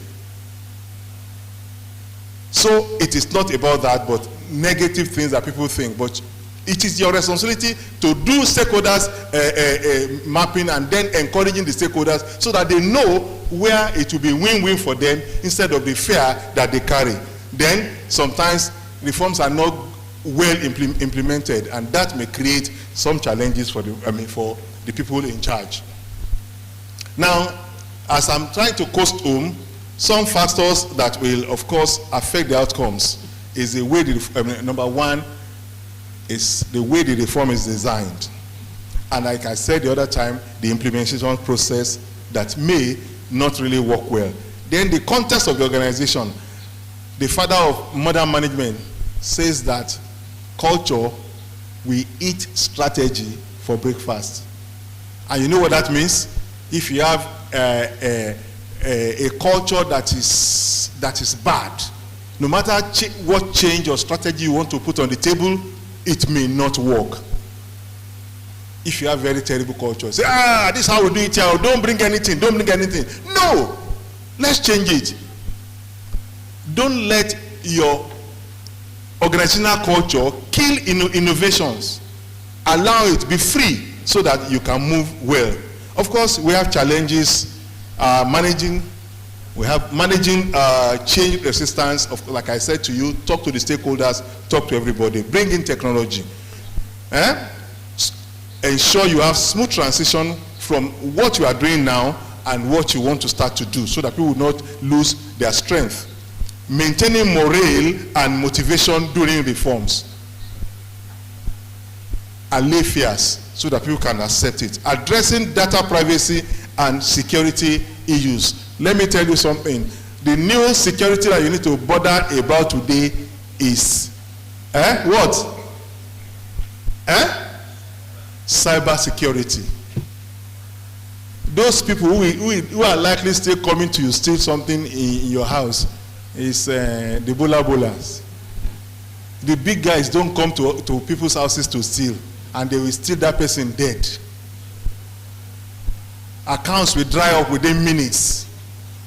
Speaker 8: So it is not about that, but negative things that people think. But it is your responsibility to do stakeholders mapping and then encouraging the stakeholders so that they know where it will be win-win for them instead of the fear that they carry. Then sometimes reforms are not well implemented, and that may create some challenges for the people in charge. Now, as I'm trying to coast home, some factors that will, of course, affect the outcomes is the way number one is the way the reform is designed. And like I said the other time, the implementation process that may not really work well. Then the context of the organization. The father of modern management says that culture, we eat strategy for breakfast. And you know what that means? If you have a culture that is bad, no matter what change or strategy you want to put on the table, it may not work. If you have very terrible culture, say, this is how we do it here, don't bring anything. No, let's change it. Don't let your organizational culture kill innovations. Allow it, be free, so that you can move well. Of course, we have challenges managing change resistance. Like I said to you, talk to the stakeholders, talk to everybody, bring in technology. Ensure you have smooth transition from what you are doing now and what you want to start to do so that people will not lose their strength. Maintaining morale and motivation during reforms. Allay fears so that people can accept it. Addressing data privacy and security issues. Let me tell you something. The new security that you need to bother about today is what? Cyber security. Those people who are likely still coming to you steal something in your house is the bolas. The big guys don't come to people's houses to steal, and they will steal that person dead. Accounts will dry up within minutes.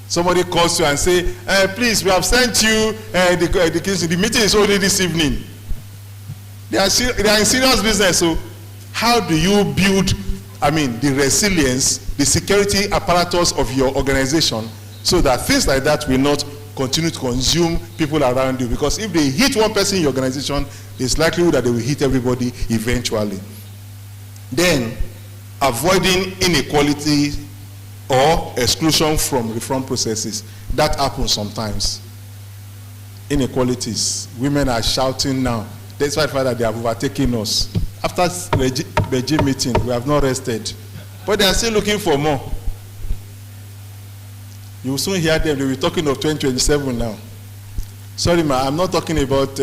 Speaker 8: Somebody calls you and say, please, we have sent you the meeting is only this evening. They are in serious business. So how do you build, the resilience, the security apparatus of your organization so that things like that will not continue to consume people around you? Because if they hit one person in your organization, it's likely that they will hit everybody eventually. Then, avoiding inequality or exclusion from reform processes. That happens sometimes. Inequalities. Women are shouting now. Despite the fact that they have overtaken us. After Beijing meeting, we have not rested. But they are still looking for more. You will soon hear them. They will be talking of 2027 now. Sorry, ma, I'm not talking about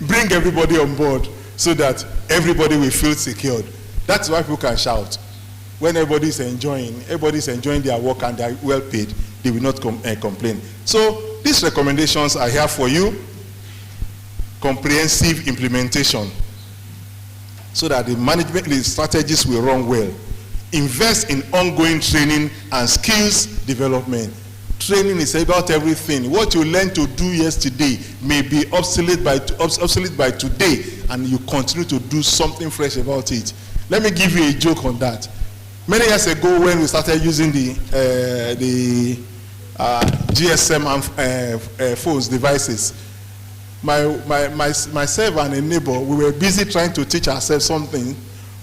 Speaker 8: bring everybody on board so that everybody will feel secured. That's why people can shout. When everybody's enjoying their work and they are well paid, they will not complain. So these recommendations are here for you. Comprehensive implementation so that the strategies will run well. Invest in ongoing training and skills development. Training is about everything. What you learned to do yesterday may be obsolete by today, and you continue to do something fresh about it. Let me give you a joke on that. Many years ago, when we started using the GSM and phones devices, myself and a neighbor, we were busy trying to teach ourselves something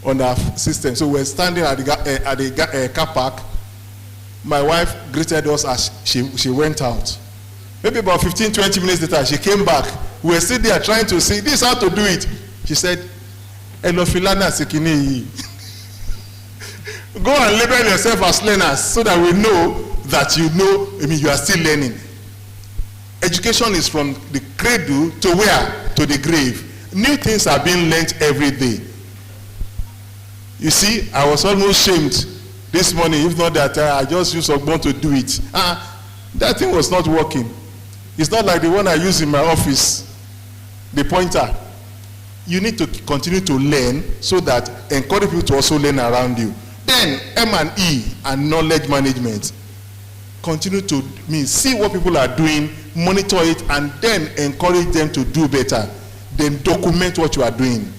Speaker 8: on our system. So we were standing at the car park. My wife greeted us as she went out. Maybe about 15-20 minutes later, she came back. We were still there trying to see this how to do it. She said, "Elofilana sikini." Go and label yourself as learners so that we know that you are still learning. Education is from the cradle to where? To the grave. New things are being learned every day. You see, I was almost shamed this morning, if not that I just used Ogun to do it. That thing was not working. It's not like the one I use in my office, the pointer. You need to continue to learn so that encourage people to also learn around you. Then M&E and knowledge management. Continue to see what people are doing, monitor it, and then encourage them to do better. Then document what you are doing.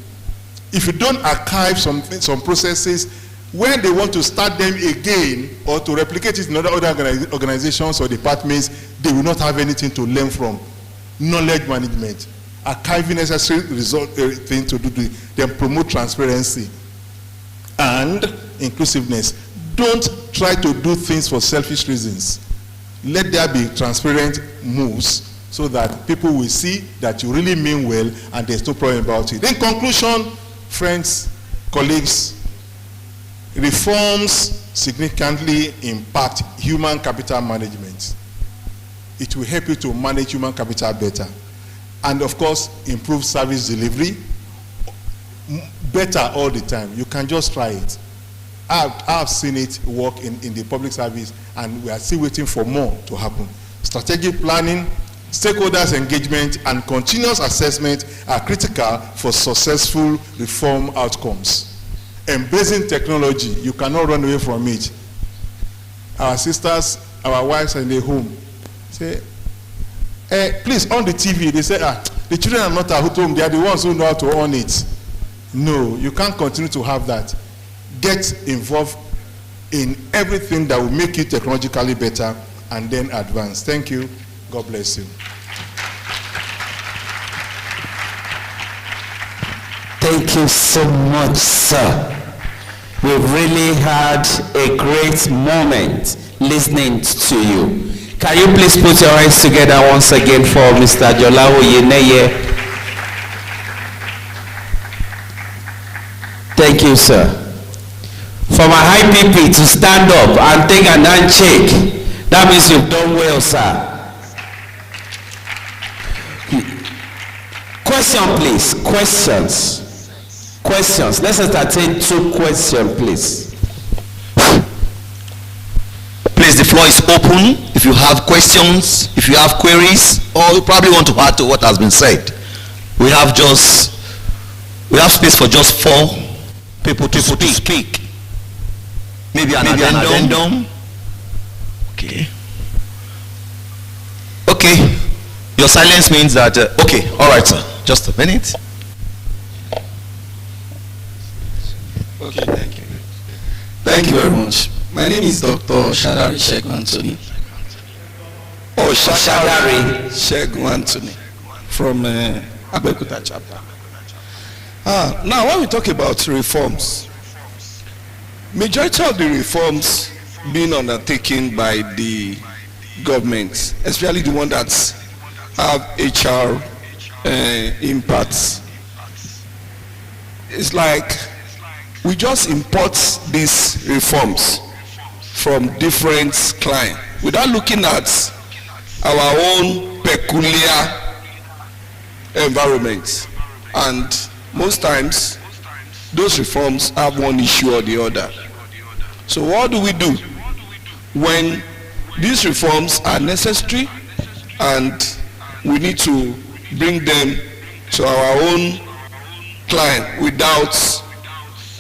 Speaker 8: If you don't archive some processes, when they want to start them again or to replicate it in other organizations or departments, they will not have anything to learn from. Knowledge management. Archiving necessary thing to do, then promote transparency and inclusiveness. Don't try to do things for selfish reasons. Let there be transparent moves so that people will see that you really mean well and there's no problem about it. In conclusion, friends, colleagues, reforms significantly impact human capital management. It will help you to manage human capital better. And of course, improve service delivery better all the time. You can just try it. I've seen it work in the public service, and we are still waiting for more to happen. Strategic planning, stakeholders engagement, and continuous assessment are critical for successful reform outcomes. Embracing technology, you cannot run away from it. Our sisters, our wives are in the home. Say, please on the TV. They say, the children are not at home. They are the ones who know how to on it. No, you can't continue to have that. Get involved in everything that will make you technologically better and then advance. Thank you. God bless you.
Speaker 13: Thank you so much, sir.
Speaker 11: We've really had a great moment listening to you. Can you please put your hands together once again for Mr. Jolawo Yeneye? Thank you, sir. For my high PP to stand up and take an handshake, that means you've done well, sir. Question, please. Questions. Let's entertain 2 questions, please.
Speaker 3: Please, the floor is open. If you have questions, if you have queries, or you probably want to add to what has been said, we have space for just 4 people to speak. Maybe an addendum. Okay. Your silence means that. Okay. All right, sir. Just a minute.
Speaker 13: Okay, thank you. Thank you very much. My name is Dr. Shadari Shegun Anthony.
Speaker 11: Oh, Shadari
Speaker 13: Shegun Anthony from Abeokuta chapter. Now, when we talk about reforms, majority of the reforms being undertaken by the government, especially the one that have HR impacts, it's like we just import these reforms from different clients without looking at our own peculiar environment. And most times, those reforms have one issue or the other. So what do we do when these reforms are necessary and we need to bring them to our own client without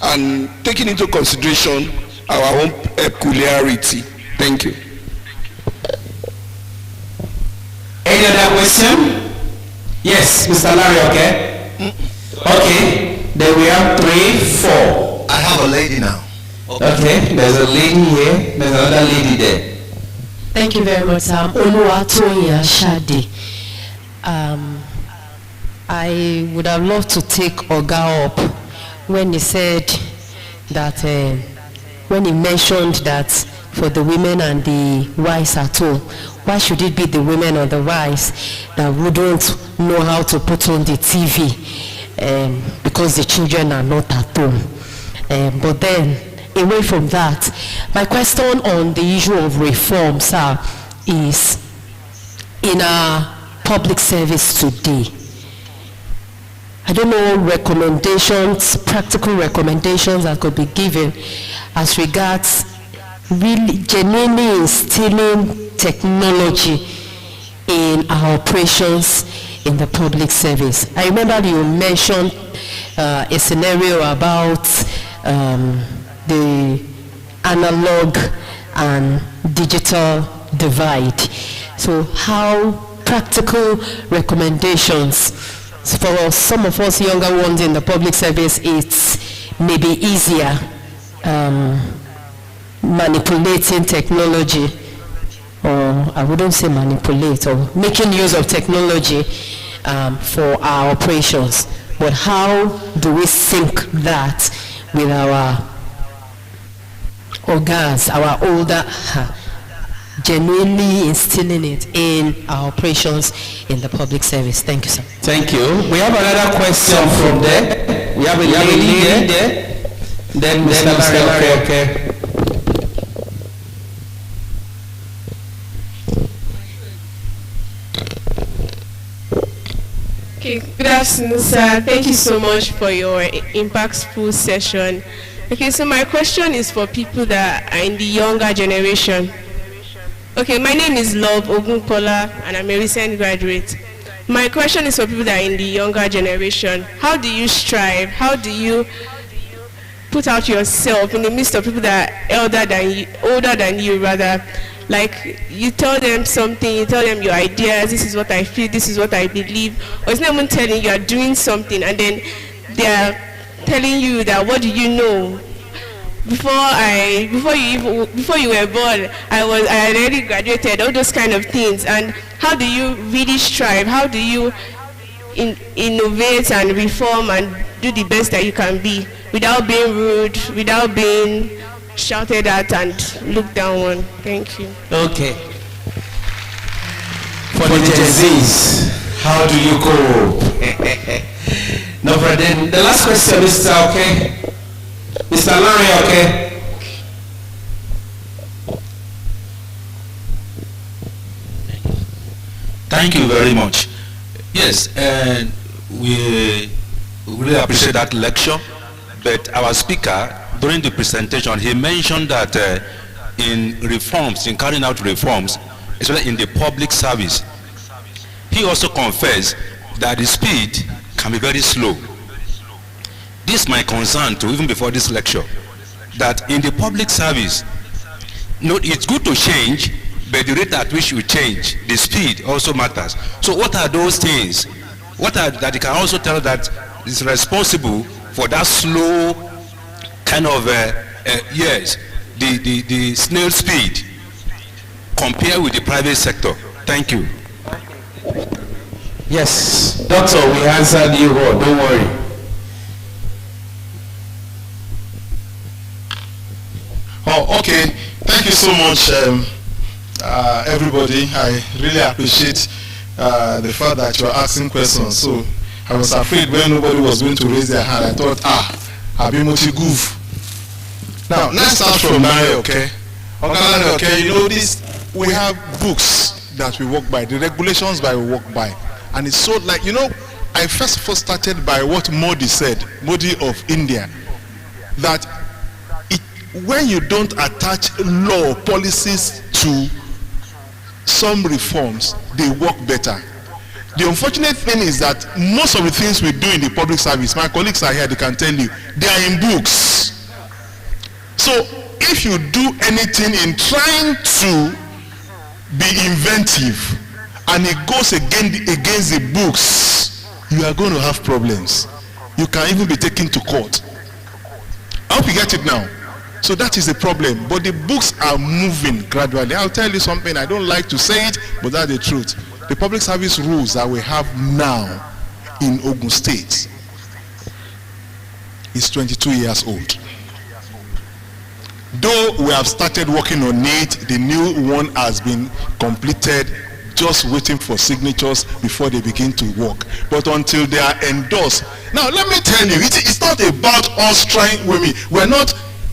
Speaker 13: and taking into consideration our own peculiarity? Thank you.
Speaker 11: Any other question? Yes, Mr. Larry, okay? Okay, then we have 3, 4.
Speaker 3: I have a lady now.
Speaker 11: Okay, there's a lady here, there's another lady there.
Speaker 14: Thank you very much, Oluwatoyin Ashade. I would have loved to take Oga up when he said that, when he mentioned that for the women and the wives at home, why should it be the women or the wives that wouldn't know how to put on the TV because the children are not at home? But then, away from that, my question on the issue of reform, sir, is in our public service today, I don't know recommendations, practical recommendations that could be given as regards really genuinely instilling technology in our operations in the public service. I remember you mentioned a scenario about the analog and digital divide. So how practical recommendations for some of us younger ones in the public service, it's maybe easier manipulating technology, or I wouldn't say manipulate, or making use of technology for our operations. But how do we sync that with our organs, our older, genuinely instilling it in our operations in the public service? Thank you, sir.
Speaker 11: Thank you. We have another question from there. We have a lady there. Then Mr. Larry, okay.
Speaker 15: Okay, good afternoon, sir. Thank you so much for your impactful session. Okay, so my question is for people that are in the younger generation. Okay, my name is Love Ogun and I'm a recent graduate. My question is for people that are in the younger generation. How do you strive? How do you put out yourself in the midst of people that are older than you rather? Like, you tell them something, you tell them your ideas, this is what I feel, this is what I believe, or it's not even telling you are doing something, and then they are telling you that, what do you know? Before you were born, I had already graduated, all those kind of things. And how do you really strive? How do you innovate and reform and do the best that you can be? without being rude, without being shouted at and looked down on. Thank you.
Speaker 2: Okay. For the Gen Zs, how do you cope? No problem. The last question, Mr. Okay? Mr. Larry, okay?
Speaker 11: Thank you very much. Yes, and we really appreciate that lecture. But our speaker, during the presentation, he mentioned that in reforms, in carrying out reforms, especially in the public service, he also confessed that the speed can be very slow. This is my concern too, even before this lecture, that in the public service, it's good to change, but the rate at which you change, the speed also matters. So what are those things? What are that you can also tell that is responsible for that slow kind of, yes, the snail speed compared with the private sector? Thank you.
Speaker 2: Yes, doctor, we answered you all, don't worry.
Speaker 7: Oh, okay. Thank you so much, everybody. I really appreciate the fact that you are asking questions. So I was afraid when nobody was going to raise their hand. I thought, Abimoti goof. Now, let's start from Larry, okay? Okay, you know this, we have books that we work by, the regulations that we work by. And it's so like, you know, I first started by what Modi said, Modi of India, that when you don't attach law policies to some reforms, they work better. The unfortunate thing is that most of the things we do in the public service, my colleagues are here, they can tell you, they are in books. So if you do anything in trying to be inventive and it goes against the books, you are going to have problems. You can even be taken to court. I hope you get it now. So that is the problem. But the books are moving gradually. I'll tell you something, I don't like to say it, but that's the truth. The public service rules that we have now in Ogun State is 22 years old. Though we have started working on it, the new one has been completed, just waiting for signatures before they begin to work. But until they are endorsed. Now let me tell you, it's not about us trying with me. We're not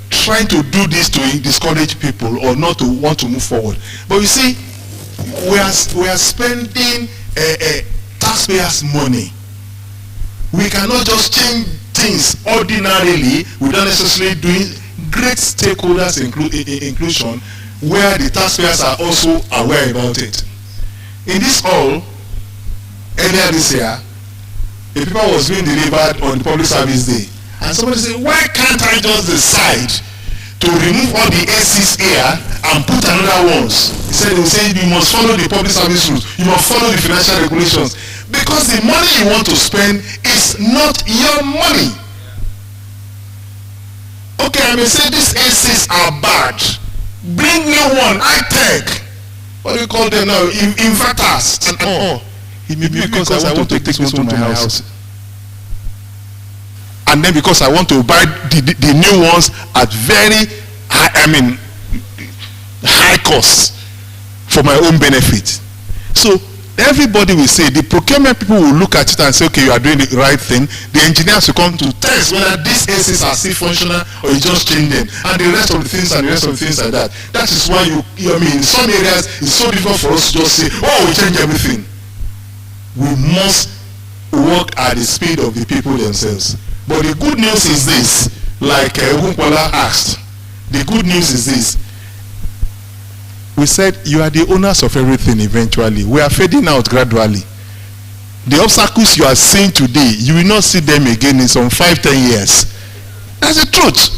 Speaker 7: trying to do this to discourage people or not to want to move forward. But you see, we are spending taxpayers' money. We cannot just change things ordinarily without necessarily doing great stakeholders inclusion where the taxpayers are also aware about it. In this hall, earlier this year, a paper was being delivered on the Public Service Day. And somebody said, why can't I just decide to remove all the ACs here and put another ones? He said, they will say, you must follow the public service rules. You must follow the financial regulations. Because the money you want to spend is not your money. Okay, I may say these ACs are bad. Bring new one, high-tech. What do you call them now? Inverters and all. It may be because I want to take this one to my house. And then because I want to buy the new ones at very high, high cost for my own benefit. So everybody will say, the procurement people will look at it and say, okay, you are doing the right thing. The engineers will come to test whether these ACs are still functional or you just change them. And the rest of the things and the rest of the things like that. That is why in some areas it's so difficult for us to just say, oh, we change everything. We must work at the speed of the people themselves. But the good news is this, like Ogun asked, the good news is this. We said you are the owners of everything eventually. We are fading out gradually. The obstacles you are seeing today, you will not see them again in some 5-10 years. That's the truth.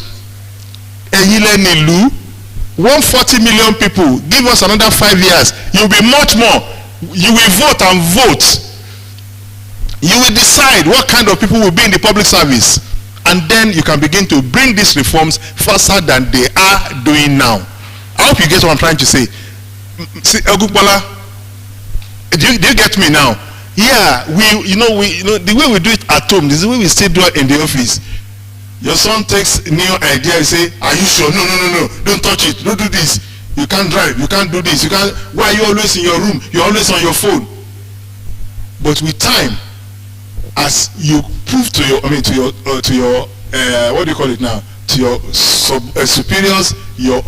Speaker 7: 140 million people, give us another 5 years, you'll be much more. You will vote and vote. You will decide what kind of people will be in the public service, and then you can begin to bring these reforms faster than they are doing now. I hope you get what I'm trying to say. See, Ogukbola, do you get me now? Yeah, the way we do it at home, this is the way we still do it in the office.
Speaker 8: Your son takes a new idea and say, are you sure? No, no, no, no. Don't touch it. Don't do this. You can't drive. You can't do this. You can't. Why are you always in your room? You're always on your phone. But with time, as you prove to your, what do you call it now? To your superiors, your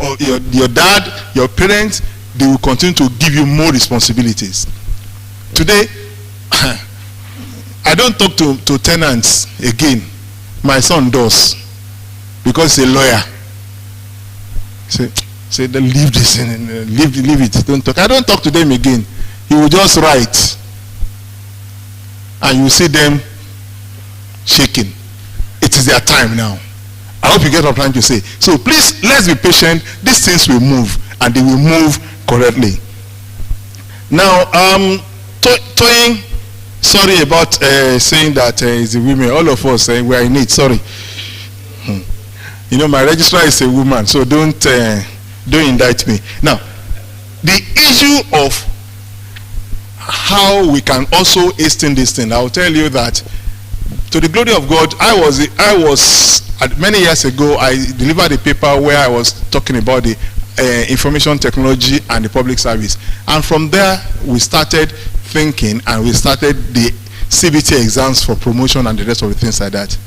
Speaker 8: dad, your parents, they will continue to give you more responsibilities. Today, I don't talk to tenants again. My son does, because he's a lawyer. Say then leave this and leave it. Don't talk. I don't talk to them again. He will just write, and you will see them shaking. It is their time now. I hope you get what I'm trying to say. So please, let's be patient. These things will move, and they will move correctly. Now, Toyin, sorry about saying that it's the women. All of us we are in it. Sorry. You know, my registrar is a woman, so don't indict me. Now, the issue of how we can also hasten this thing, I'll tell you that, to the glory of God, I was many years ago, I delivered a paper where I was talking about the information technology and the public service. And from there, we started thinking, and we started the CBT exams for promotion and the rest of the things like that.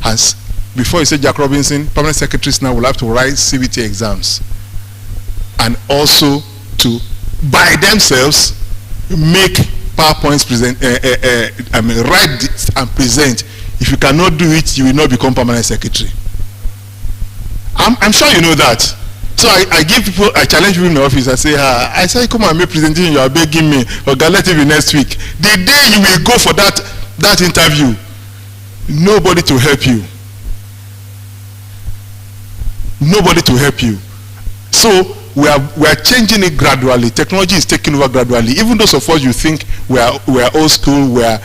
Speaker 8: As before you say Jack Robinson, permanent secretaries now will have to write CBT exams, and also to by themselves make PowerPoints present, write it and present. If you cannot do it, you will not become permanent secretary. I'm sure you know that. So I give people, I challenge people in the office. I say, come and make presentation. You are begging me, or let it be next week. The day you will go for that interview, nobody to help you. Nobody to help you. So we are changing it gradually. Technology is taking over gradually. Even those of us you think we are old school, we are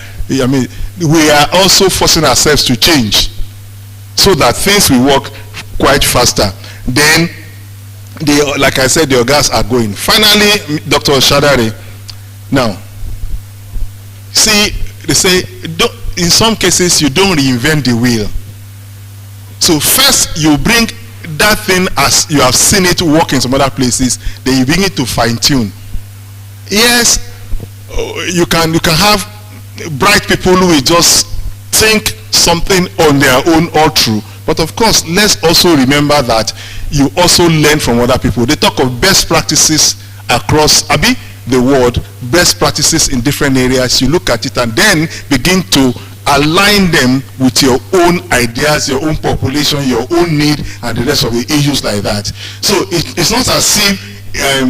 Speaker 8: also forcing ourselves to change so that things will work quite faster. Then, like I said, the organs are going. Finally, Dr. Shadari. Now, see, they say in some cases you don't reinvent the wheel. So first you bring that thing as you have seen it work in some other places, then you bring it to fine-tune. Yes, you can have bright people who will just think something on their own all through. But of course, let's also remember that you also learn from other people. They talk of best practices across the world, best practices in different areas. You look at it and then begin to align them with your own ideas, your own population, your own need, and the rest of the issues like that. So it's not as if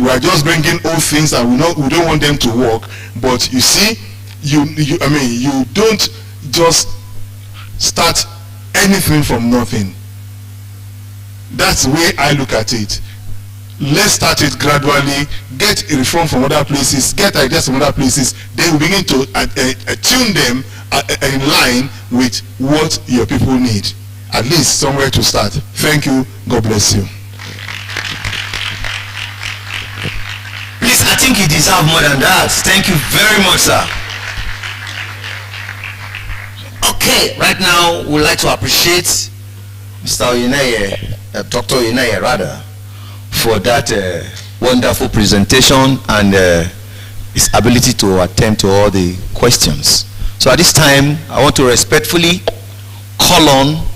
Speaker 8: we are just bringing old things and we don't want them to work. But you see, you don't just start anything from nothing. That's the way I look at it. Let's start it gradually, get a reform from other places, get ideas from other places, then we begin to tune them in line with what your people need. At least somewhere to start. Thank you. God bless you.
Speaker 16: Please, I think you deserve more than that. Thank you very much, sir. Okay, right now we'd like to appreciate Mr. Oyinaye, Dr. Oyinaye rather, for that wonderful presentation and his ability to attend to all the questions. So at this time, I want to respectfully call on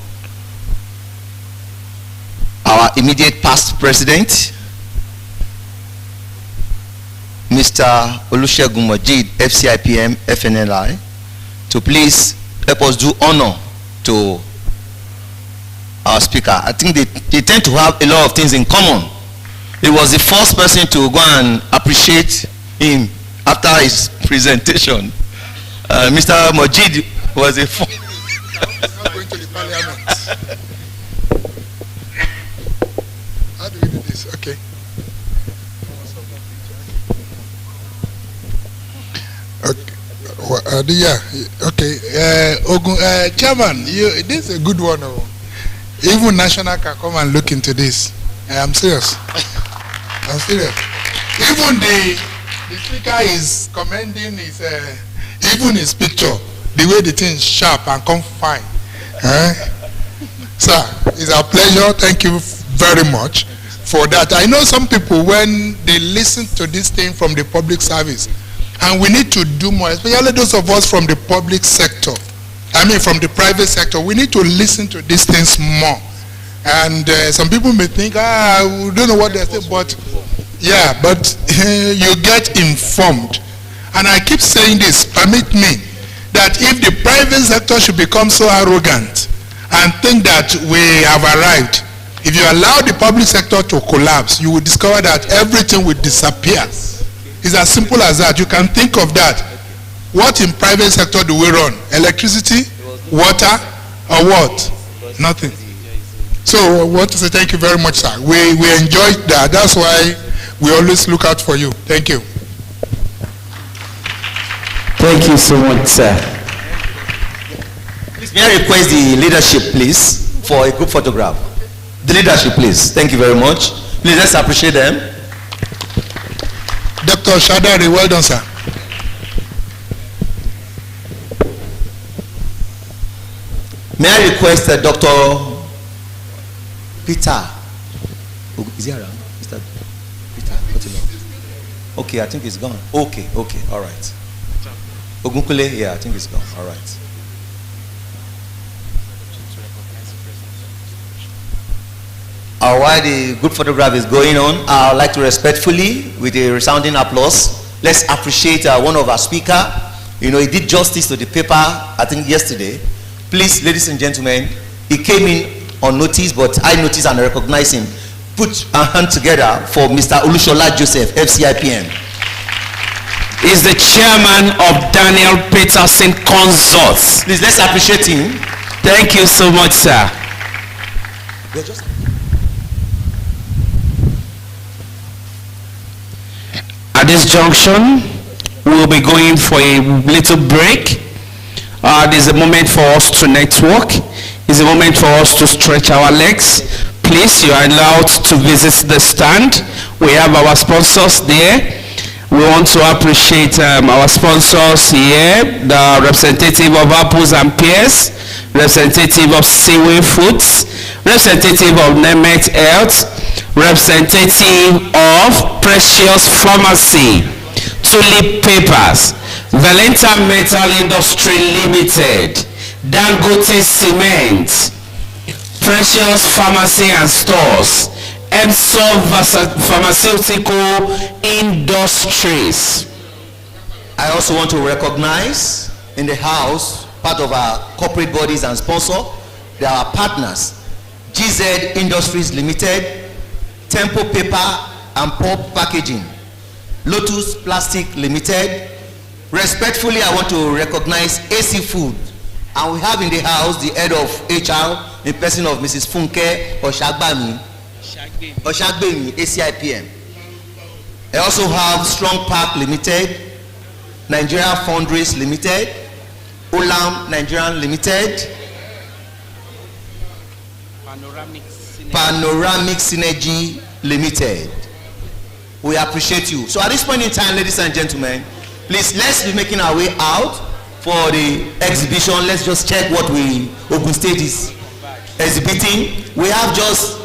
Speaker 16: our immediate past president, Mr. Olusegun Majid, FCIPM, FNLI, to please help us do honor to our speaker. I think they tend to have a lot of things in common. He was the first person to go and appreciate him after his presentation. Mr. Majid was a
Speaker 8: going to the parliament. How do we do this? Okay. Okay. Ogun, Chairman, this is a good one. Even National can come and look into this. I'm serious. I'm serious. Even the speaker is commending his, even his picture, the way the thing is sharp and come fine. Sir, it's a pleasure. Thank you very much for that. I know some people, when they listen to this thing from the public service, and we need to do more, especially those of us from the public sector, from the private sector, we need to listen to these things more. And some people may think, we don't know what they're saying, but yeah, but you get informed. And I keep saying this, permit me, that if the private sector should become so arrogant and think that we have arrived, if you allow the public sector to collapse, you will discover that everything will disappear. It's as simple as that. You can think of that. What in private sector do we run? Electricity, water, or what? Nothing. So I want to say thank you very much, sir. We enjoyed that. That's why we always look out for you. Thank you.
Speaker 13: Thank you so much, sir.
Speaker 16: Please, may I request the leadership, please, for a group photograph? The leadership, please. Thank you very much. Please, let's appreciate them.
Speaker 8: Dr. Shadari, well done, sir.
Speaker 16: May I request Dr. Peter? Is he around? Mr. Peter? Okay, I think he's gone. Okay, all right. Ogunkule, yeah, I think he's gone. All right. While the group photograph is going on, I would like to respectfully, with a resounding applause, let's appreciate one of our speakers. You know, he did justice to the paper, I think, yesterday. Please, ladies and gentlemen, he came in on notice, but I noticed and recognize him. Put a hand together for Mr. Olushola Joseph, FCIPM.
Speaker 13: Is the chairman of Daniel Peterson Consorts.
Speaker 16: Please, let's appreciate him.
Speaker 13: Thank you so much, sir. At this junction, we'll be going for a little break. There's a moment for us to network. It's a moment for us to stretch our legs. Please, you are allowed to visit the stand. We have our sponsors there. We want to appreciate our sponsors here, the representative of Apples and Pears, representative of Seaway Foods, representative of Nemet Health, representative of Precious Pharmacy, Tulip Papers, Valenta Metal Industry Limited, Dangote Cement, Precious Pharmacy and Stores, EMSO Pharmaceutical Industries.
Speaker 16: I also want to recognize in the house part of our corporate bodies and sponsor. They are our partners. GZ Industries Limited, Tempo Paper and Pulp Packaging, Lotus Plastic Limited. Respectfully, I want to recognize AC Food. And we have in the house the head of HR in person of Mrs. Funke Oshagbami, ACIPM. I also have Strong Park Limited, Nigeria Foundries Limited, Olam Nigerian Limited, Panoramic Synergy Limited. We appreciate you. So at this point in time, ladies and gentlemen, please, let's be making our way out for the exhibition. Let's just check what Ogun State is exhibiting. We have just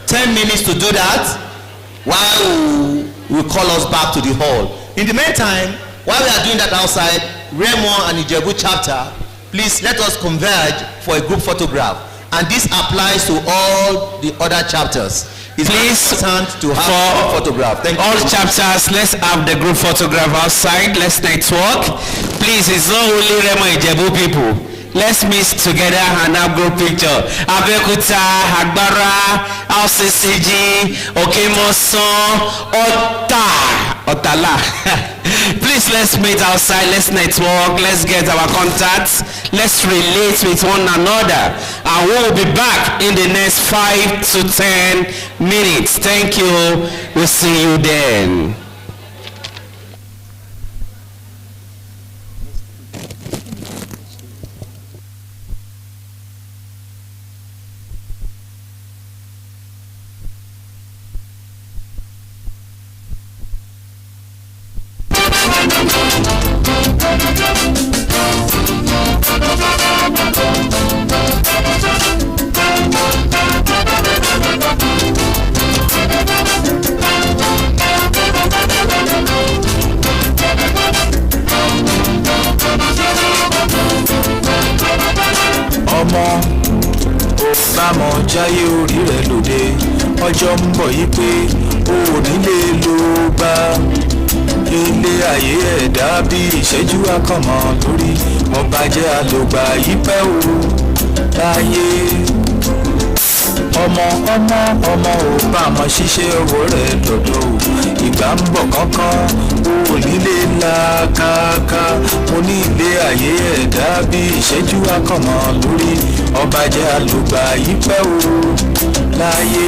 Speaker 16: 10 minutes to do that while we call us back to the hall. In the meantime, while we are doing that outside, Remo and Ijebu chapter, please let us converge for a group photograph. And this applies to all the other chapters. It's
Speaker 13: please
Speaker 16: to have a photograph. Thank
Speaker 13: all
Speaker 16: you.
Speaker 13: chapters, let's have the group photograph outside. Let's network. Please, it's not only Remo Ijebu people. Let's mix together and have group picture. Abekuta, Agbara, LCCG, Okemoson, Otala. Please, let's meet outside. Let's network. Let's get our contacts. Let's relate with one another. And we'll be back in the next 5 to 10 minutes. Thank you. We'll see you then.
Speaker 17: jáyé orí rẹ̀ lòde ọjọ́ ń bọ̀ yí pé o ò ní lè lò gbà ilé ayé ẹ̀dá bí ìṣẹ́jú akọ̀mọ́ lórí ọba jẹ́ àlògbà yí pẹ́ o láyé ọmọ ò bá mọ ṣiṣẹ́ ọwọ́ rẹ̀ dọ̀dọ̀ o ìgbà ń bọ̀ kánkán o nílé làkàkà mo ní ilé ayé ẹ̀dá bí ìṣẹ́jú akọ̀mọ́ lórí ọba jẹ́ àlògbà yí pẹ́ o láyé.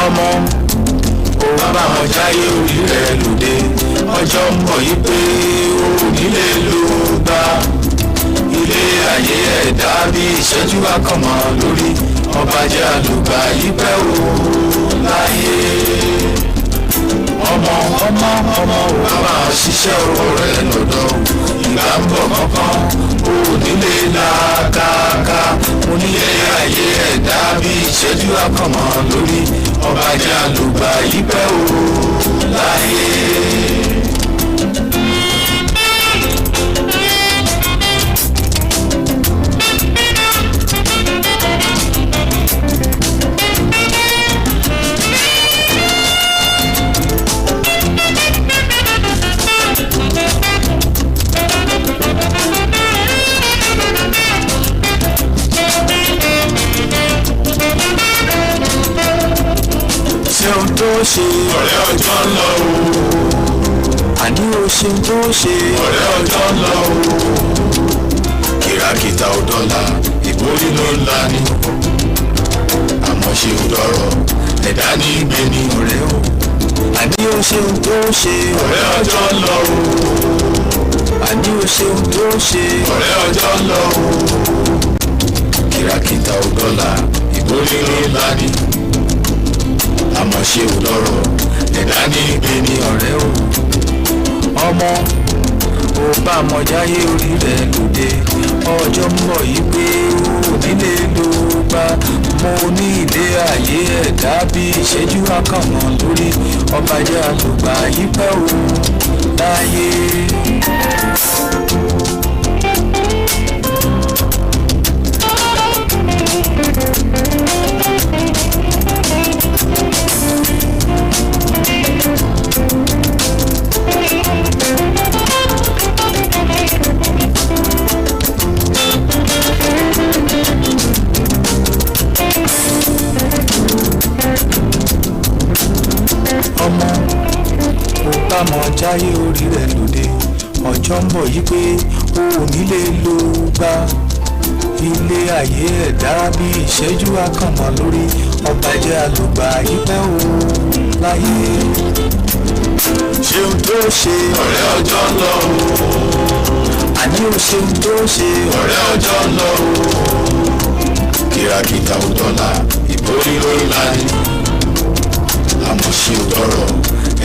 Speaker 17: ọmọ ò bá wọn jáyé orí rẹ̀ lòde ọjọ́ ń bọ̀ yí pé o nílé ló gbà ilé ayé ẹ̀dá bí ìṣẹ́jú akọ̀mọ́ lórí ọba jẹ́ àlùgbà yí pẹ́ o láyé ọmọ ò bá wọn ṣiṣẹ́ ọwọ́ rẹ̀ lọ́dọ̀ ìgbà ń bọ̀ kankan o nílé làkàkà mo ní ilé ayé ẹ̀dá bí ìṣẹ́jú akọ̀mọ́ lórí ọba jẹ́ àlùgbà yí pẹ́ o láyé. ṣeun tó ṣe ọ̀rẹ́ ọjọ́ ń lọ o àní o ṣeun tó ṣe ọ̀rẹ́ ọjọ́ ń lọ o kìràkìtà ò dọ́là ìborí ló ń la ni àmọ́ ṣe ò dọ̀rọ̀ ẹ̀dá ní gbé ní ọ̀rẹ́ o àní o ṣeun tó ṣe ọ̀rẹ́ ọjọ́ ń lọ o àní o ṣeun tó ṣe ọ̀rẹ́ ọjọ́ ń lọ o kìràkìtà ò dọ́là ìborí ló ń la ni àmọ́ ṣe ò lọ́rọ̀ ẹ̀dá ní gbé ní ọ̀rẹ́ o ọmọ ò bá mọ jáyé orí rẹ̀ lòde ọjọ́ ń bọ̀ yí pé o nílé ló gbà mo ní ilé ayé ẹ̀dá bí ìṣẹ́jú akọ̀mọ́ lórí ọba jẹ́ àlùgbà yí pẹ́ o láyé. ọmọ ò bá mọ jáyé orí rẹ̀ lòde ọjọ́ ń bọ̀ yí pé o ò nílé ló gbà ilé ayé ẹ̀dá bí ìṣẹ́jú akọ̀mọ́ lórí ọba jẹ́ àlùgbà yí pẹ́ o láyé. ṣeun tó ṣe ọ̀rẹ́ ọjọ́ ń lọ o àní o ṣeun tó ṣe ọ̀rẹ́ ọjọ́ ń lọ o kìràkìtà ò dọ́là ìborí ló ń la ni àmọ́ ṣe ò dọ̀rọ̀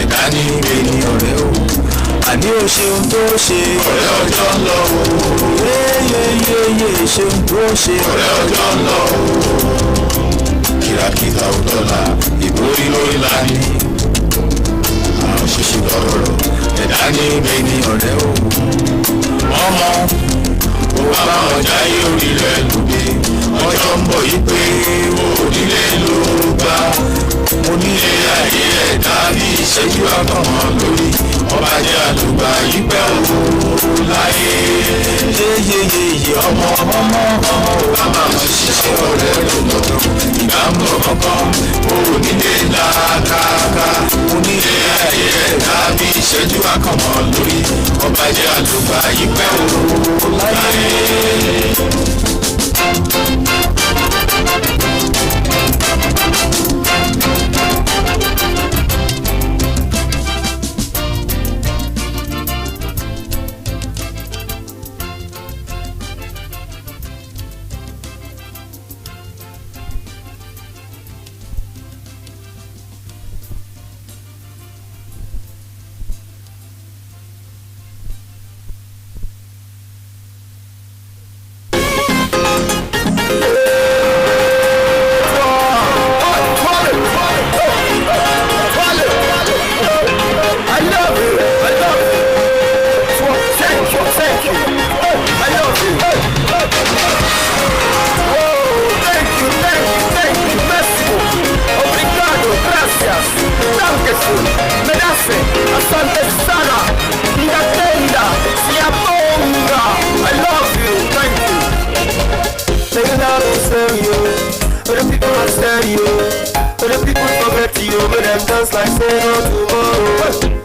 Speaker 17: ẹ̀dá ní gbé ní ọ̀rẹ́ o àní o ṣeun tó ṣe ọ̀rẹ́ ọjọ́ ń lọ o yéyéyéyé ṣeun tó ṣe ọ̀rẹ́ ọjọ́ ń lọ o kìràkìtà ò dọ́là ìborí ló ń la ni àmọ́ ṣe ṣe dọ̀rọ̀ ẹ̀dá ní gbé ní ọ̀rẹ́ o ọmọ ò bá wọn jáyé orí rẹ̀ lòdì ọjọ́ ń bọ̀ yí pé o nílé ló gbà mo ní ilé ayé ẹ̀dá bí ìṣẹ́jú akọ̀mọ́ lórí ọba jẹ́ àlùgbà yí pẹ́ o láyé. yéyéyéyé ọmọ ò bá máa ṣiṣẹ́ ọ̀rẹ́ lọ́dọ̀ ìgbà ń bọ̀ kankan o nílé làkàkà mo ní ilé ayé ẹ̀dá bí ìṣẹ́jú akọ̀mọ́ lórí ọba jẹ́ àlùgbà yí pẹ́ o láyé. They love me stereo. But the people are stereo. But the people forget you. But them dance like say no tomorrow.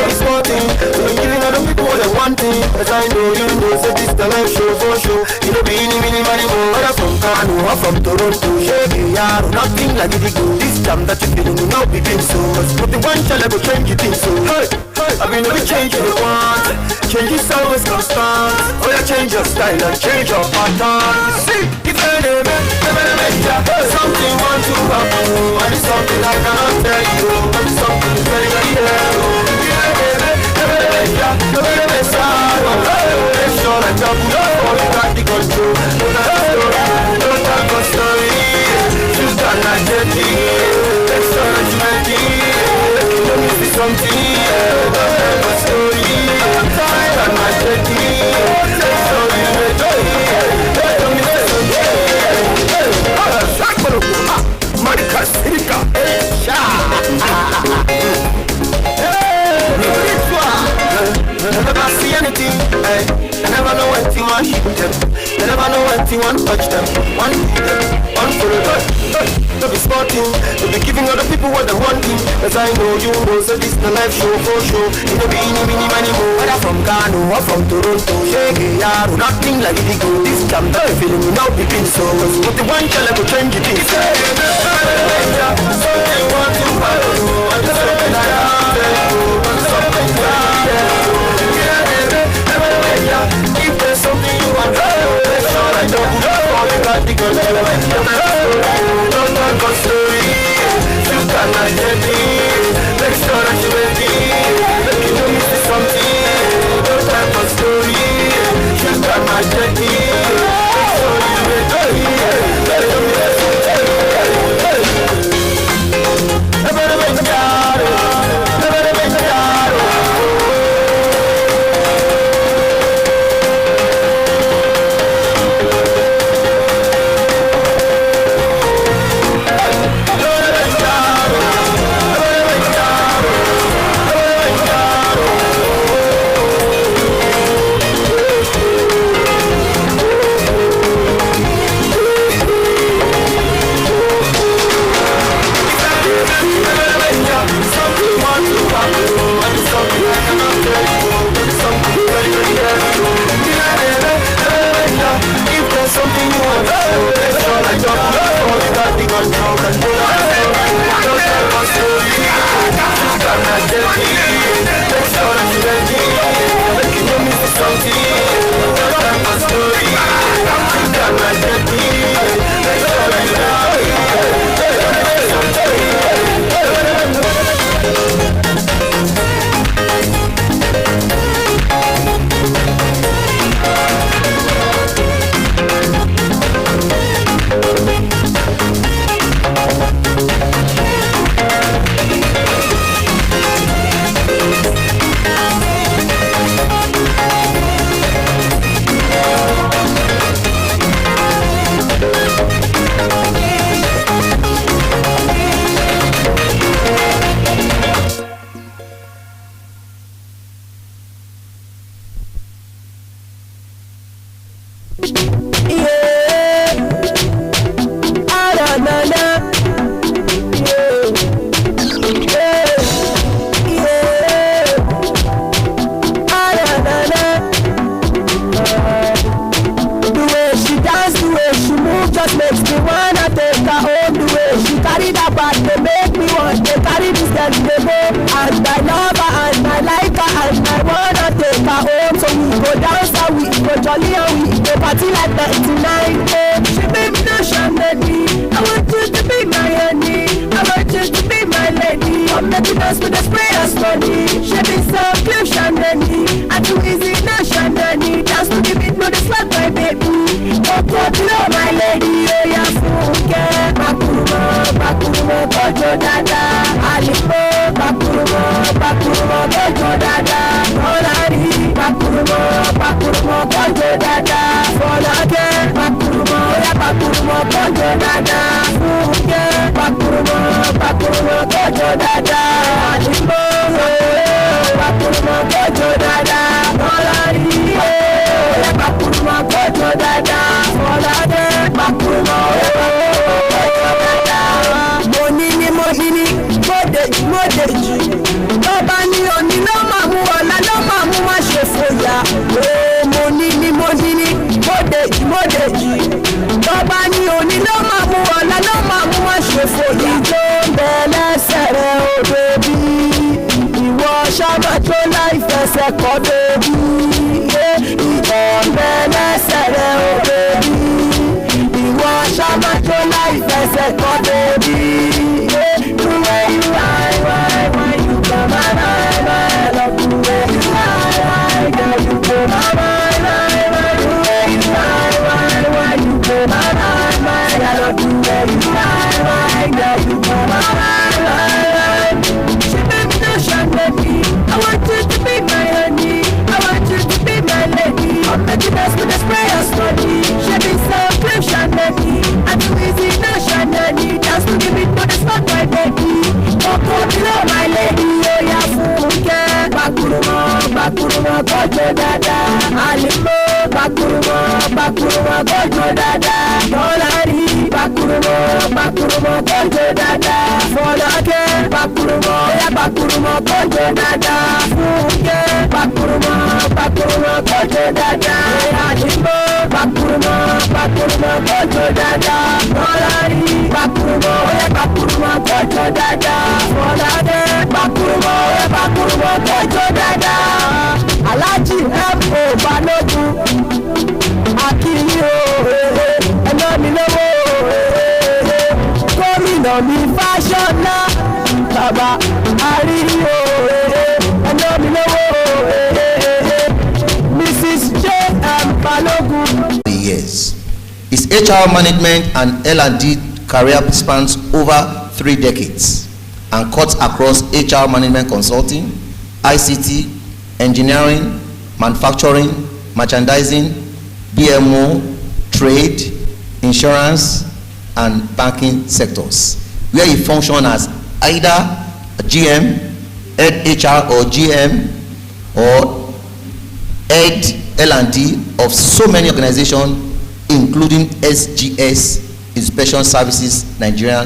Speaker 17: It's sporting. We're giving other people what they wanting. As I know you know, say this the life show for show. You know be any mini money more. Whether from Kano or from Toronto, yeah, nothing like it go. This jam that you feeling will not be been so. But the one shall ever change you think so. Hey, I mean we change you want. Change is always constant. Oh yeah, change your style and change your pattern. See, if something want to happen, and it's something I cannot tell you, and it's something very very real. Make sure I double for you got the control. Don't talk a story. You cannot get it. Make sure that you ready. Let me see something. Don't talk a story. You cannot get it. Make sure you ready. Let me see something. Marika Sirika. I never see anything, I never know what you want hit them. I never know what you want touch them. One hit them, one for the to be sporting, to be giving other people what they wanting. As I know you know, so this the life show for show. You know be any mini money more. Whether from Kano or from Toronto, yeah, nothing like it go. This jam that you feeling will not be been so. But the one shall ever change it. Something want to follow, and something I have, and something if there's something you want, make sure I don't fall in that because don't talk a story. You cannot get it. Make sure that you're ready. Make you know me see something. Don't talk a story. You cannot get it. Make sure you're ready. Make you know me see something. Never make a yard. Never make a yard. Something you want, make sure I don't fall in that big on top and don't tell my story. You cannot get it. Make sure that you're ready. Make you know me for something. Don't tell my story. You cannot get it. Make sure that you're
Speaker 18: lẹ́bi. Bọ́bá ní òní ló máa mú ọ̀la ló máa mú ọ̀ṣẹ̀ fòyà. Ìjọ ń bẹ lẹ́sẹ̀ rẹ̀ ó bèbí. Ìwọ ṣáàmà tó láì fẹsẹ̀ kọ́ bèbí. Ìjọ ń bẹ lẹ́sẹ̀ rẹ̀ ó bèbí. Ìwọ ṣáàmà tó láì fẹsẹ̀ kọ́ bèbí. The way you lie, why you come on, I love the way you lie, girl, you come on, the way you lie, why you come on, I love the way you lie, girl, you come on. She made me no shot lady, I want you to be my honey, I want you to be my lady. I'm the best with the spray of study. She be so clean, shot lady, I do easy no shot lady, just to give it to the spot my baby. Ọkọ mi ló máa lé ní oyà Fúnkẹ́. Bàkúrúmọ̀ kọjọ dáadáa. Àlìmọ́ bàkúrúmọ̀ kọjọ dáadáa. Tọ́lárí bàkúrúmọ̀ kọjọ dáadáa. Fọlákẹ́ bàkúrúmọ̀ kọjọ dáadáa. Fúnkẹ́ bàkúrúmọ̀ kọjọ dáadáa. Àlìmọ́ bàkúrúmọ̀ kọjọ dáadáa. Tọ́lárí bàkúrúmọ̀ kọjọ dáadáa. Fọlákẹ́ bàkúrúmọ̀ kọjọ dáadáa. Aláàjì M.O. Balógun akínyí o ẹ̀nà mi lówó gómìnà mi Fáṣọlá bàbá àríyí o ẹ̀nà mi lówó Mrs. J.M. Balógun.
Speaker 16: Years. His HR management and L&D career spans over 3 decades and cuts across HR management consulting, ICT, engineering, manufacturing, merchandising, BMO, trade, insurance, and banking sectors, where he functions as either a GM, head HR or GM, or head L&D of so many organizations, including SGS Inspection Services Nigeria